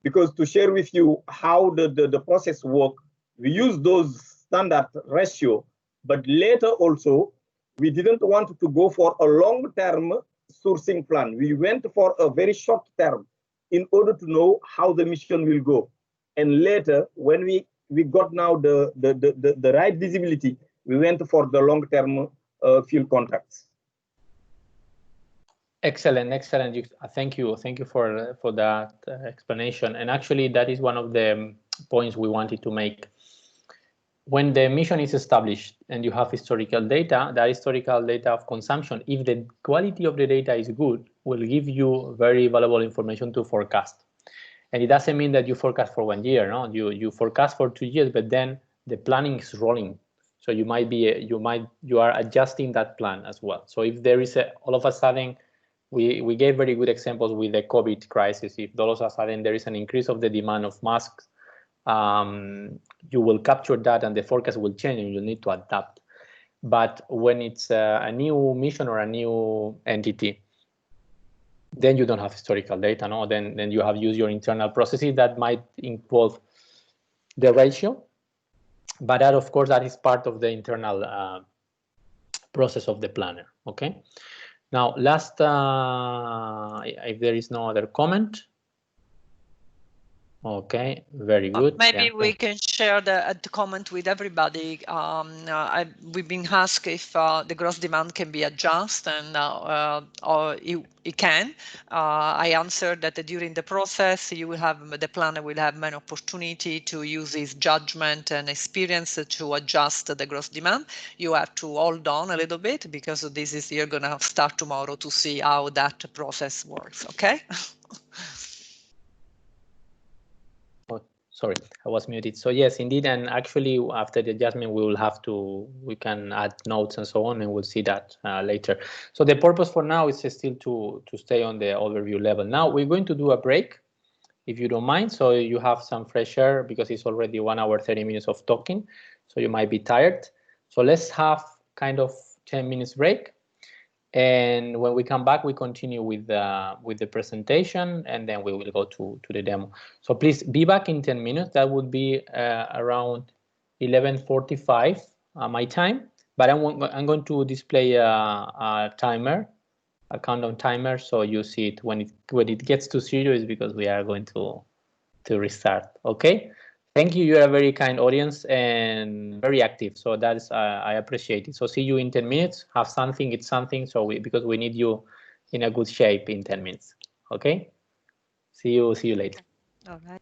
Because to share with you how the process works, we use those standard ratio, but later also, we didn't want to go for a long-term sourcing plan. We went for a very short term in order to know how the mission will go. And later, when we got now the right visibility, we went for the long-term fuel contracts. Excellent. Thank you for that explanation. And actually, that is one of the points we wanted to make. When the mission is established and you have historical data, that historical data of consumption, if the quality of the data is good, will give you very valuable information to forecast. And it doesn't mean that you forecast for 1 year, no? You forecast for 2 years, but then the planning is rolling. So you are adjusting that plan as well. So if there is all of a sudden, we gave very good examples with the COVID crisis. If all of a sudden there is an increase of the demand of masks, you will capture that and the forecast will change and you'll need to adapt. But when it's a new mission or a new entity, then you don't have historical data, no? Then you have used your internal processes that might involve the ratio. But that, of course, that is part of the internal process of the planner, okay? Now, last, if there is no other comment. Okay, very good. Maybe we can share the comment with everybody. We've been asked if the gross demand can be adjusted, and or it can. I answered that during the process, the planner will have an opportunity to use his judgment and experience to adjust the gross demand. You have to hold on a little bit because you're going to start tomorrow to see how that process works. Okay. Sorry, I was muted. So yes, indeed, and actually after the adjustment, we can add notes and so on, and we'll see that later. So the purpose for now is still to stay on the overview level. Now we're going to do a break, if you don't mind, so you have some fresh air, because it's already 1 hour, 30 minutes of talking, so you might be tired. So let's have kind of 10 minutes break. And when we come back, we continue with the presentation, and then we will go to the demo. So please be back in 10 minutes. That would be around 11:45 my time. But I'm going to display a timer, a countdown timer, so you see it when it gets to 0, is because we are going to restart. Okay. Thank you. You're a very kind audience and very active. So that's I appreciate it. So see you in 10 minutes. Have something, eat something. So because we need you in a good shape in 10 minutes. Okay. See you later. All right.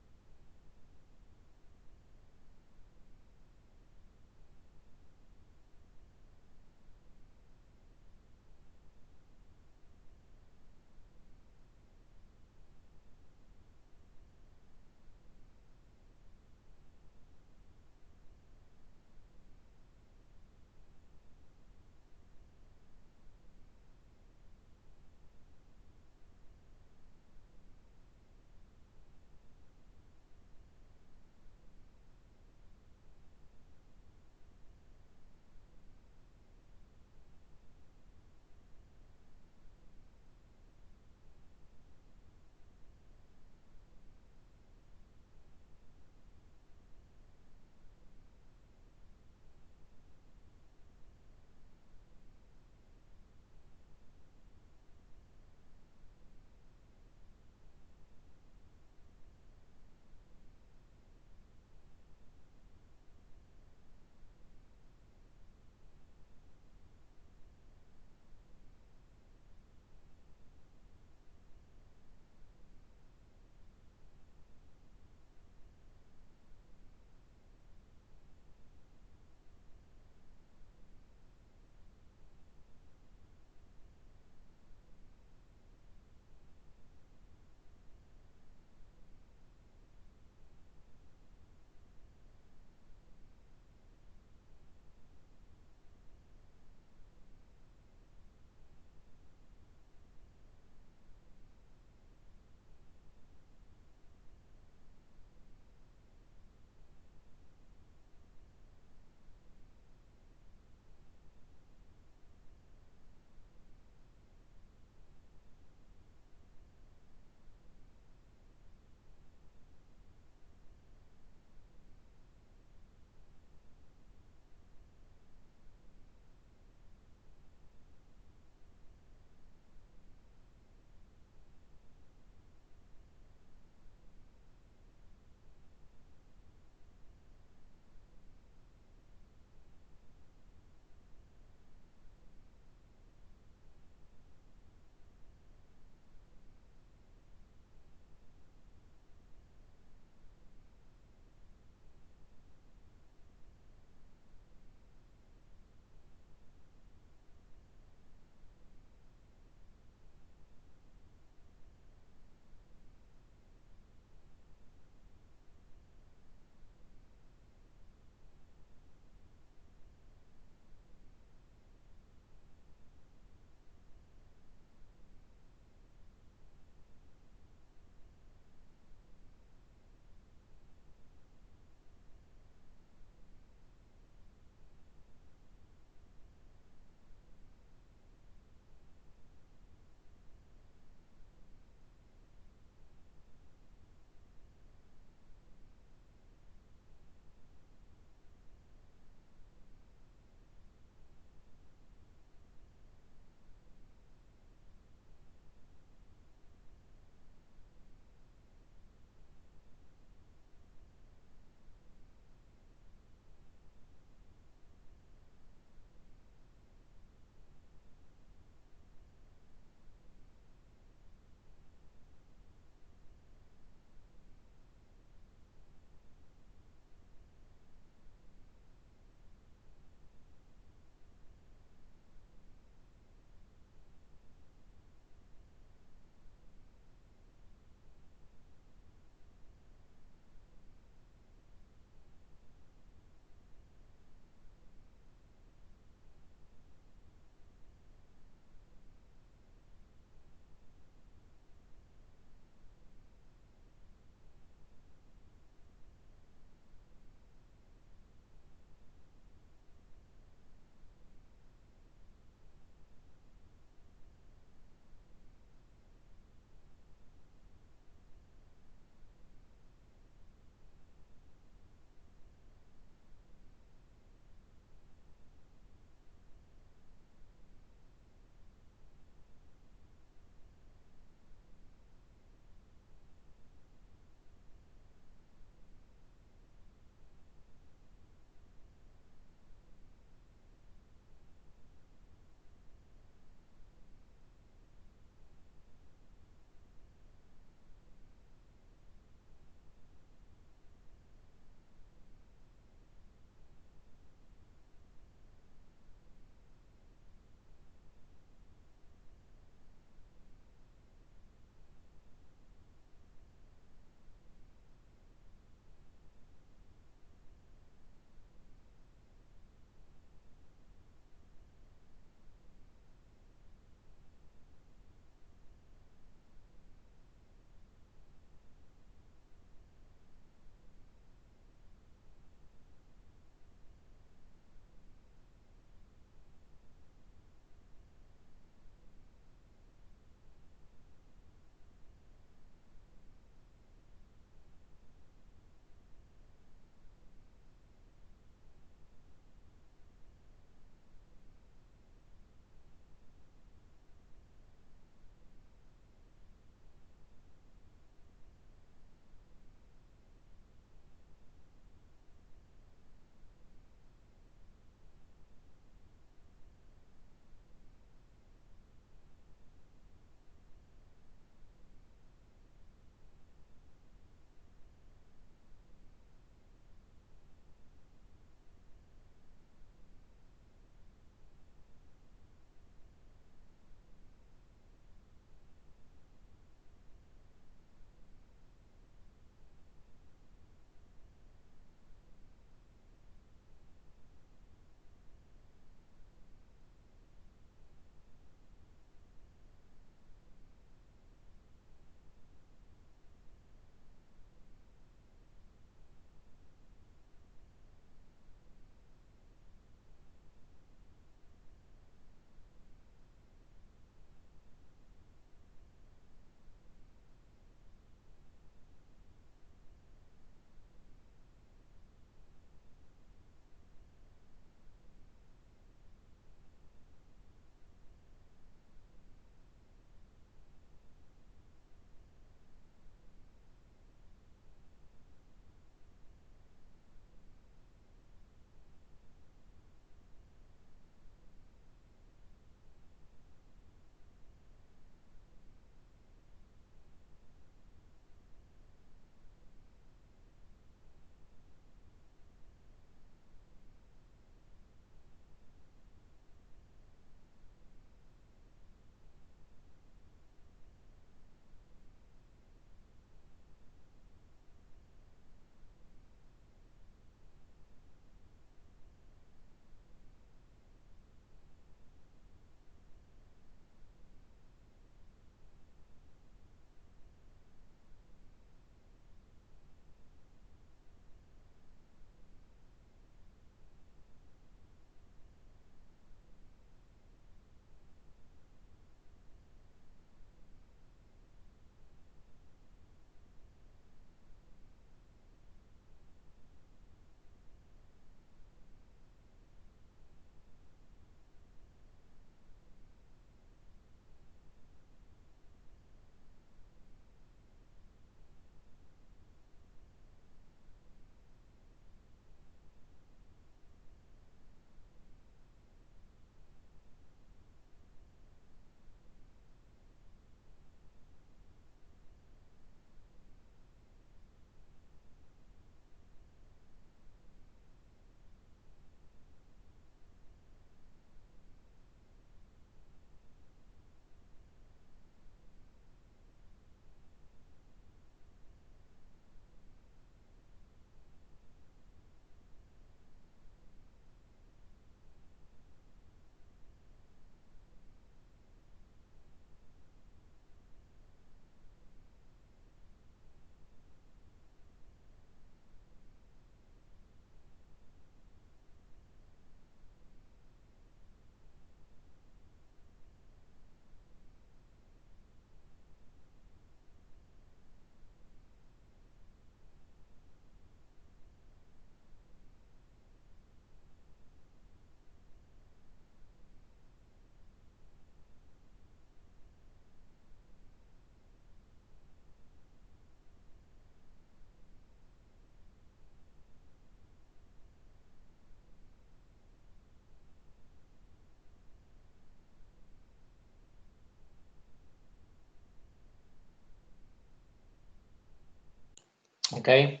Okay.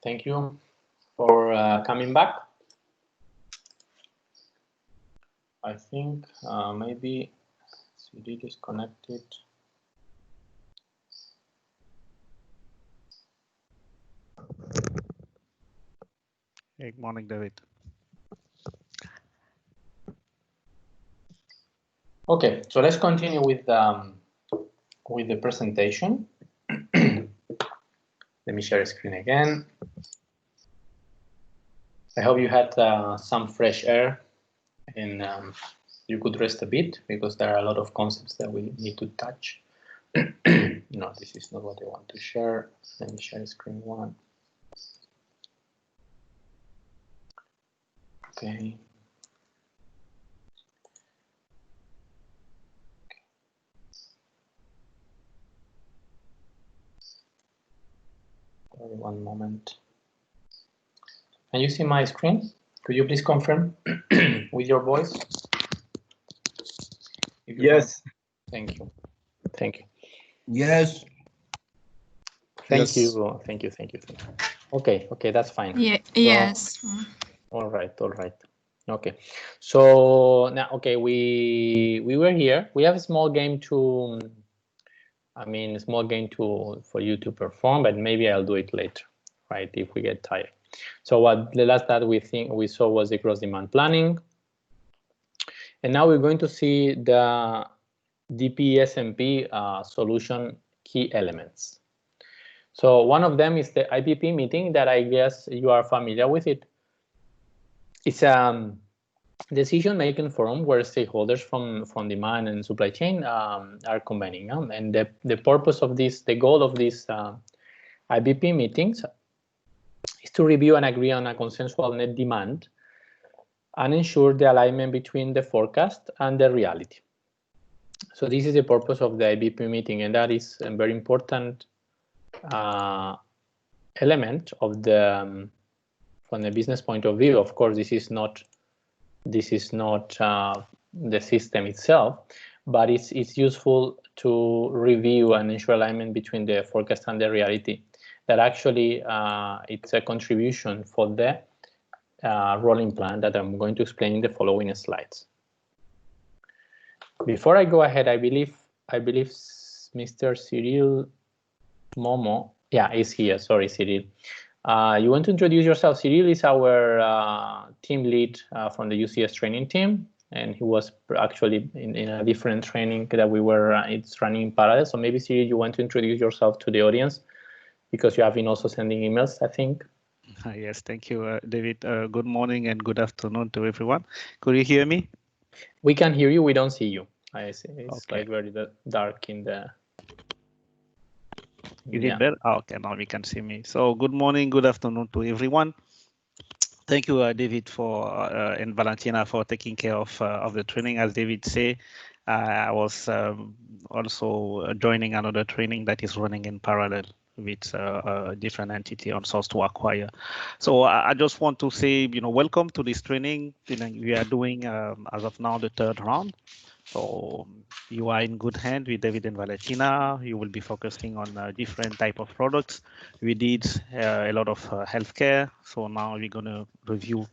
Thank you for coming back. I think maybe CD disconnected. Hey, good morning, David. Okay, so let's continue with the presentation. Let me share screen again. I hope you had some fresh air and you could rest a bit because there are a lot of concepts that we need to touch. No, this is not what I want to share. Let me share screen one. Okay. One moment. Can you see my screen? Could you please confirm with your voice? Yes. Thank you. Thank you. Yes. Thank you. Thank you. Thank you. Okay. Okay, that's fine. Yeah. So, Yes. All right. All right. Okay. So now, okay, we were here. We have a small game to. I mean, a small game for you to perform, but maybe I'll do it later, right? If we get tired. So what the last that we saw was the cross demand planning, and now we're going to see the DPSMP solution key elements. So one of them is the IPP meeting that I guess you are familiar with it. It's a decision-making forum where stakeholders from demand and supply chain are convening. And the purpose of this, the goal of these IPP meetings is to review and agree on a consensual net demand and ensure the alignment between the forecast and the reality. So this is the purpose of the IPP meeting, and that is a very important element of the from the business point of view. Of course, this is not the system itself, but it's useful to review and ensure alignment between the forecast and the reality. That actually it's a contribution for the rolling plan that I'm going to explain in the following slides. Before I go ahead, I believe Mr. Cyril Momo, yeah, is here. Sorry, Cyril. You want to introduce yourself? Cyril is our team lead from the UCS training team, and he was actually in a different training that we were it's running in parallel. So maybe Cyril, you want to introduce yourself to the audience because you have been also sending emails, I think. Yes, thank you, David. Good morning and good afternoon to everyone. Could you hear me? We can hear you. We don't see you. I see. It's Okay. like very dark in the. Is it better? Oh, okay, now we can see me. So good morning, good afternoon to everyone. Thank you, David, and Valentina for taking care of the training. As David said, I was also joining another training that is running in parallel with a different entity on source to acquire. So I just want to say, welcome to this training. We are doing as of now the third round. So you are in good hand with David and Valentina. You will be focusing on different type of products. We did a lot of healthcare. So now we're going to review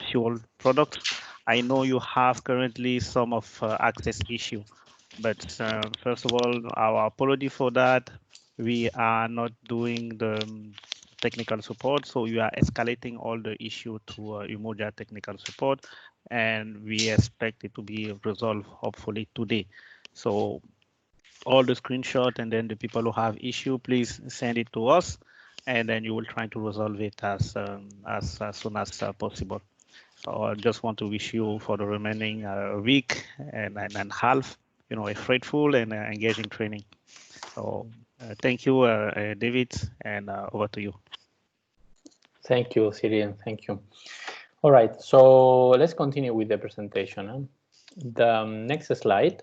fuel products. I know you have currently some of access issue, but first of all, our apology for that. We are not doing the technical support, so we are escalating all the issue to Umoja technical support, and we expect it to be resolved hopefully today. So all the screenshot and then the people who have issue, please send it to us, and then you will try to resolve it as soon as possible. So I just want to wish you for the remaining week and half, a fruitful and engaging training. So thank you, David, and over to you. Thank you, Cyril. Thank you. All right, so let's continue with the presentation. The next slide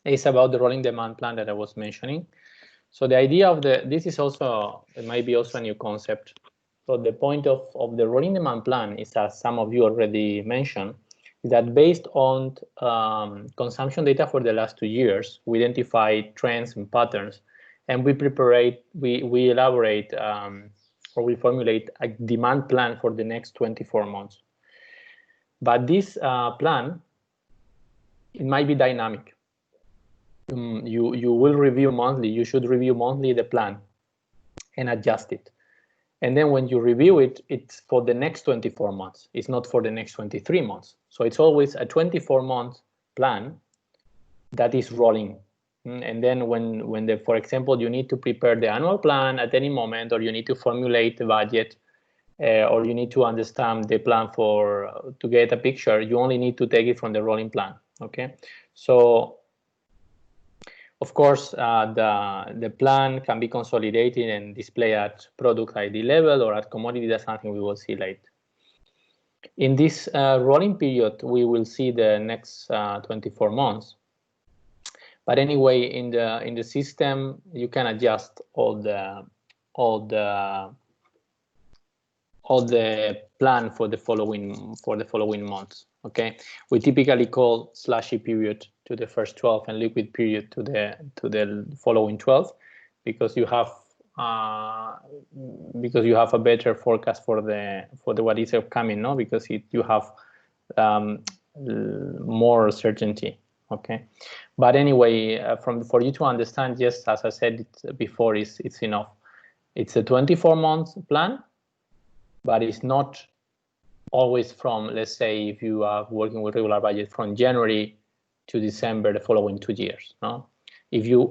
is about the rolling demand plan that I was mentioning. So the idea of this is also, it might be also a new concept. So the point of the rolling demand plan is, as some of you already mentioned, is that based on consumption data for the last 2 years, we identify trends and patterns, and we elaborate or we formulate a demand plan for the next 24 months. But this plan, it might be dynamic. You will review monthly. You should review monthly the plan and adjust it. And then when you review it, it's for the next 24 months. It's not for the next 23 months. So it's always a 24-month plan that is rolling. And then when for example, you need to prepare the annual plan at any moment, or you need to formulate the budget, or you need to understand the plan to get a picture, you only need to take it from the rolling plan. Okay, so of course, the plan can be consolidated and displayed at product ID level or at commodity. That's something we will see later. In this rolling period, we will see the next 24 months. But anyway, in the system, you can adjust all the plan for the following months. Okay, we typically call slushy period to the first 12 and liquid period to the following 12, because you have a better forecast for the what is upcoming, no? Because you have more certainty. Okay, but anyway, for you to understand, just as I said before, it's enough. It's a 24-month plan, but it's not always from, let's say, if you are working with regular budget, from January to December the following 2 years. No,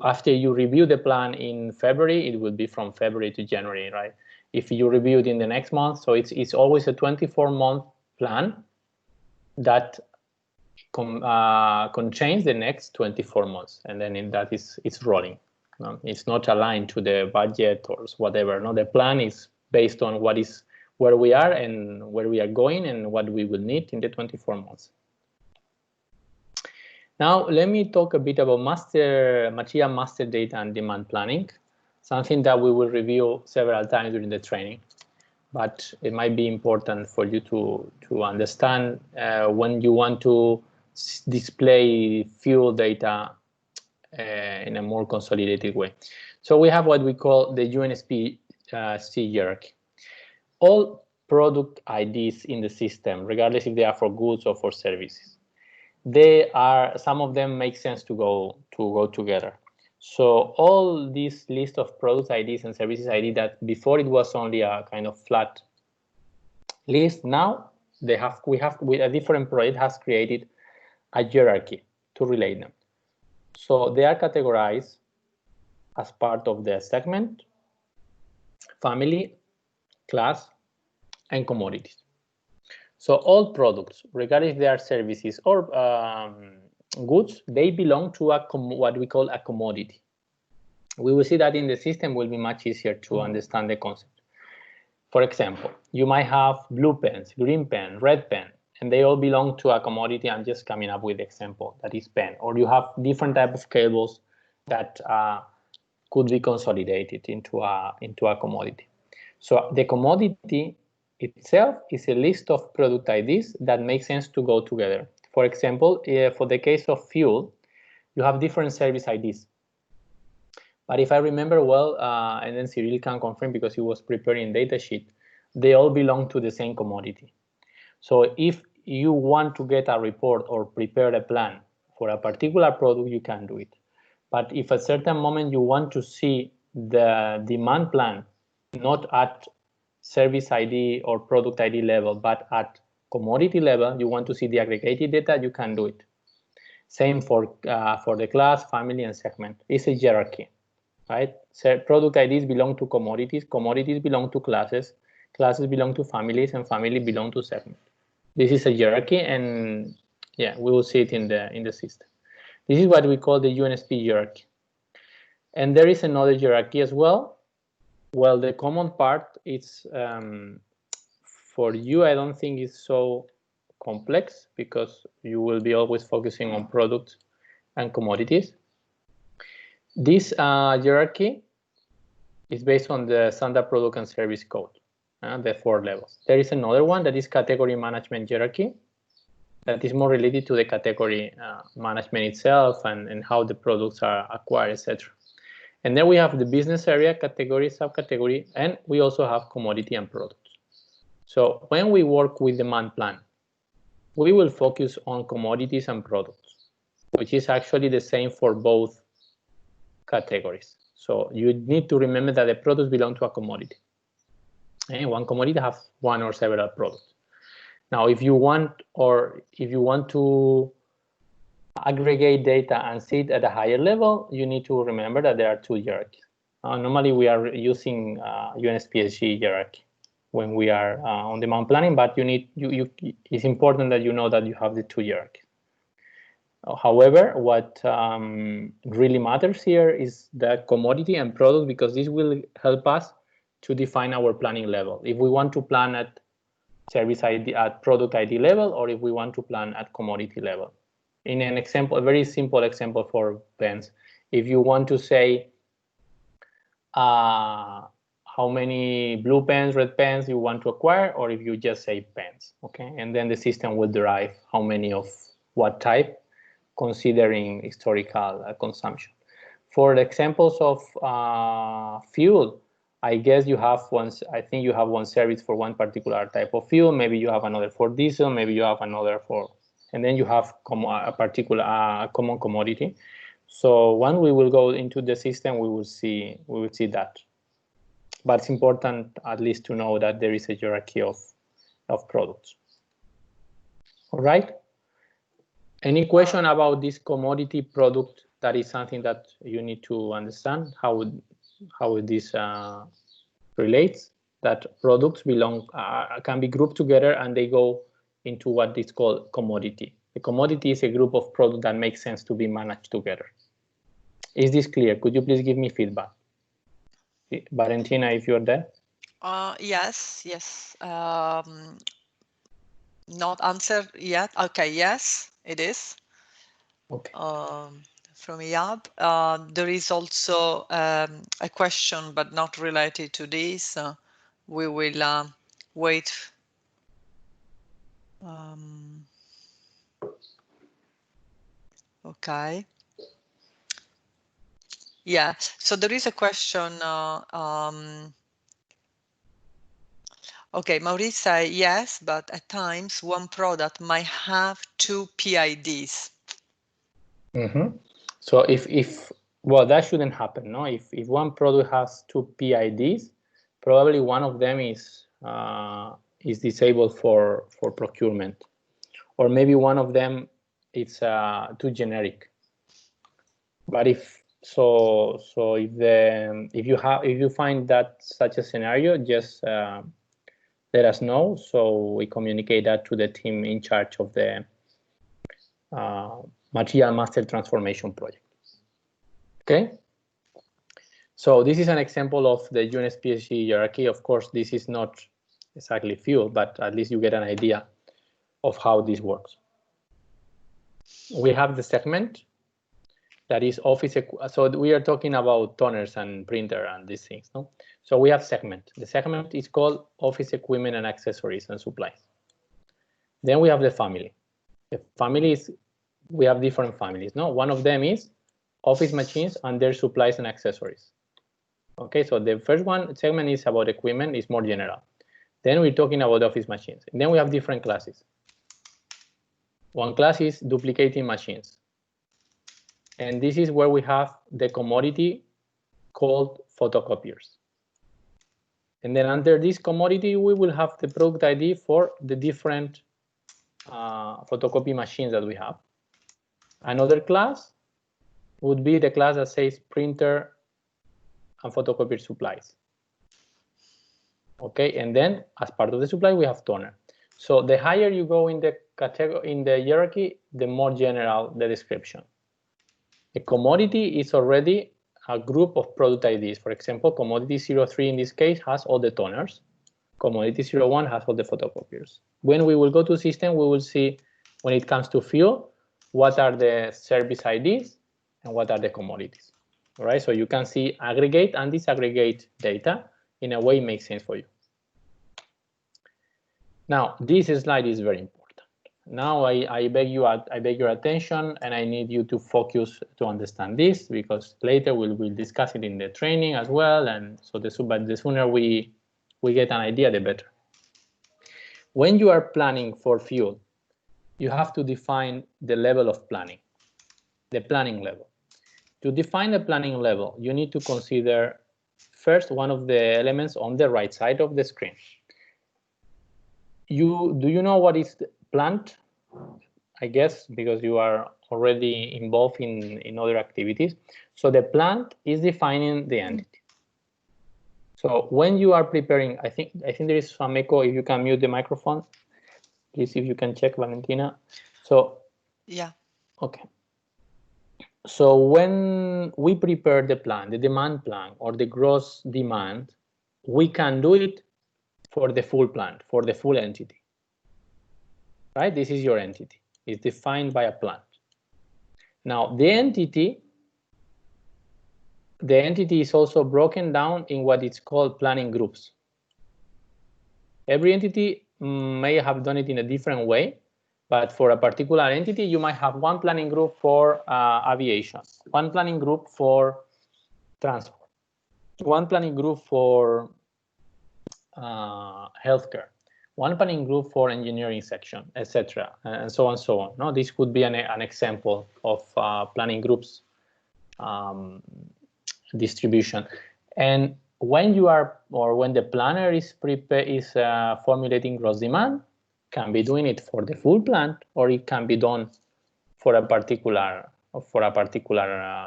after you review the plan in February, it will be from February to January, right? If you review it in the next month, so it's always a 24-month plan that contains the next 24 months, and then it's rolling. No? It's not aligned to the budget or whatever. No, the plan is based on where we are and where we are going and what we will need in the 24 months. Now, let me talk a bit about material master data and demand planning, something that we will review several times during the training, but it might be important for you to understand when you want to display fuel data in a more consolidated way. So we have what we call the UNSP hierarchy. All product IDs in the system, regardless if they are for goods or for services, some of them make sense to go together. So all this list of product IDs and services ID that before it was only a kind of flat list, now a different project has created a hierarchy to relate them. So they are categorized as part of the segment, family, class, and commodities. So all products, regardless if they are services or goods, they belong to what we call a commodity. We will see that in the system will be much easier to understand the concept. For example, you might have blue pens, green pen, red pen, and they all belong to a commodity. I'm just coming up with the example that is pen. Or you have different types of cables that could be consolidated into a commodity. So the commodity itself is a list of product IDs that make sense to go together. For example, for the case of fuel, you have different service IDs. But if I remember well, and then Cyril can confirm because he was preparing data sheet, they all belong to the same commodity. So if you want to get a report or prepare a plan for a particular product, you can do it. But if at a certain moment you want to see the demand plan, not at service ID or product ID level, but at commodity level, you want to see the aggregated data, you can do it. Same for the class, family, and segment. It's a hierarchy, right? So product IDs belong to commodities, commodities belong to classes, classes belong to families, and family belong to segment. This is a hierarchy, and yeah, we will see it in the system. This is what we call the UNSP hierarchy. And there is another hierarchy as well. Well, the common part is, for you, I don't think it's so complex because you will be always focusing on products and commodities. This hierarchy is based on the standard product and service code, the 4 levels. There is another one that is category management hierarchy that is more related to the category management itself and how the products are acquired, etc. And then we have the business area, category, subcategory, and we also have commodity and products. So when we work with demand plan, we will focus on commodities and products, which is actually the same for both categories. So you need to remember that the products belong to a commodity. And one commodity has one or several products. Now, if you want to aggregate data and see it at a higher level, you need to remember that there are two hierarchies. Normally, we are using UNSPSG hierarchy when we are on demand planning, but it's important that you know that you have the two hierarchies. However, what really matters here is the commodity and product, because this will help us to define our planning level. If we want to plan at service ID, at product ID level, or if we want to plan at commodity level. In an example, a very simple example for pens, if you want to say how many blue pens, red pens you want to acquire, or if you just say pens, okay? And then the system will derive how many of what type, considering historical consumption. For the examples of fuel, I guess you have I think you have one service for one particular type of fuel. Maybe you have another for diesel. Maybe you have another for, and then you have a particular common commodity. So when we will go into the system, we will see that. But it's important at least to know that there is a hierarchy of products. All right. Any question about this commodity product? That is something that you need to understand how this relates. That products can be grouped together and they go into what is called commodity. The commodity is a group of products that make sense to be managed together. Is this clear? Could you please give me feedback? Valentina, if you're there. Yes. Not answered yet. Okay, yes, it is. Okay. From Iab. There is also a question, but not related to this. We will wait. Okay. Yeah, so there is a question. Okay, Maurice said yes, but at times one product might have two PIDs. Mm-hmm. So well, that shouldn't happen, no? If one product has two PIDs, probably one of them is disabled for procurement, or maybe one of them it's too generic. But if you find that such a scenario, just let us know, so we communicate that to the team in charge of the material master transformation project. Okay, so this is an example of the UNSPSG hierarchy. Of course, this is not exactly fuel, but at least you get an idea of how this works. We have the segment that is office. So we are talking about toners and printer and these things, no? So we have segment. The segment is called office equipment and accessories and supplies. Then we have the family. The family is, we have different families, no? One of them is office machines and their supplies and accessories. Okay, so the first one segment is about equipment, is more general. Then we're talking about office machines. And then we have different classes. One class is duplicating machines. And this is where we have the commodity called photocopiers. And then under this commodity, we will have the product ID for the different photocopy machines that we have. Another class would be the class that says printer and photocopier supplies. Okay, and then as part of the supply, we have toner. So the higher you go in the category, in the hierarchy, the more general the description. A commodity is already a group of product IDs. For example, commodity 03 in this case has all the toners. Commodity 01 has all the photocopiers. When we will go to system, we will see, when it comes to fuel, what are the service IDs and what are the commodities. All right, so you can see aggregate and disaggregate data in a way it makes sense for you. Now, this slide is very important. Now I beg your attention, and I need you to focus to understand this, because later we'll discuss it in the training as well. And so the sooner we get an idea, the better. When you are planning for fuel, you have to define the level of planning, the planning level. To define the planning level, you need to consider first one of the elements on the right side of the screen. Do you know what is plant? I guess because you are already involved in other activities. So the plant is defining the entity. So when you are preparing, I think there is some echo. If you can mute the microphone, please, if you can check, Valentina. So yeah. Okay. So when we prepare the plan, the demand plan or the gross demand, we can do it for the full plant, for the full entity. Right? This is your entity. It's defined by a plant. Now the entity is also broken down in what is called planning groups. Every entity may have done it in a different way, but for a particular entity, you might have one planning group for aviation, one planning group for transport, one planning group for healthcare, one planning group for engineering section, etc., and so on and so on. No, this could be an example of planning groups distribution. And when you are, or when the planner is formulating gross demand, can be doing it for the full plant, or it can be done for a particular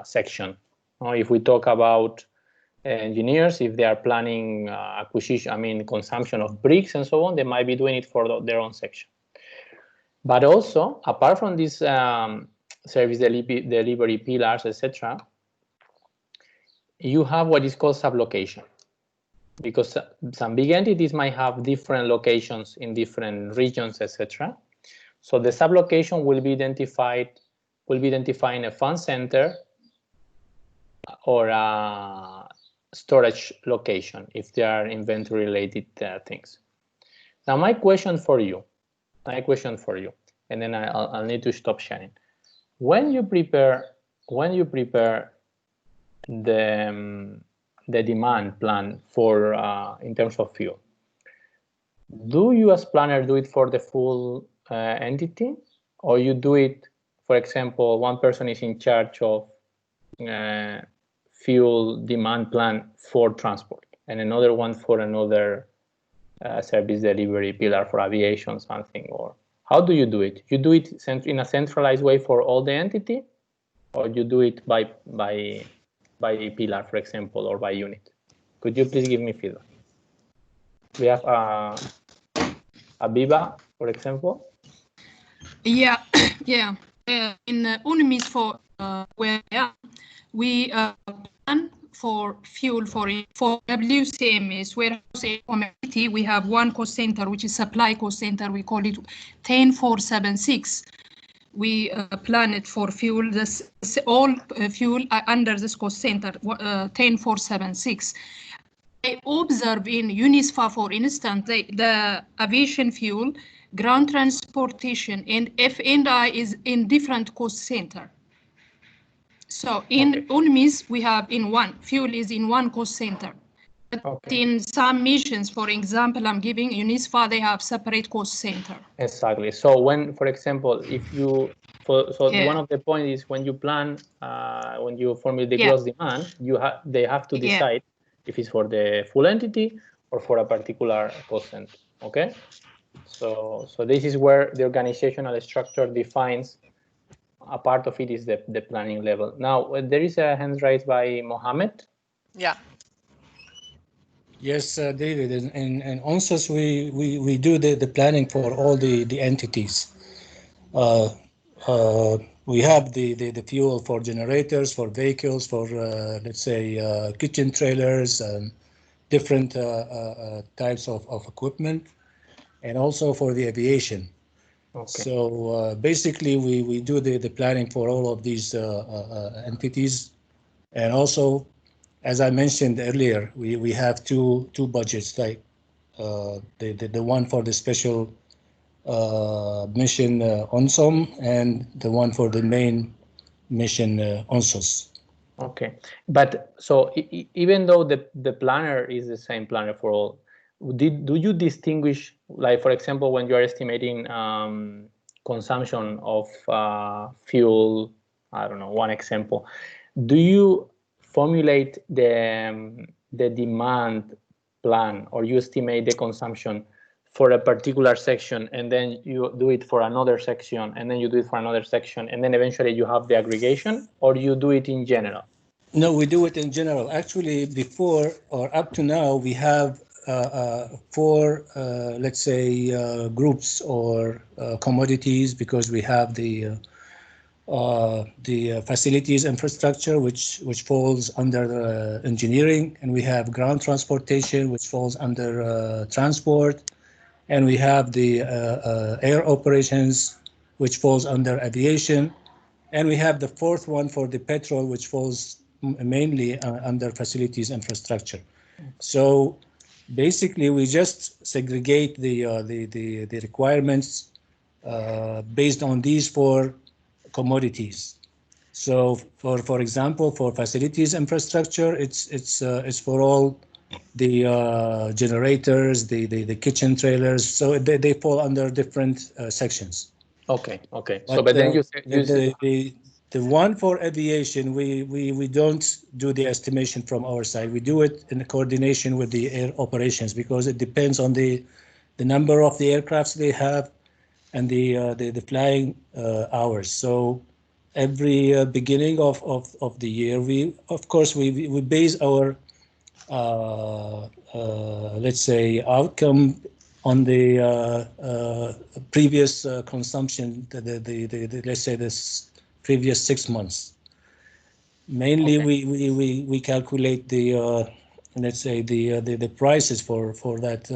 section. If we talk about engineers, if they are planning consumption of bricks and so on, they might be doing it for their own section. But also, apart from these service delivery pillars, etc., you have what is called sublocation, because some big entities might have different locations in different regions, etc. So the sublocation will be identifying a fund center or a storage location if they are inventory related things. Now my question for you, and then I'll need to stop sharing. When you prepare the demand plan for in terms of fuel, do you as planner do it for the full entity, or you do it, for example, one person is in charge of fuel demand plan for transport and another one for another service delivery pillar for aviation, something? Or how do you do it? You do it in a centralized way for all the entity, or you do it by pillar, for example, or by unit? Could you please give me feedback? We have Abiba, for example. Yeah, yeah. In UNIMIS for where we plan for fuel for WCMS warehouse community. We have one cost center, which is supply cost center. We call it 10476. We plan it for fuel. This all fuel under this cost center 10476. I observe in UNISFA, for instance, the aviation fuel, ground transportation, and F&I is in different cost center. So in UNMIS, we have in one, fuel is in one cost center. But in some missions, for example, I'm giving UNISFA, they have separate cost center. Exactly. So when, for example, if you, one of the points is when you plan, when you formulate the gross demand, they have to decide if it's for the full entity or for a particular cost center. Okay. So this is where the organizational structure defines. A part of it is the planning level. Now there is a hand raised by Mohammed. Yeah. Yes, David. In UNSOS, we do the planning for all the entities. We have the fuel for generators, for vehicles, for let's say kitchen trailers, and different types of equipment, and also for the aviation. Okay. So basically, we do the planning for all of these entities, and also, as I mentioned earlier, we have two budgets, like the one for the special mission ONSOM and the one for the main mission ONSOS. Okay, but so even though the planner is the same planner for all, do you distinguish, like for example, when you are estimating consumption of fuel, I don't know, one example, do you formulate the demand plan, or you estimate the consumption for a particular section, and then you do it for another section, and then you do it for another section, and then eventually you have the aggregation, or you do it in general? No, we do it in general. Actually, before or up to now, we have four, let's say, groups or commodities, because we have the facilities infrastructure, which falls under engineering, and we have ground transportation, which falls under transport, and we have the air operations, which falls under aviation, and we have the fourth one for the petrol, which falls mainly under facilities infrastructure. So basically, we just segregate the requirements based on these four commodities. So for example, for facilities infrastructure, it's for all the generators, the kitchen trailers. So they fall under different sections. Okay. So, but then the one for aviation, we don't do the estimation from our side. We do it in coordination with the air operations, because it depends on the number of the aircrafts they have and the flying hours. So every beginning of the year, we base our let's say outcome on the previous consumption, let's say this previous 6 months. Mainly, okay. we calculate the let's say the prices for that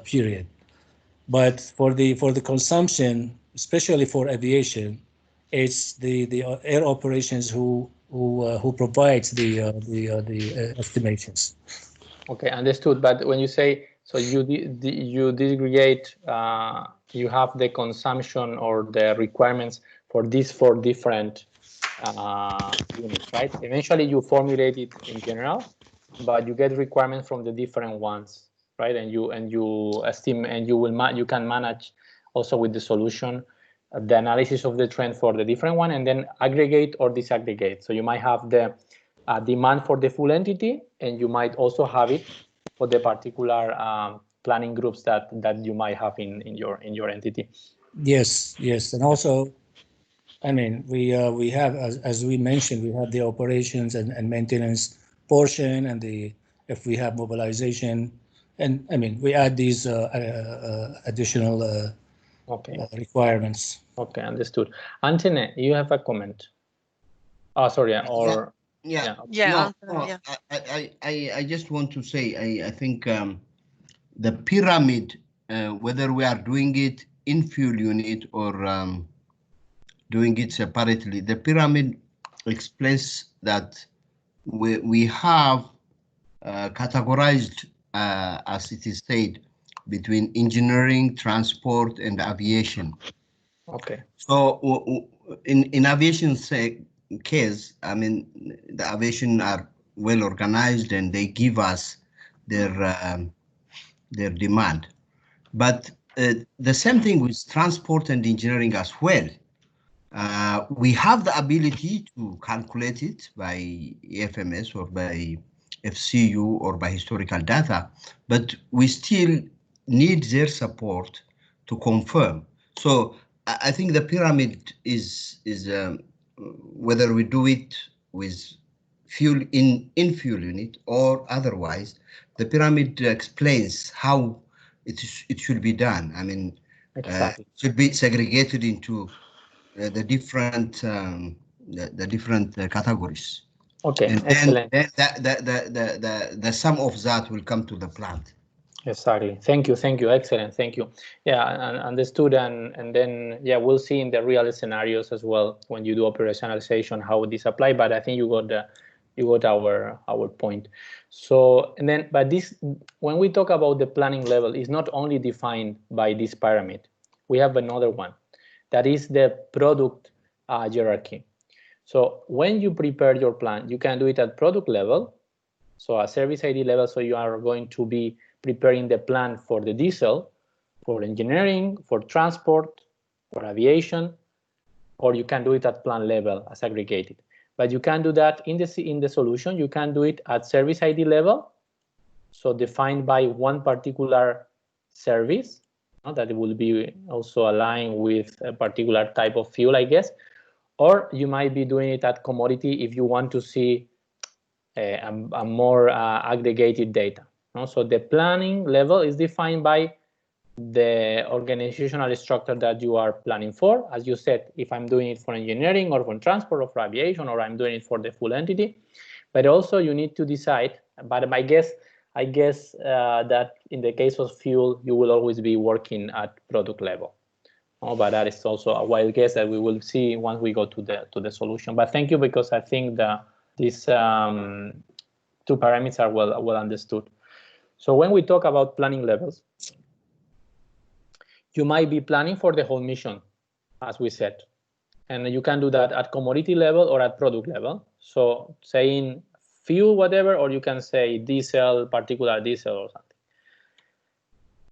period. But for the consumption, especially for aviation, it's the air operations who provides the estimations. Okay, understood. But when you say, so you disaggregate, you have the consumption or the requirements for these four different units, right? Eventually, you formulate it in general, but you get requirements from the different ones, right? And you estimate, and you can manage also with the solution the analysis of the trend for the different one, and then aggregate or disaggregate. So you might have the demand for the full entity, and you might also have it for the particular planning groups that you might have in your entity. Yes, and also, I mean, we have, as we mentioned, we have the operations and maintenance portion, and if we have mobilization, and I mean, we add these additional requirements. Okay, understood. Antene, you have a comment? Oh, sorry, or yeah. I just want to say, I think the pyramid, whether we are doing it in fuel unit or doing it separately, the pyramid explains that we have categorized, as it is said, between engineering, transport, and aviation. Okay. So in aviation case, I mean, the aviation are well organized and they give us their demand. But the same thing with transport and engineering as well. We have the ability to calculate it by FMS or by FCU or by historical data, but we still need their support to confirm. So I think the pyramid is whether we do it with fuel in fuel unit or otherwise, the pyramid explains how it should be done. I mean, exactly. It should be segregated into the different categories. Okay, and excellent. Then the sum of that will come to the plant. Exactly. Thank you. Excellent. Thank you. Yeah, understood. And then, yeah, we'll see in the real scenarios as well when you do operationalization how this apply. But I think you got our point. So, and then, but this, when we talk about the planning level, is not only defined by this pyramid. we have another one. That is the product hierarchy. So when you prepare your plan, you can do it at product level, so a service ID level, so you are going to be preparing the plan for the diesel, for engineering, for transport, for aviation, or you can do it at plan level as aggregated. But you can do that in the solution. You can do it at service ID level, so defined by one particular service that will be also aligned with a particular type of fuel, I guess. Or you might be doing it at commodity if you want to see a more aggregated data. So the planning level is defined by the organizational structure that you are planning for. As you said, if I'm doing it for engineering or for transport or for aviation, or I'm doing it for the full entity. But also you need to decide, but I guess that in the case of fuel, you will always be working at product level. But that is also a wild guess that we will see once we go to the solution. But thank you, because I think these two parameters are well understood. So when we talk about planning levels, you might be planning for the whole mission, as we said, and you can do that at commodity level or at product level. So saying fuel, whatever, or you can say diesel, particular diesel or something.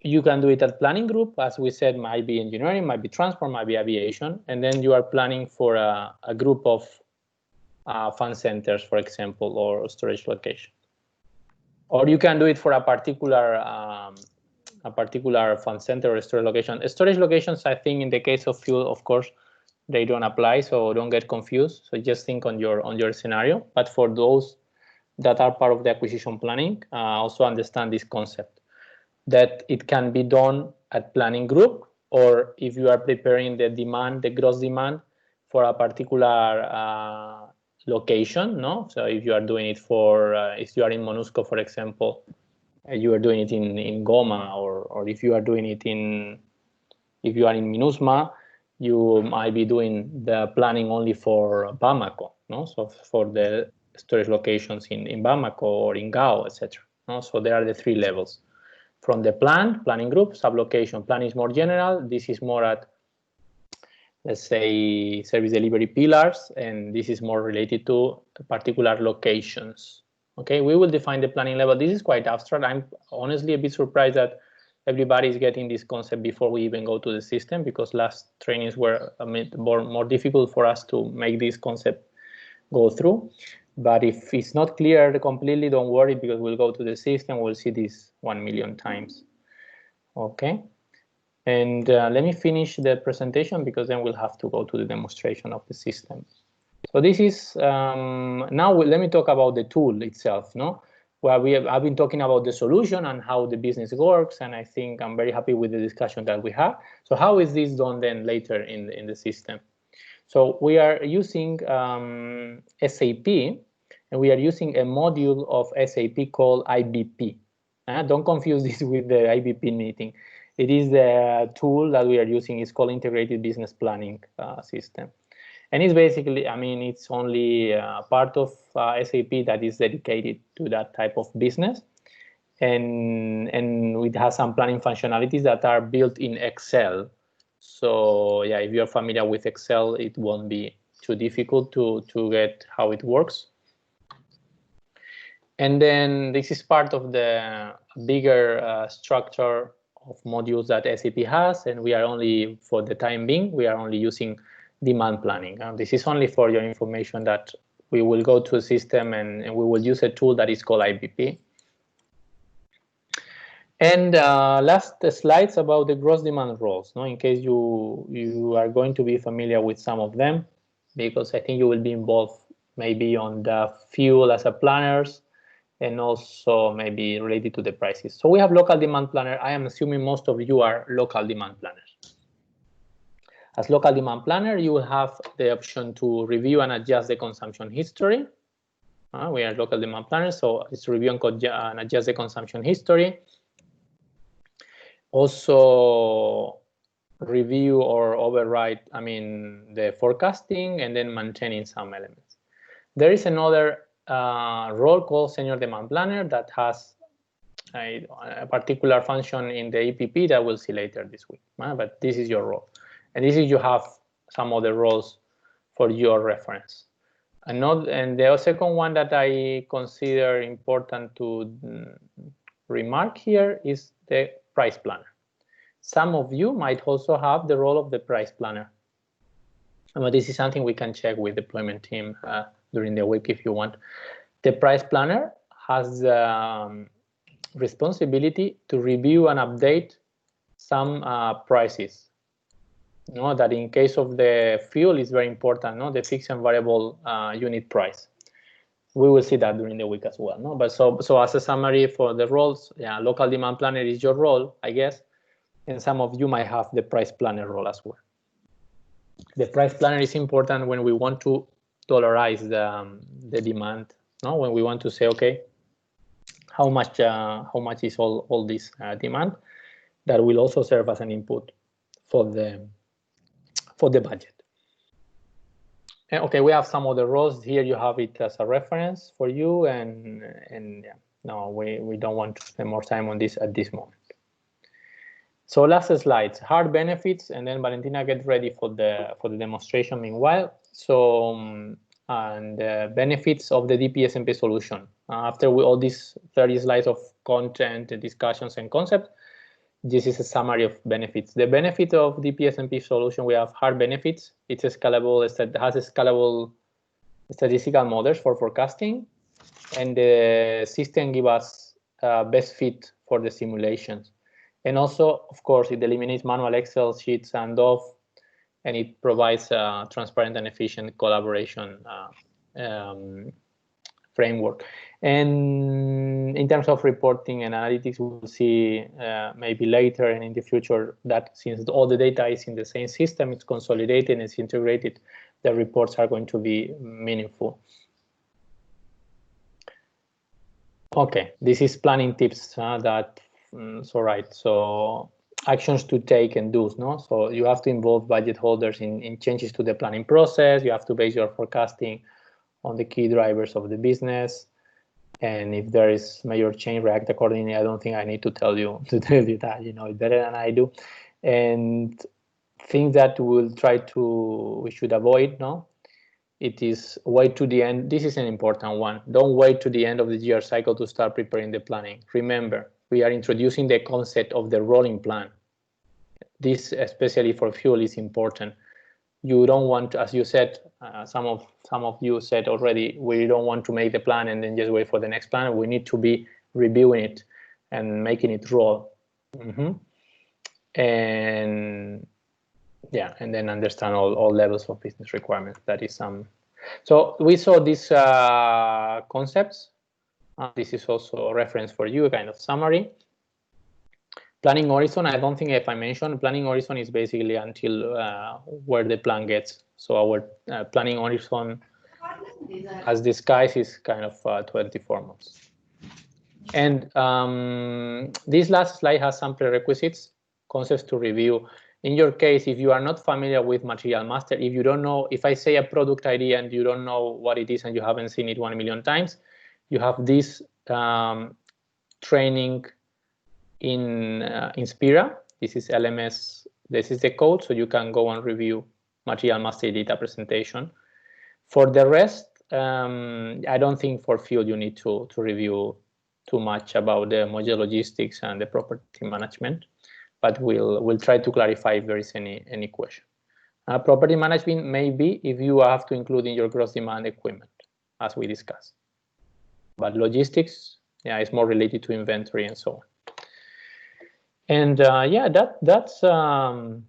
You can do it at planning group, as we said, might be engineering, might be transport, might be aviation, and then you are planning for a group of fund centers, for example, or storage location. Or you can do it for a particular fund center or storage location. Storage locations, I think, in the case of fuel, of course, they don't apply, so don't get confused. So just think on your scenario. But for those that are part of the acquisition planning, also understand this concept, that it can be done at planning group, or if you are preparing the demand, the gross demand for a particular location, no? So if you are doing it for, if you are in MONUSCO, for example, you are doing it in Goma, or if you are doing it if you are in MINUSMA, you might be doing the planning only for Bamako, no? So for the storage locations in Bamako or in Gao, etc. No? So there are the three levels. From the planning group, sublocation. Plan is more general. This is more at, let's say, service delivery pillars, and this is more related to particular locations. Okay, we will define the planning level. This is quite abstract. I'm honestly a bit surprised that everybody is getting this concept before we even go to the system, because last trainings were a bit more difficult for us to make this concept go through. But if it's not clear completely, don't worry, because we'll go to the system. We'll see this 1 million times. Okay. And let me finish the presentation, because then we'll have to go to the demonstration of the system. So this is, now let me talk about the tool itself, no? Where I've been talking about the solution and how the business works, and I think I'm very happy with the discussion that we have. So how is this done then later in the system? So we are using SAP, and we are using a module of SAP called IBP. Don't confuse this with the IBP meeting. It is the tool that we are using. It's called Integrated Business Planning System. And it's basically, I mean, it's only part of SAP that is dedicated to that type of business. And it has some planning functionalities that are built in Excel. So yeah, if you're familiar with Excel, it won't be too difficult to get how it works. And then this is part of the bigger structure of modules that SAP has, and we are only, for the time being, we are only using demand planning. This is only for your information, that we will go to a system and we will use a tool that is called IBP. And last slides about the gross demand roles, no? In case you are going to be familiar with some of them, because I think you will be involved maybe on the fuel as a planners, and also maybe related to the prices. So we have local demand planner. I am assuming most of you are local demand planners. As local demand planner, you will have the option to review and adjust the consumption history. We are local demand planners, so it's review and adjust the consumption history. Also review or override, I mean, the forecasting, and then maintaining some elements. There is another role called senior demand planner that has a particular function in the EPP that we'll see later this week. But this is your role, and this is you have some other roles for your reference. And the second one that I consider important to remark here is the price planner. Some of you might also have the role of the price planner. But this is something we can check with the deployment team during the week if you want. The price planner has the responsibility to review and update some prices. That in case of the fuel is very important, the fixed and variable unit price. We will see that during the week as well. But so as a summary for the roles, local demand planner is your role, I guess, and some of you might have the price planner role as well. The price planner is important when we want to dollarize the demand. When we want to say, okay, how much is all this demand? That will also serve as an input for the budget. Okay, we have some other roles here. You have it as a reference for you, and yeah, no, we don't want to spend more time on this at this moment. So last slides, hard benefits, and then Valentina get ready for the demonstration meanwhile. So and benefits of the DPSMP solution. After all these 30 slides of content, discussions, and concepts, this is a summary of benefits. The benefit of DPSMP solution, we have hard benefits. It's scalable. It has scalable statistical models for forecasting, and the system gives us best fit for the simulations. And also, of course, it eliminates manual Excel sheets and DOF, and it provides a transparent and efficient collaboration framework. And in terms of reporting and analytics, we'll see maybe later and in the future that since all the data is in the same system, it's consolidated and it's integrated, the reports are going to be meaningful. Okay, this is planning tips so actions to take and do. So you have to involve budget holders in changes to the planning process. You have to base your forecasting on the key drivers of the business, and if there is major change, react accordingly. I don't think I need to tell you that, you know it better than I do. And things that we should avoid, it is wait to the end. This is an important one. Don't wait to the end of the year cycle to start preparing the planning. Remember, we are introducing the concept of the rolling plan. This, especially for fuel, is important. You don't want to, as you said, some of you said already, we don't want to make the plan and then just wait for the next plan. We need to be reviewing it and making it roll. And yeah, and then understand all levels of business requirements. That is some. So we saw these concepts. This is also a reference for you, a kind of summary. Planning horizon, I don't think if I mentioned, planning horizon is basically until where the plan gets. So our planning horizon, as discussed, is kind of 24 months. And this last slide has some prerequisites, concepts to review. In your case, if you are not familiar with Material Master, if you don't know, if I say a product idea and you don't know what it is and you haven't seen it 1 million times, you have this training in Inspira. This is LMS. This is the code, so you can go and review Material Master data presentation. For the rest, I don't think for fuel you need to review too much about the module logistics and the property management, but we'll try to clarify if there is any question. Property management maybe if you have to include in your gross demand equipment, as we discussed. But logistics, yeah, is more related to inventory and so on. And yeah, that's all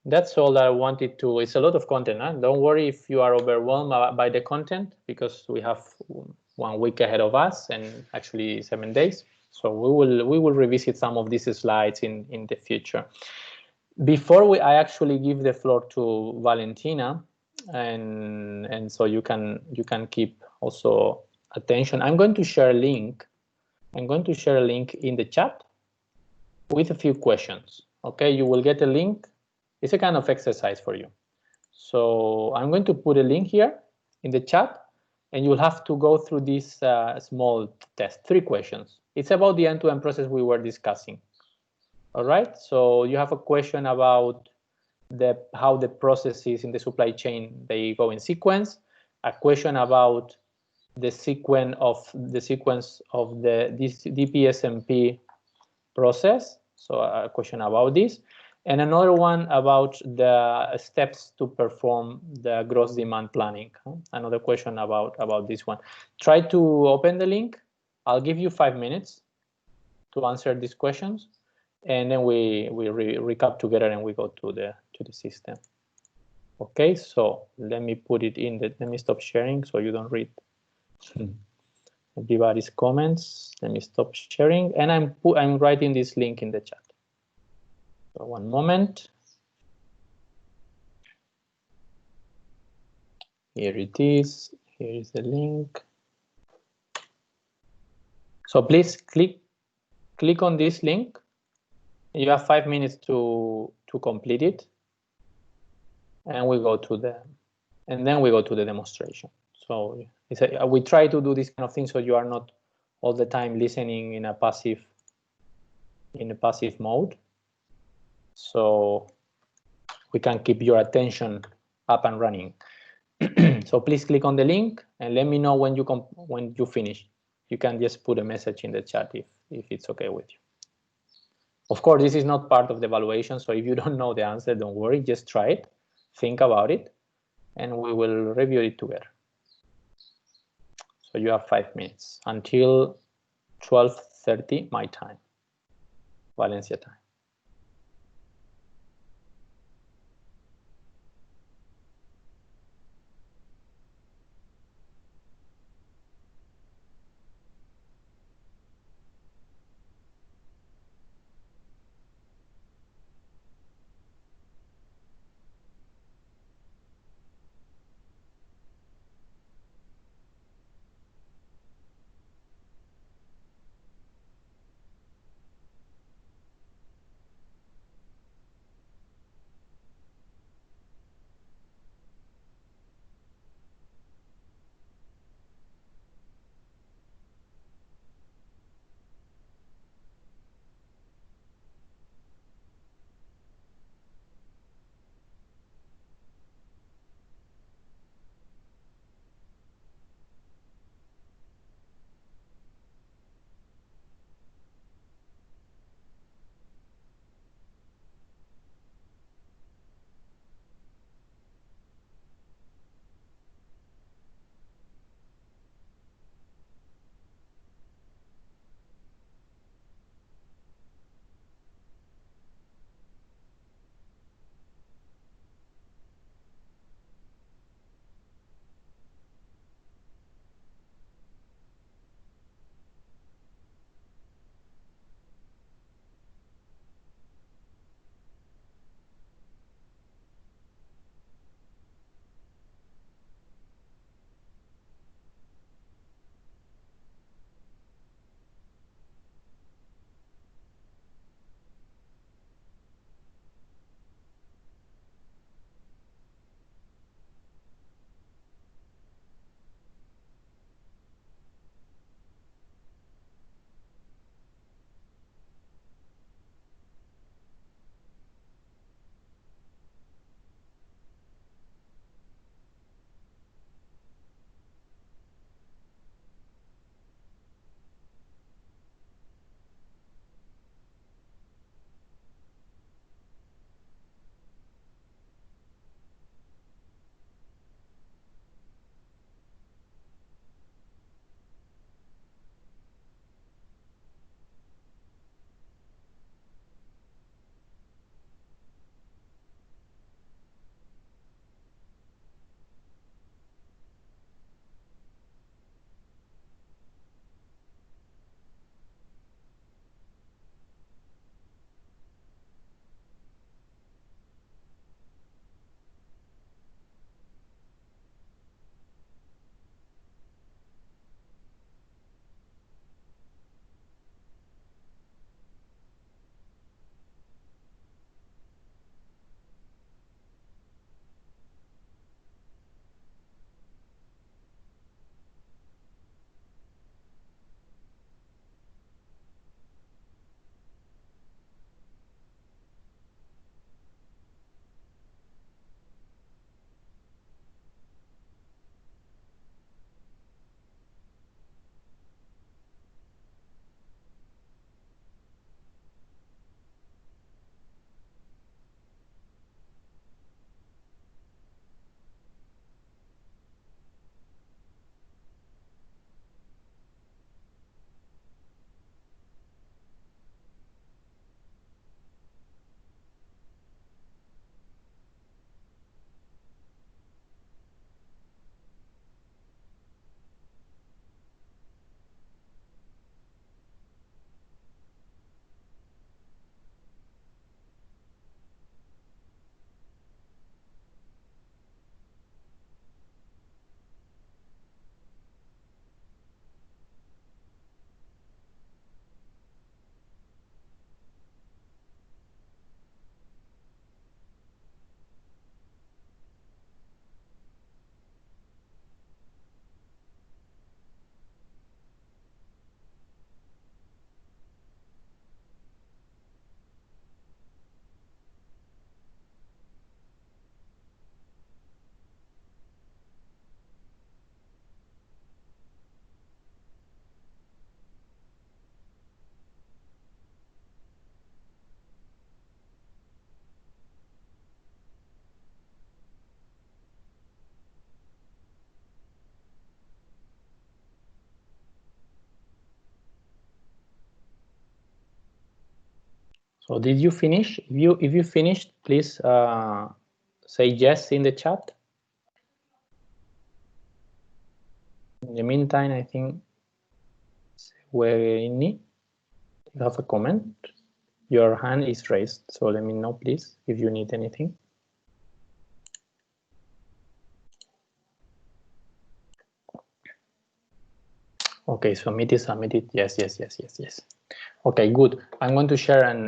that I wanted to. It's a lot of content. Don't worry if you are overwhelmed by the content, because we have 1 week ahead of us and actually 7 days. So we will revisit some of these slides in the future. Before I actually give the floor to Valentina, and so you can keep also attention. I'm going to share a link. I'm going to share a link in the chat with a few questions. Okay, you will get a link. It's a kind of exercise for you. So I'm going to put a link here in the chat, and you'll have to go through this small test, 3 questions. It's about the end-to-end process we were discussing. All right, so you have a question about how the processes in the supply chain, they go in sequence, a question about the sequence of the DPSMP process, so a question about this, and another one about the steps to perform the gross demand planning. Another question about this one. Try to open the link. I'll give you 5 minutes to answer these questions, and then we recap together and we go to the system. Okay, so let me put it in let me stop sharing so you don't read everybody's comments. Let me stop sharing, and I'm writing this link in the chat. So one moment. Here it is. Here is the link. So please click on this link. You have 5 minutes to complete it, and we go to the demonstration. So we try to do this kind of thing so you are not all the time listening in a passive mode. So we can keep your attention up and running. So please click on the link and let me know when you finish. You can just put a message in the chat if it's okay with you. Of course, this is not part of the evaluation, so if you don't know the answer, don't worry, just try it, think about it, and we will review it together. So you have 5 minutes until 12:30 my time, Valencia time. So did you finish? If you finished, please say yes in the chat. In the meantime, I think Weini, you have a comment. Your hand is raised, so let me know, please, if you need anything. Okay, submitted. Yes. Okay, good. I'm going to share and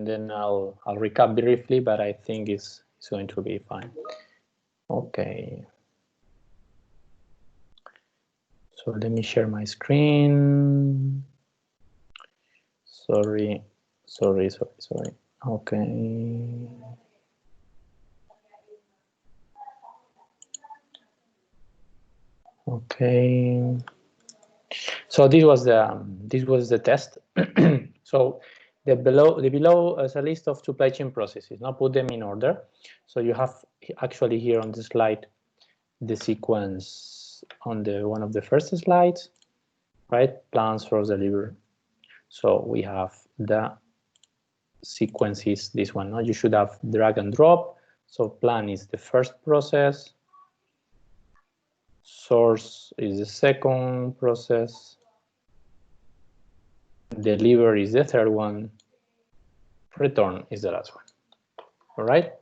then I'll recap briefly, but I think it's going to be fine. Okay. So let me share my screen. Sorry. Okay. Okay. So this was the test. So the below is a list of supply chain processes. Now put them in order. So you have actually here on the slide the sequence on the one of the first slides, right? Plan, source, deliver. So we have the sequences. This one. No? You should have drag and drop. So plan is the first process. Source is the second process. Deliver is the third one. Return is the last one. All right.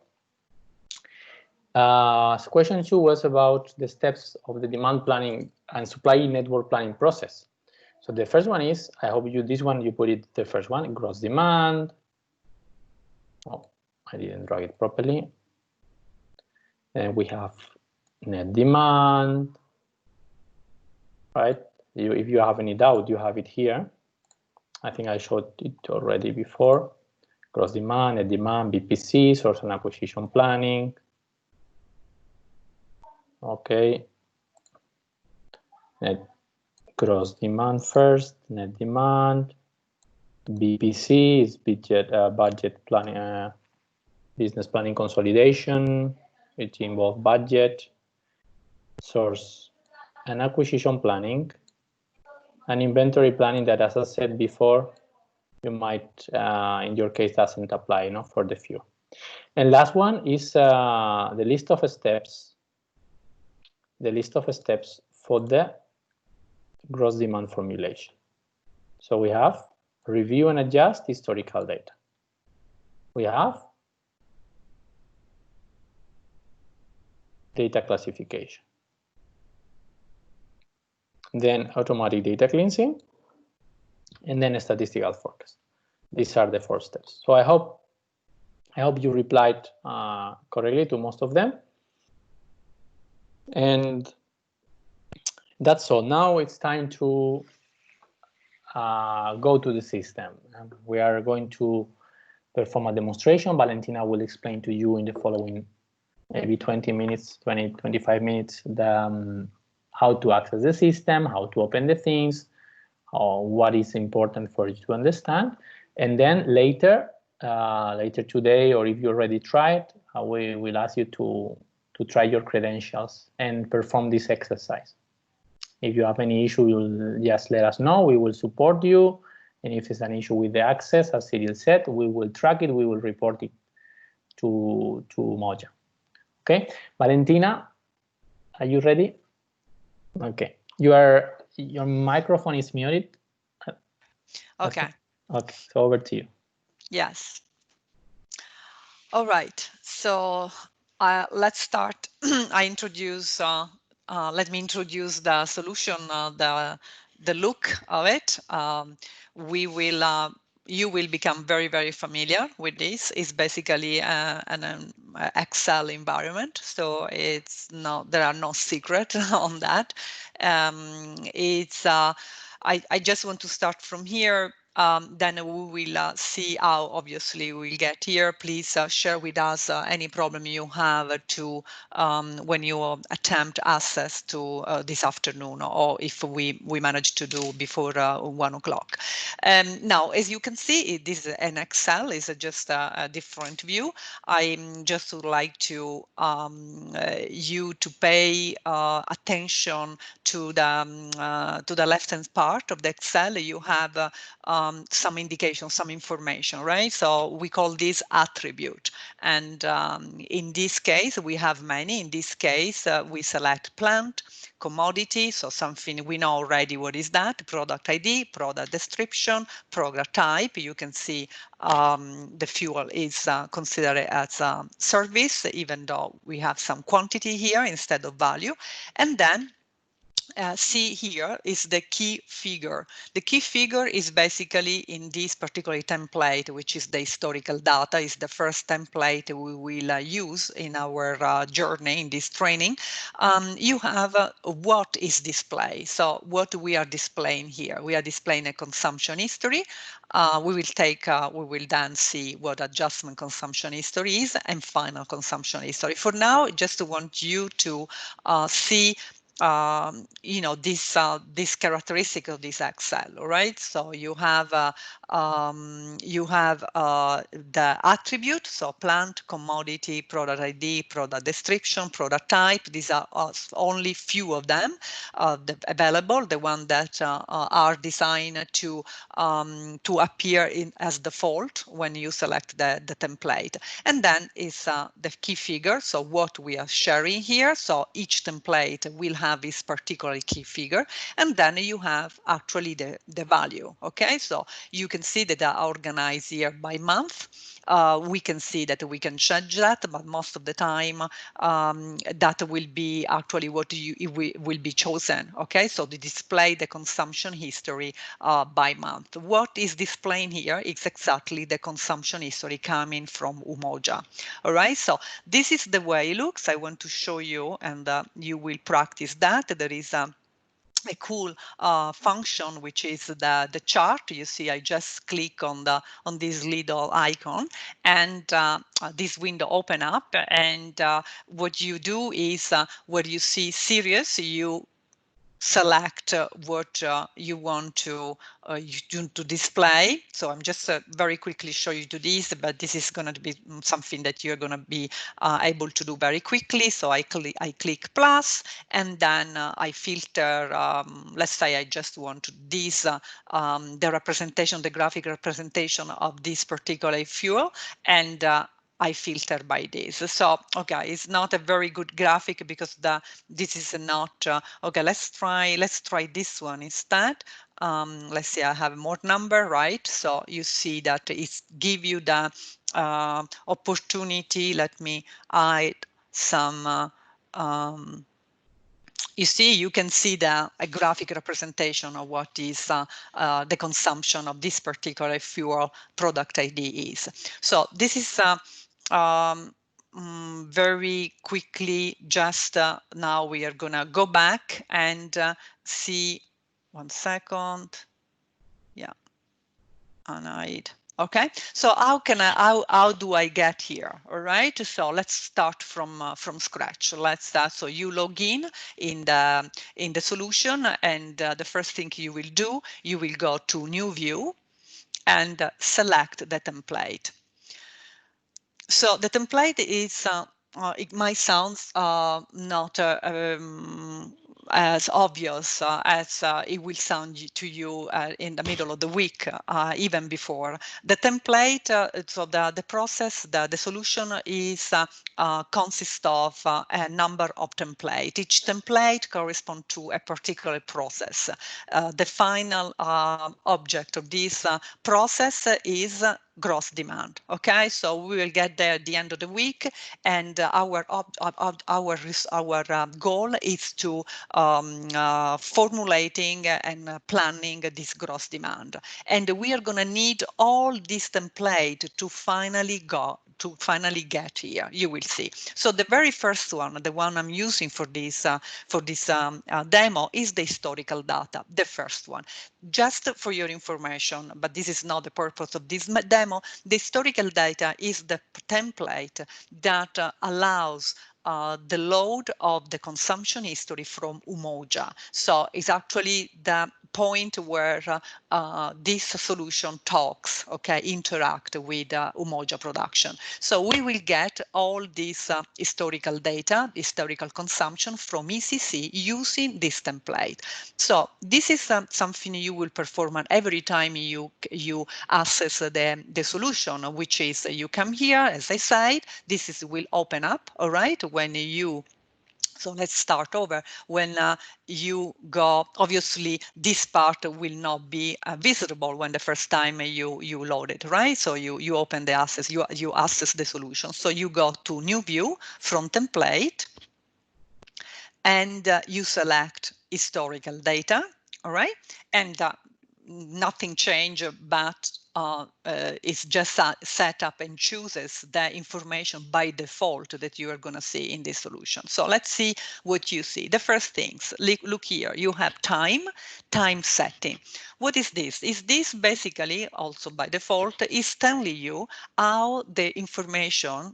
Question 2 was about the steps of the demand planning and supply network planning process. So the first one is, I hope this one you put it the first one, gross demand. Oh, I didn't drag it properly. Then we have net demand, right? If you have any doubt, you have it here. I think I showed it already before. Gross demand, net demand, BPC, source and acquisition planning. Okay. Net gross demand first, net demand. BPC is budget planning, business planning consolidation, which involves budget, source and acquisition planning, and inventory planning that, as I said before, you might, in your case, doesn't apply, for the few. And last one is the list of steps. The list of steps for the gross demand formulation. So we have review and adjust historical data. We have data classification. Then automatic data cleansing, and then a statistical forecast. These are the 4 steps. So I hope you replied correctly to most of them. And that's all. Now it's time to go to the system. We are going to perform a demonstration. Valentina will explain to you in the following maybe 20 minutes, 25 minutes, how to access the system, how to open the things, what is important for you to understand. And then later today, or if you already tried, we will ask you to try your credentials and perform this exercise. If you have any issue, you'll just let us know. We will support you. And if there's an issue with the access, as Cyril said, we will track it. We will report it to Moja. Okay, Valentina, are you ready? Okay, your microphone is muted. Okay. Okay, so over to you. Yes. All right. So let's start. Let me introduce the solution, the look of it. You will become very, very familiar with this. It's basically an Excel environment, so there are no secrets on that. I just want to start from here. Then we will see how obviously we'll get here. Please share with us any problem you have when you attempt access to this afternoon, or if we manage to do before 1 o'clock. Now, as you can see, this is an Excel, is just a different view. I just would like to you to pay attention to the left-hand part of the Excel. You have some indication, some information, right? So we call this attribute. And in this case, we have many. In this case, we select plant, commodity, so something we know already what is that, product ID, product description, product type. You can see the fuel is considered as a service, even though we have some quantity here instead of value. And then see here is the key figure. The key figure is basically in this particular template, which is the historical data, is the first template we will use in our journey in this training. You have what is displayed. So what we are displaying here, we are displaying a consumption history. We will then see what adjustment consumption history is and final consumption history. For now, just want you to see this characteristic of this Excel, all right? So you have the attribute, so plant, commodity, product ID, product description, product type. These are only few of them available, the ones that are designed to appear as default when you select the template. And then is the key figure, so what we are sharing here. So each template will have this particular key figure, and then you have actually the value. Okay, so you can see that they are organized here by month. We can see that we can change that, but most of the time that will be actually what will be chosen. Okay, so to display the consumption history by month. What is displaying here is exactly the consumption history coming from Umoja. All right, so this is the way it looks. I want to show you, and you will practice that. There is a cool function, which is the chart. You see, I just click on this little icon, and this window open up. And what you do is, where you see series, you select what you want to display. So I'm just very quickly show you to this, but this is going to be something that you're going to be able to do very quickly. So I click plus, and then I filter. Let's say I just want this the representation, the graphic representation of this particular fuel, and I filter by this. So, okay, it's not a very good graphic because this is not, okay, let's try this one instead. Let's say I have more number, right? So you see that it's give you the opportunity. Let me add some, you see, you can see a graphic representation of what is the consumption of this particular fuel product ID is. So this is very quickly, just now we are going to go back and see, 1 second. Yeah, and okay, so how do I get here? All right, so let's start from scratch. Let's start. So you log in the solution, and the first thing you will do, you will go to new view and select the template. So the template is, it might sound not as obvious as it will sound to you in the middle of the week, even before. The template, so the process, the solution is consists of a number of templates. Each template corresponds to a particular process. The final object of this process is gross demand. Okay, so we will get there at the end of the week, and our goal is to formulating and planning this gross demand, and we are going to need all this template to finally get here. You will see. So the very first one, the one I'm using for this demo, is the historical data, the first one. Just for your information, but this is not the purpose of this demo, the historical data is the template that allows the load of the consumption history from Umoja. So it's actually the point where this solution talks, okay, interact with Umoja production. So we will get all this historical data, historical consumption from ECC using this template. So this is something you will perform every time you access the solution, which is you come here, as I said, this is will open up, all right, when you so let's start over. When you go, obviously, this part will not be visible when the first time you load it, right? So you open the access, you access the solution. So you go to New View from Template, and you select Historical Data, all right? And nothing changed, but it's just set up and chooses the information by default that you are going to see in this solution. So let's see what you see. The first things, look here, you have time setting. What is this? Is this basically also by default is telling you how the information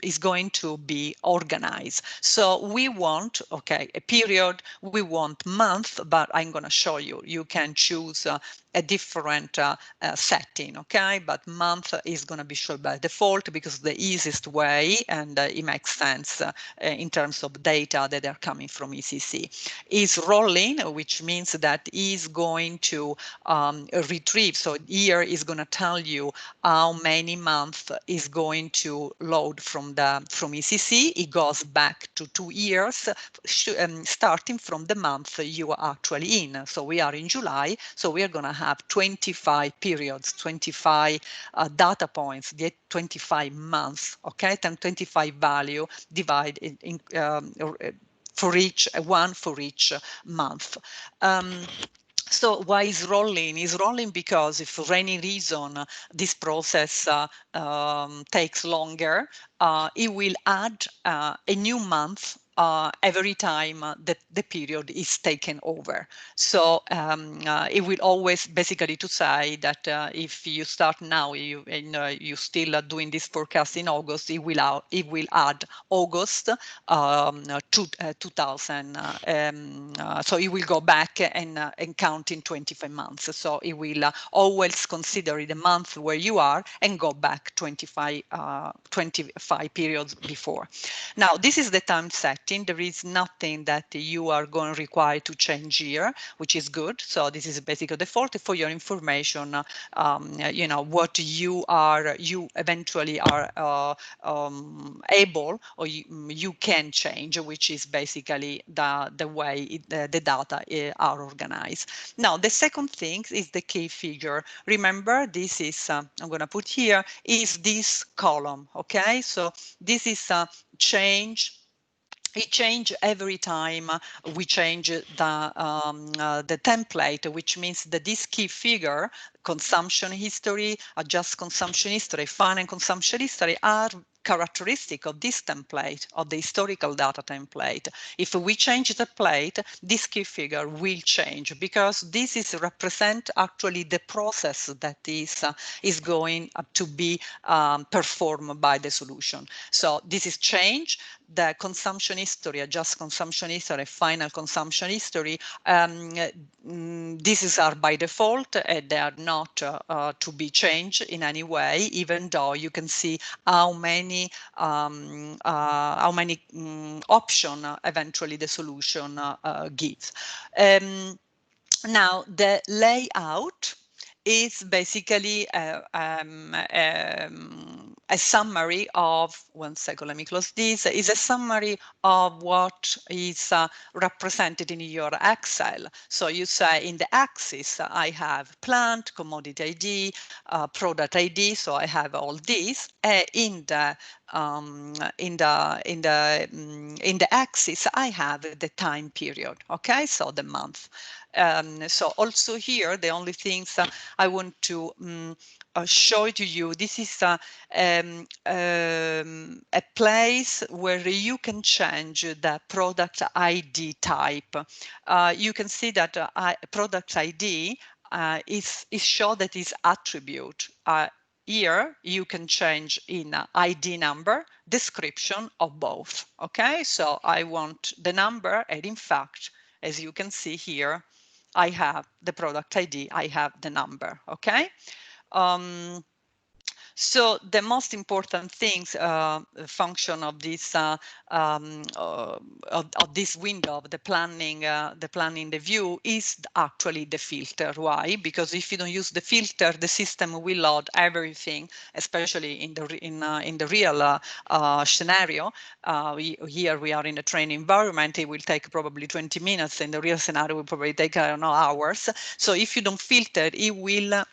is going to be organized. So we want, okay, a period, we want month, but I'm going to show you. You can choose a different setting, okay? But month is going to be shown by default because the easiest way, and it makes sense in terms of data that are coming from ECC. Is rolling, which means that is going to retrieve. So here is going to tell you how many months is going to load from ECC. It goes back to 2 years, starting from the month you are actually in. So we are in July, so we are going to have 25 periods, 25 data points, get 25 months, okay, and 25 value divided in for each month. So why is rolling? Is rolling because if for any reason this process takes longer, it will add a new month every time that the period is taken over. So it will always basically to say that if you start now, you still are doing this forecast in August, it will add August to 2000. So it will go back and count in 25 months. So it will always consider the month where you are and go back 25 periods before. Now, this is the time setting. There is nothing that you are going to require to change here, which is good. So this is basically default for your information. You know what you eventually are able, or you can change, which is basically the way the data are organized. Now, the second thing is the key figure. Remember, this is I'm going to put here is this column. Okay, so this is a change. It changes every time we change the template, which means that this key figure, consumption history, adjust consumption history, final consumption history, are characteristic of this template, of the historical data template. If we change the plate, this key figure will change because this is represent actually the process that is going to be performed by the solution. So this is change. The consumption history, adjust consumption history, final consumption history, these are by default. They are not to be changed in any way, even though you can see how many options eventually the solution gives. Now, the layout is basically a summary of, one second, let me close this, is a summary of what is represented in your Excel. So you say in the axis, I have plant, commodity ID, product ID, so I have all these. In the axis, I have the time period, okay, so the month. So also here, the only things I want to show to you, this is a place where you can change the product ID type. You can see that product ID is shown that is attribute. Here you can change in ID number, description of both. Okay, so I want the number, and in fact, as you can see here, I have the product ID, I have the number, okay? So the most important things, function of this of this window of the planning, the view is actually the filter. Why? Because if you don't use the filter, the system will load everything, especially in the real scenario. Here we are in a training environment. It will take probably 20 minutes. In the real scenario, it will probably take hours. So if you don't filter, it will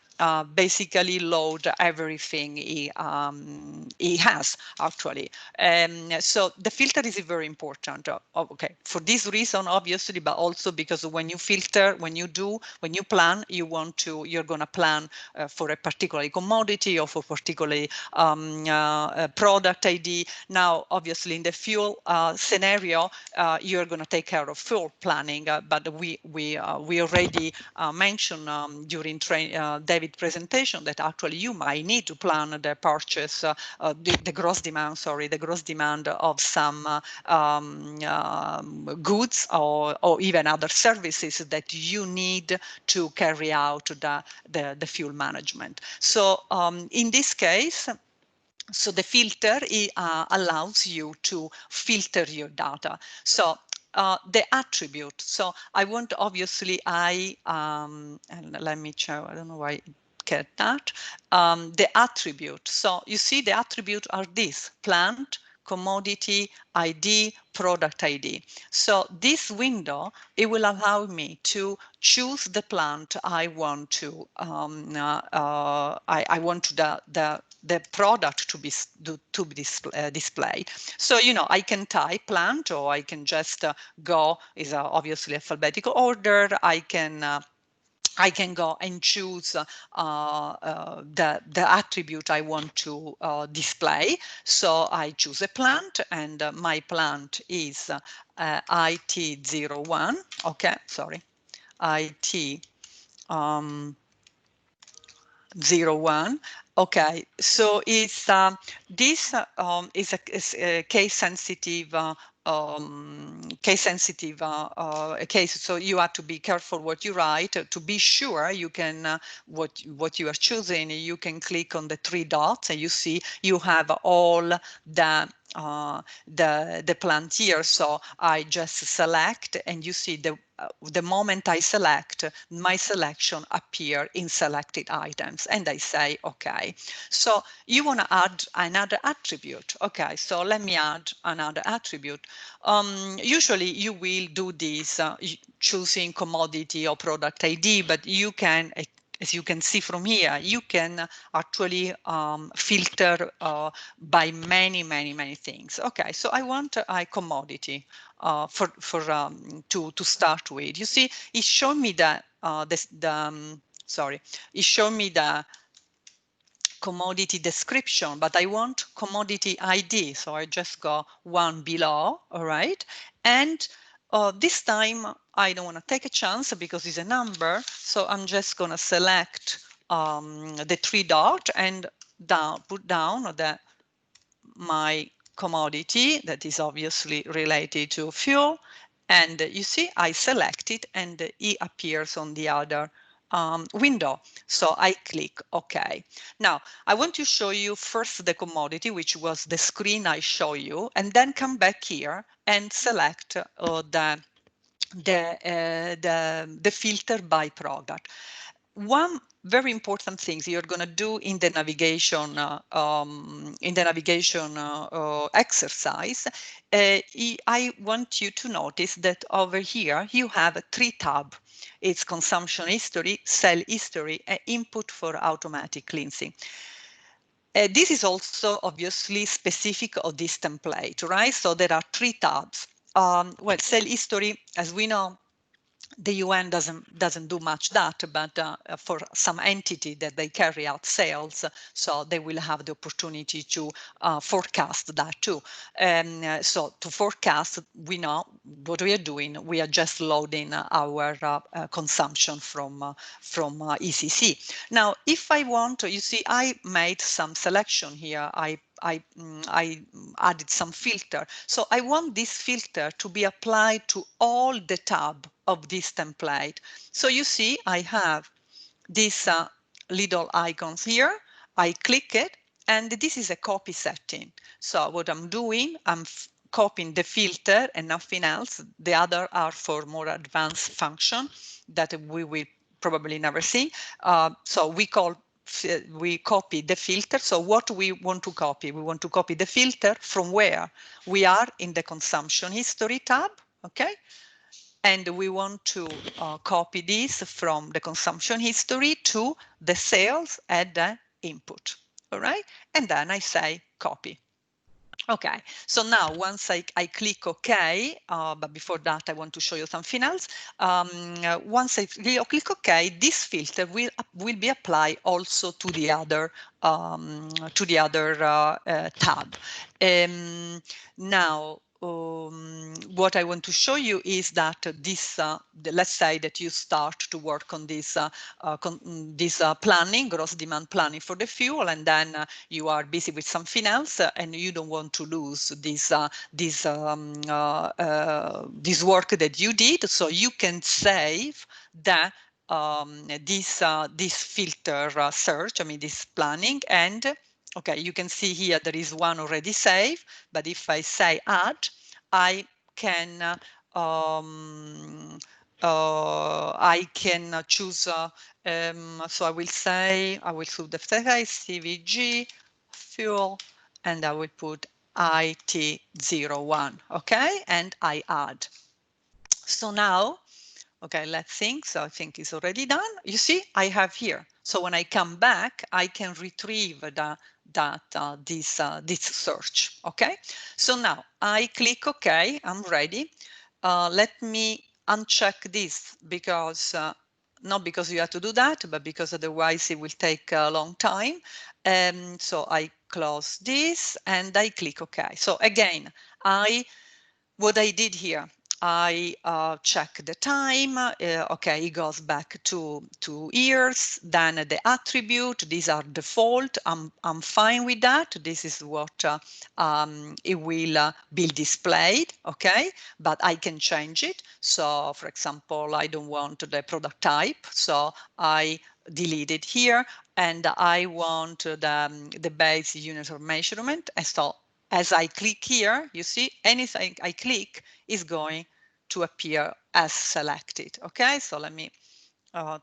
basically load everything he has actually. So the filter is very important. Okay, for this reason, obviously, but also because when you filter, when you plan, you're gonna plan for a particular commodity or for particular product ID. Now, obviously, in the fuel scenario, you're gonna take care of fuel planning, but we already mentioned during David's presentation that actually you might need to plan the purchase, the gross demand of some goods or even other services that you need to carry out the fuel management. So in this case, so the filter allows you to filter your data. So the attribute. So I want, obviously, and let me show, I don't know why I get that. The attribute. So you see the attribute are these: plant, commodity, ID, product ID. So this window, it will allow me to choose the plant I want to, I want the product to be displayed. So, I can type plant, or I can just go, is obviously alphabetical order. I can go and choose the attribute I want to display. So I choose a plant, and my plant is IT01. Okay, sorry, IT 01. Okay, so it's this is a case sensitive case, so you have to be careful what you write. To be sure, you can what you are choosing, you can click on the three dots, and you see you have all the plant here. So I just select, and you see the moment I select, my selection appear in selected items, and I say okay. So you want to add another attribute. Okay, so let me add another attribute. Usually you will do this choosing commodity or product ID, but you can, as you can see from here, you can actually filter by many things. Okay, so I want a commodity to start with. You see, it showed me that it showed me the commodity description, but I want commodity ID. So I just go one below, all right? And this time I don't want to take a chance because it's a number. So I'm just going to select the three dot and put down my commodity that is obviously related to fuel. And you see, I select it, and it appears on the other window. So I click OK. Now, I want to show you first the commodity, which was the screen I show you, and then come back here and select the filter by product. One very important thing you're going to do in the navigation exercise, I want you to notice that over here you have three tabs. It's consumption history, sell history, and input for automatic cleansing. This is also obviously specific of this template, right? So there are three tabs. Well, sell history, as we know, the UN doesn't do much that, but for some entity that they carry out sales, so they will have the opportunity to forecast that too. So to forecast, we know what we are doing. We are just loading our consumption from ECC. Now, if I want to, you see, I made some selection here. I added some filter. So I want this filter to be applied to all the tab of this template. So you see, I have these little icons here. I click it, and this is a copy setting. So what I'm doing, I'm copying the filter and nothing else. The other are for more advanced function that we will probably never see. So we copy the filter. So what we want to copy? We want to copy the filter from where? We are in the consumption history tab, okay? And we want to copy this from the consumption history to the sales at the input, all right? And then I say copy. Okay, so now once I click OK, but before that I want to show you something else. Once I click OK, this filter will be applied also to the other tab. Now, what I want to show you is that this, let's say that you start to work on this, planning, gross demand planning for the fuel, and then you are busy with something else, and you don't want to lose this work that you did, so you can save the this filter search, I mean this planning, and okay, you can see here there is one already saved, but if I say add, I can choose, so I will say, I will choose the SVG, fuel, and I will put IT01, okay, and I add. So now, okay, let's think. So I think it's already done. You see, I have here. So when I come back, I can retrieve this search. Okay. So now I click OK. I'm ready. Let me uncheck this because not because you have to do that, but because otherwise it will take a long time. So I close this and I click OK. So again, what I did here, I check the time. Okay, it goes back to 2 years. Then the attribute, these are default. I'm fine with that. This is what it will be displayed. Okay, but I can change it. So, for example, I don't want the product type, so I delete it here, and I want the base unit of measurement. And so as I click here, you see anything I click is going to appear as selected. Okay, so let me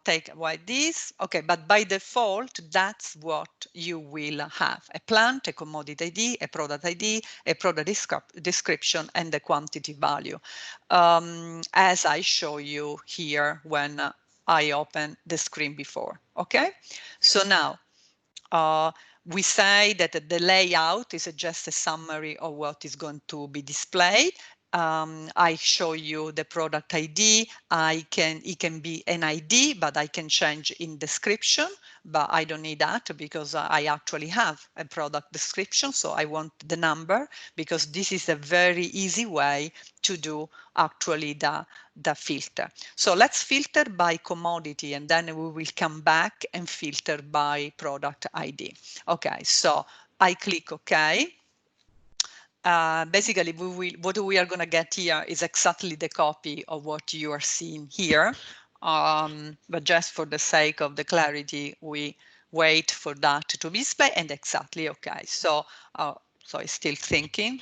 take away this. Okay, but by default, that's what you will have: a plant, a commodity ID, a product ID, a product description, and the quantity value, as I show you here when I open the screen before. Okay, so now we say that the layout is just a summary of what is going to be displayed. I show you the product ID. It can be an ID, but I can change in description, but I don't need that because I actually have a product description. So I want the number because this is a very easy way to do actually the filter. So let's filter by commodity, and then we will come back and filter by product ID. Okay, so I click OK. Basically, what we are going to get here is exactly the copy of what you are seeing here. But just for the sake of the clarity, we wait for that to be displayed, and exactly OK. So, so it's still thinking.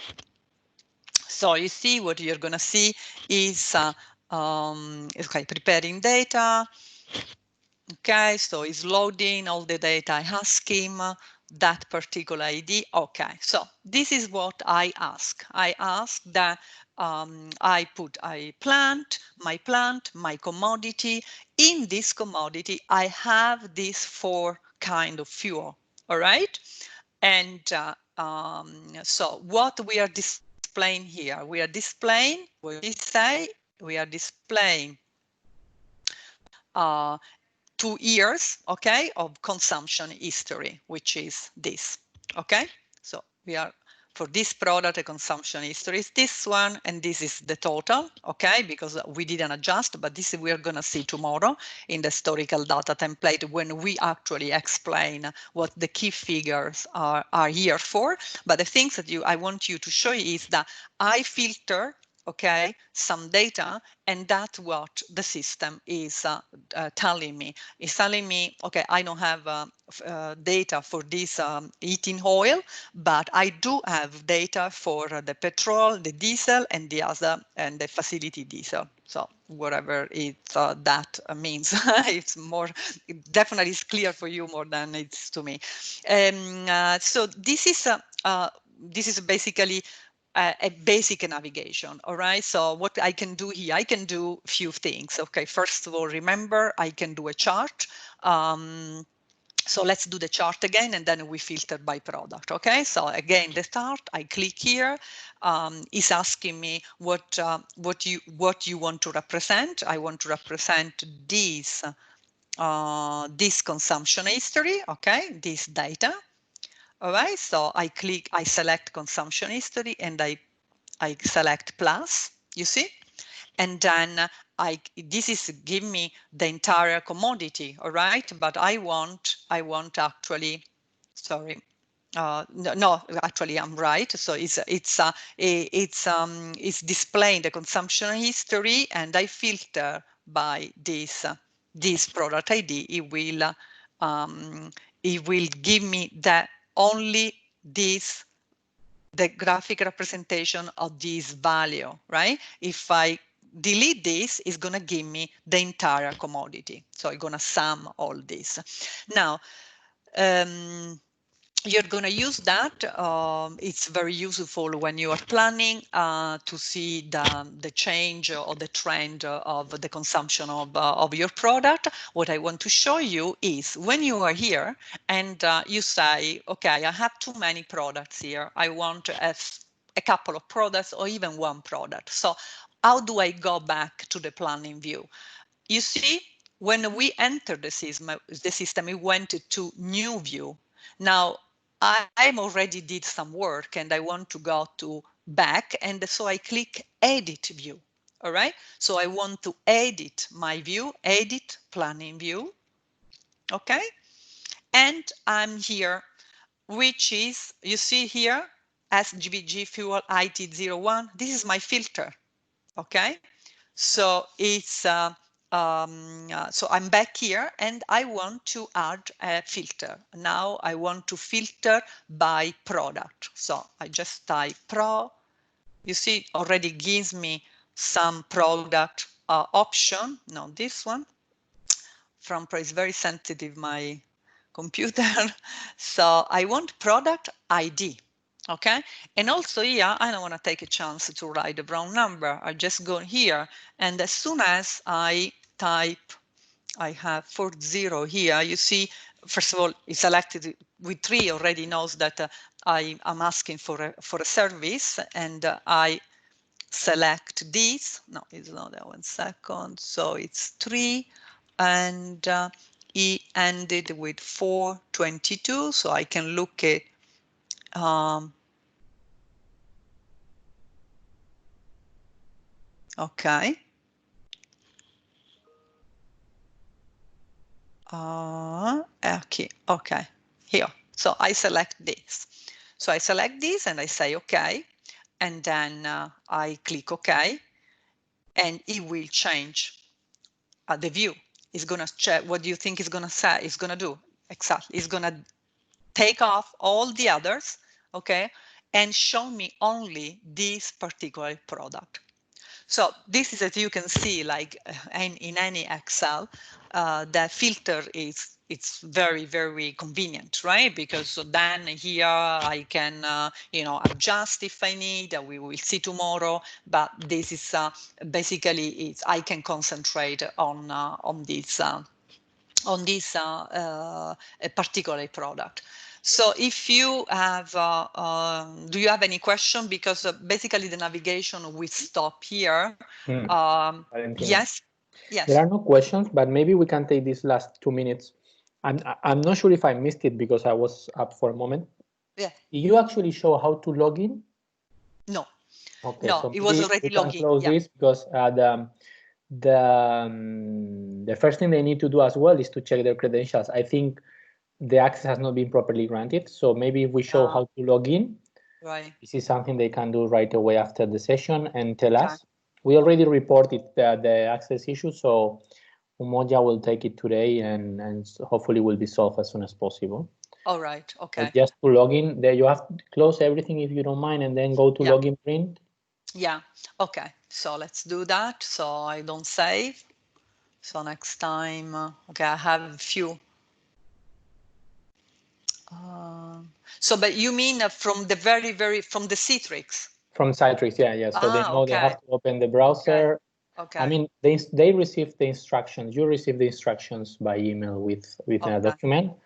So you see what you're going to see is okay, preparing data. Okay, so it's loading all the data I ask him, that particular ID. Okay, so this is what I ask. I ask that I put my plant, my commodity. In this commodity, I have these 4 kind of fuel. All right, and so what we are displaying here, we are displaying what we say. We are displaying 2 years, okay, of consumption history, which is this, okay? So we are for this product, the consumption history is this one, and this is the total, okay? Because we didn't adjust, but this we are going to see tomorrow in the historical data template when we actually explain what the key figures are here for. But the things that I want you to show you is that I filter, okay, some data, and that's what the system is telling me. It's telling me, okay, I don't have data for this heating oil, but I do have data for the petrol, the diesel, and the other, and the facility diesel. So whatever that means, it's more, it definitely is clear for you more than it's to me. So this is basically a basic navigation, all right? So what I can do here, I can do a few things. Okay, first of all, remember, I can do a chart. So let's do the chart again, and then we filter by product, okay? So again, the chart, I click here. It's asking me what you want to represent. I want to represent this consumption history, okay? This data. All right, so I select consumption history, and I select plus, you see? And then this is give me the entire commodity, all right? But I want actually, sorry, no, actually I'm right. So it's displaying the consumption history, and I filter by this product ID. It will give me that only this, the graphic representation of this value, right? If I delete this, it's going to give me the entire commodity. So I'm going to sum all this. Now, you're going to use that. It's very useful when you are planning to see the change or the trend of the consumption of your product. What I want to show you is when you are here and you say, okay, I have too many products here. I want a couple of products or even one product. So how do I go back to the planning view? You see, when we entered the system, we went to new view. Now, I'm already did some work and I want to go to back, and so I click edit view. All right, so I want to edit my view, edit planning view. Okay, and I'm here, which is, you see here, SVG fuel IT01. This is my filter. Okay, so it's so I'm back here and I want to add a filter. Now I want to filter by product. So I just type pro. You see, it already gives me some product option. No, this one. From pro is very sensitive, my computer. So I want product ID. Okay, and also here, I don't want to take a chance to write the wrong number. I just go here, and as soon as I type, I have 40 here, you see, first of all, it's selected with 3, already knows that I'm asking for a service, and I select this. No, it's not that, 1 second. So it's 3, and it ended with 422, so I can look at okay. Okay, here. So I select this. So I select this and I say okay, and then I click OK, and it will change the view. It's gonna check. What do you think it's gonna say? It's gonna do exactly. It's gonna take off all the others, okay, and show me only this particular product. So this is, as you can see, like in any Excel, the filter it's very, very convenient, right? Because then here I can, adjust if I need. We will see tomorrow, but this is basically I can concentrate on this a particular product. So if you have, do you have any question? Because basically the navigation will stop here. Yes. Yes. There are no questions, but maybe we can take these last 2 minutes. I'm not sure if I missed it because I was up for a moment. Yeah. Did you actually show how to log in? No. Okay, No, so it was maybe already we can logged in. close Yeah. this because the first thing they need to do as well is to check their credentials. I think the access has not been properly granted. So maybe if we show how to log in, right. This is something they can do right away after the session and tell us. We already reported the access issue, so Umoja will take it today and hopefully will be solved as soon as possible. All right, okay. But just to log in, there you have to close everything if you don't mind and then go to login print. Yeah, okay, so let's do that. So I don't save. So next time, okay, I have a few. So, but you mean from the from the Citrix? From Citrix, yeah. So they know they have to open the browser. Okay. I mean, they receive the instructions. You receive the instructions by email with a document.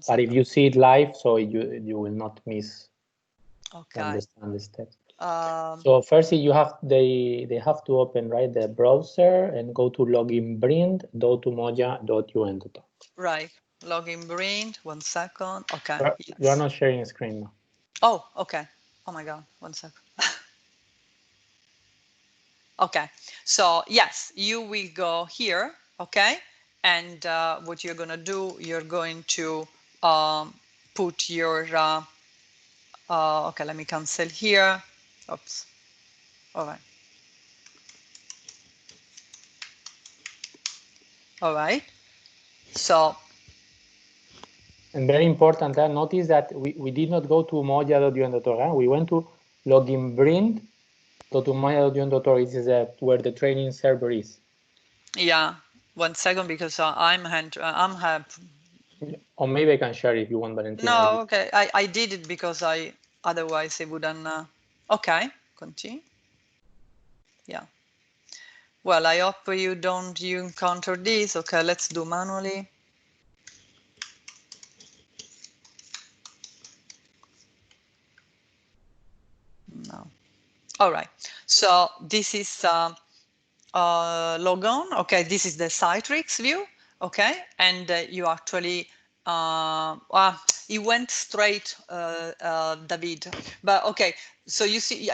But if you see it live, so you will not miss to understand the steps. So firstly, they have to open the browser and go to loginbrind.umoja.un.org. Right, login Brind. 1 second. Okay. You are not sharing a screen now. Oh, okay. Oh my God, 1 second. Okay, so yes, you will go here, okay? And what you're gonna do, you're going to put your, okay, let me cancel here. Oops, all right. All right, so. And very important, notice that we did not go to umoja.un.org. We went to loginbrind.umoja.un.org. This is where the training server is. Yeah, 1 second, because I'm or maybe I can share if you want, Valentina. No, okay, I did it because otherwise I wouldn't. Okay, continue. Yeah. Well, I hope you encounter this. Okay, let's do manually. No. All right. So this is log on. Okay, this is the Citrix view. Okay, and you actually it went straight, David. But okay, so you see,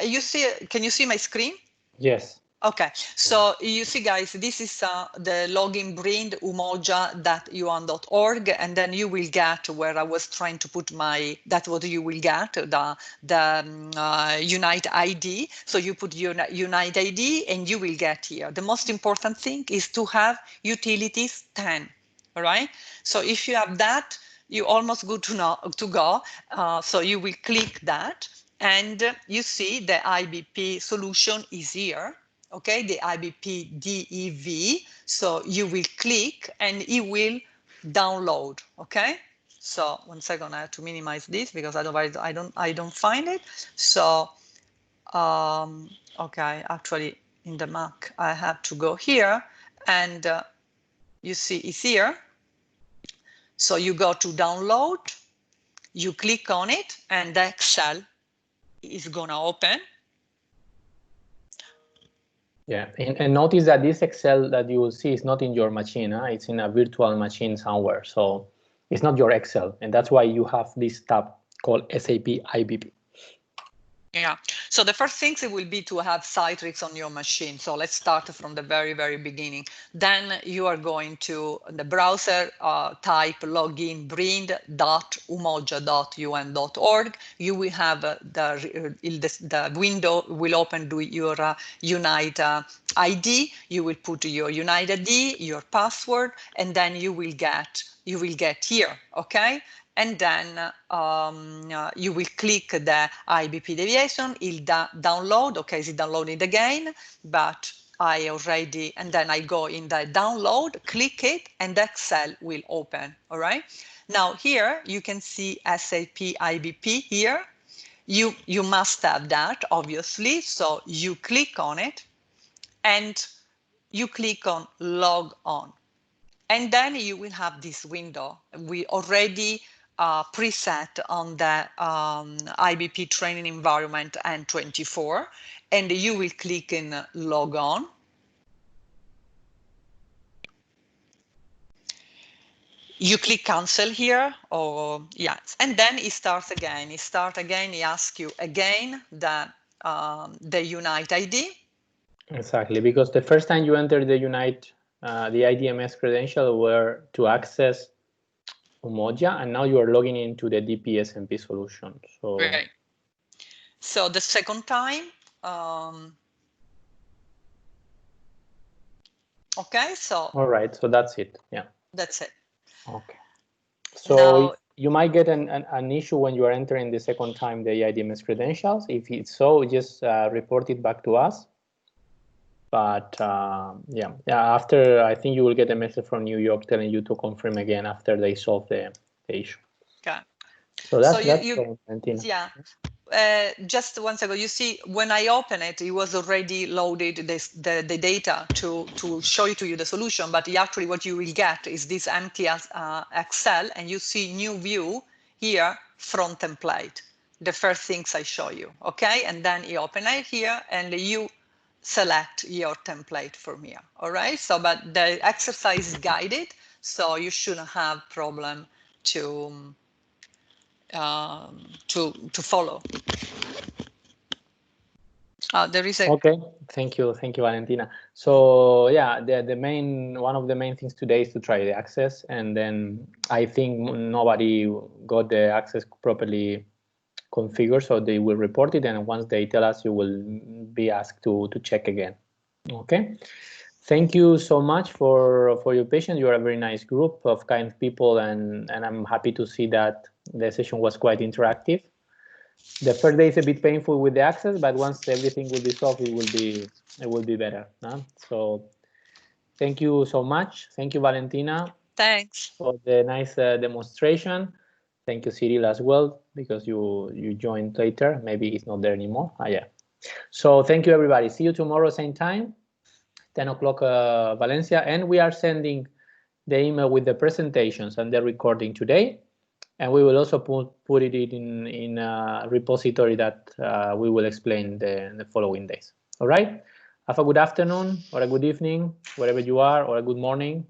can you see my screen? Yes. Okay, so you see, guys, this is the login Brind umoja.un.org, and then you will get where I was trying to put that's what you will get, the Unite ID. So you put Unite ID and you will get here. The most important thing is to have utilities 10, all right? So if you have that, you're almost good to go. So you will click that, and you see the IBP solution is here. Okay, the IBP DEV. So you will click and it will download. Okay, so 1 second, I have to minimize this because otherwise I don't find it. So okay, actually in the Mac I have to go here, and you see it's here. So you go to download, you click on it, and the Excel is gonna open. Yeah, and notice that this Excel that you will see is not in your machine. It's in a virtual machine somewhere. So it's not your Excel. And that's why you have this tab called SAP IBP. Yeah, so the first things it will be to have Citrix on your machine. So let's start from the very beginning. Then you are going to the browser, type login brind.umoja.un.org. You will have the window will open to your Unite ID. You will put your Unite ID, your password, and then you will get here, okay? And then you will click the IBP deviation, it'll download. Okay, it's downloading again, but I already, and then I go in the download, click it, and the Excel will open, all right? Now here, you can see SAP IBP here. You must have that, obviously, so you click on it, and you click on log on. And then you will have this window. We already preset on the IBP training environment N24, and you will click in log on. you click cancel here, or yes, and then it starts again. It starts again. He asks you again the Unite ID. Exactly, because the first time you entered the Unite, the IDMS credential were to access Umoja, and now you are logging into the DPSMP solution. So, right. So the second time, okay, so. All right, so that's it. Yeah. That's it. Okay. So now, you might get an issue when you are entering the second time the IDMS credentials. If it's so, just report it back to us. But yeah, after, I think you will get a message from New York telling you to confirm again after they solve the issue. Okay. So that's yeah. Just 1 second. You see, when I open it, it was already loaded the data to show to you the solution. But actually, what you will get is this empty Excel, and you see new view here, front template. The first things I show you, okay? And then you open it here, and you select your template from here. All right. So, but the exercise is guided, so you shouldn't have problem to follow. There is a okay. Thank you, Valentina. So yeah, one of the main things today is to try the access, and then I think nobody got the access properly configured, so they will report it, and once they tell us, you will be asked to check again. Okay. Thank you so much for your patience. You are a very nice group of kind people, and I'm happy to see that the session was quite interactive. The first day is a bit painful with the access, but once everything will be solved, it will be better. So thank you so much. Thank you, Valentina. Thanks for the nice demonstration. Thank you, Cyril, as well, because you joined later. Maybe it's not there anymore. Yeah. So thank you, everybody. See you tomorrow, same time, 10 o'clock Valencia, and we are sending the email with the presentations and the recording today. And we will also put it in a repository that we will explain the following days. All right. Have a good afternoon or a good evening, wherever you are, or a good morning.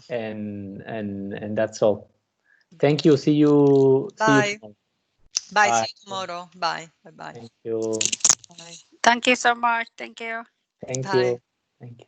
And that's all. Thank you. See you. Bye. See you tomorrow. Bye. See you tomorrow. Bye. Bye. Thank you. Bye. Thank you so much. Thank you. Thank Bye. you. Thank you.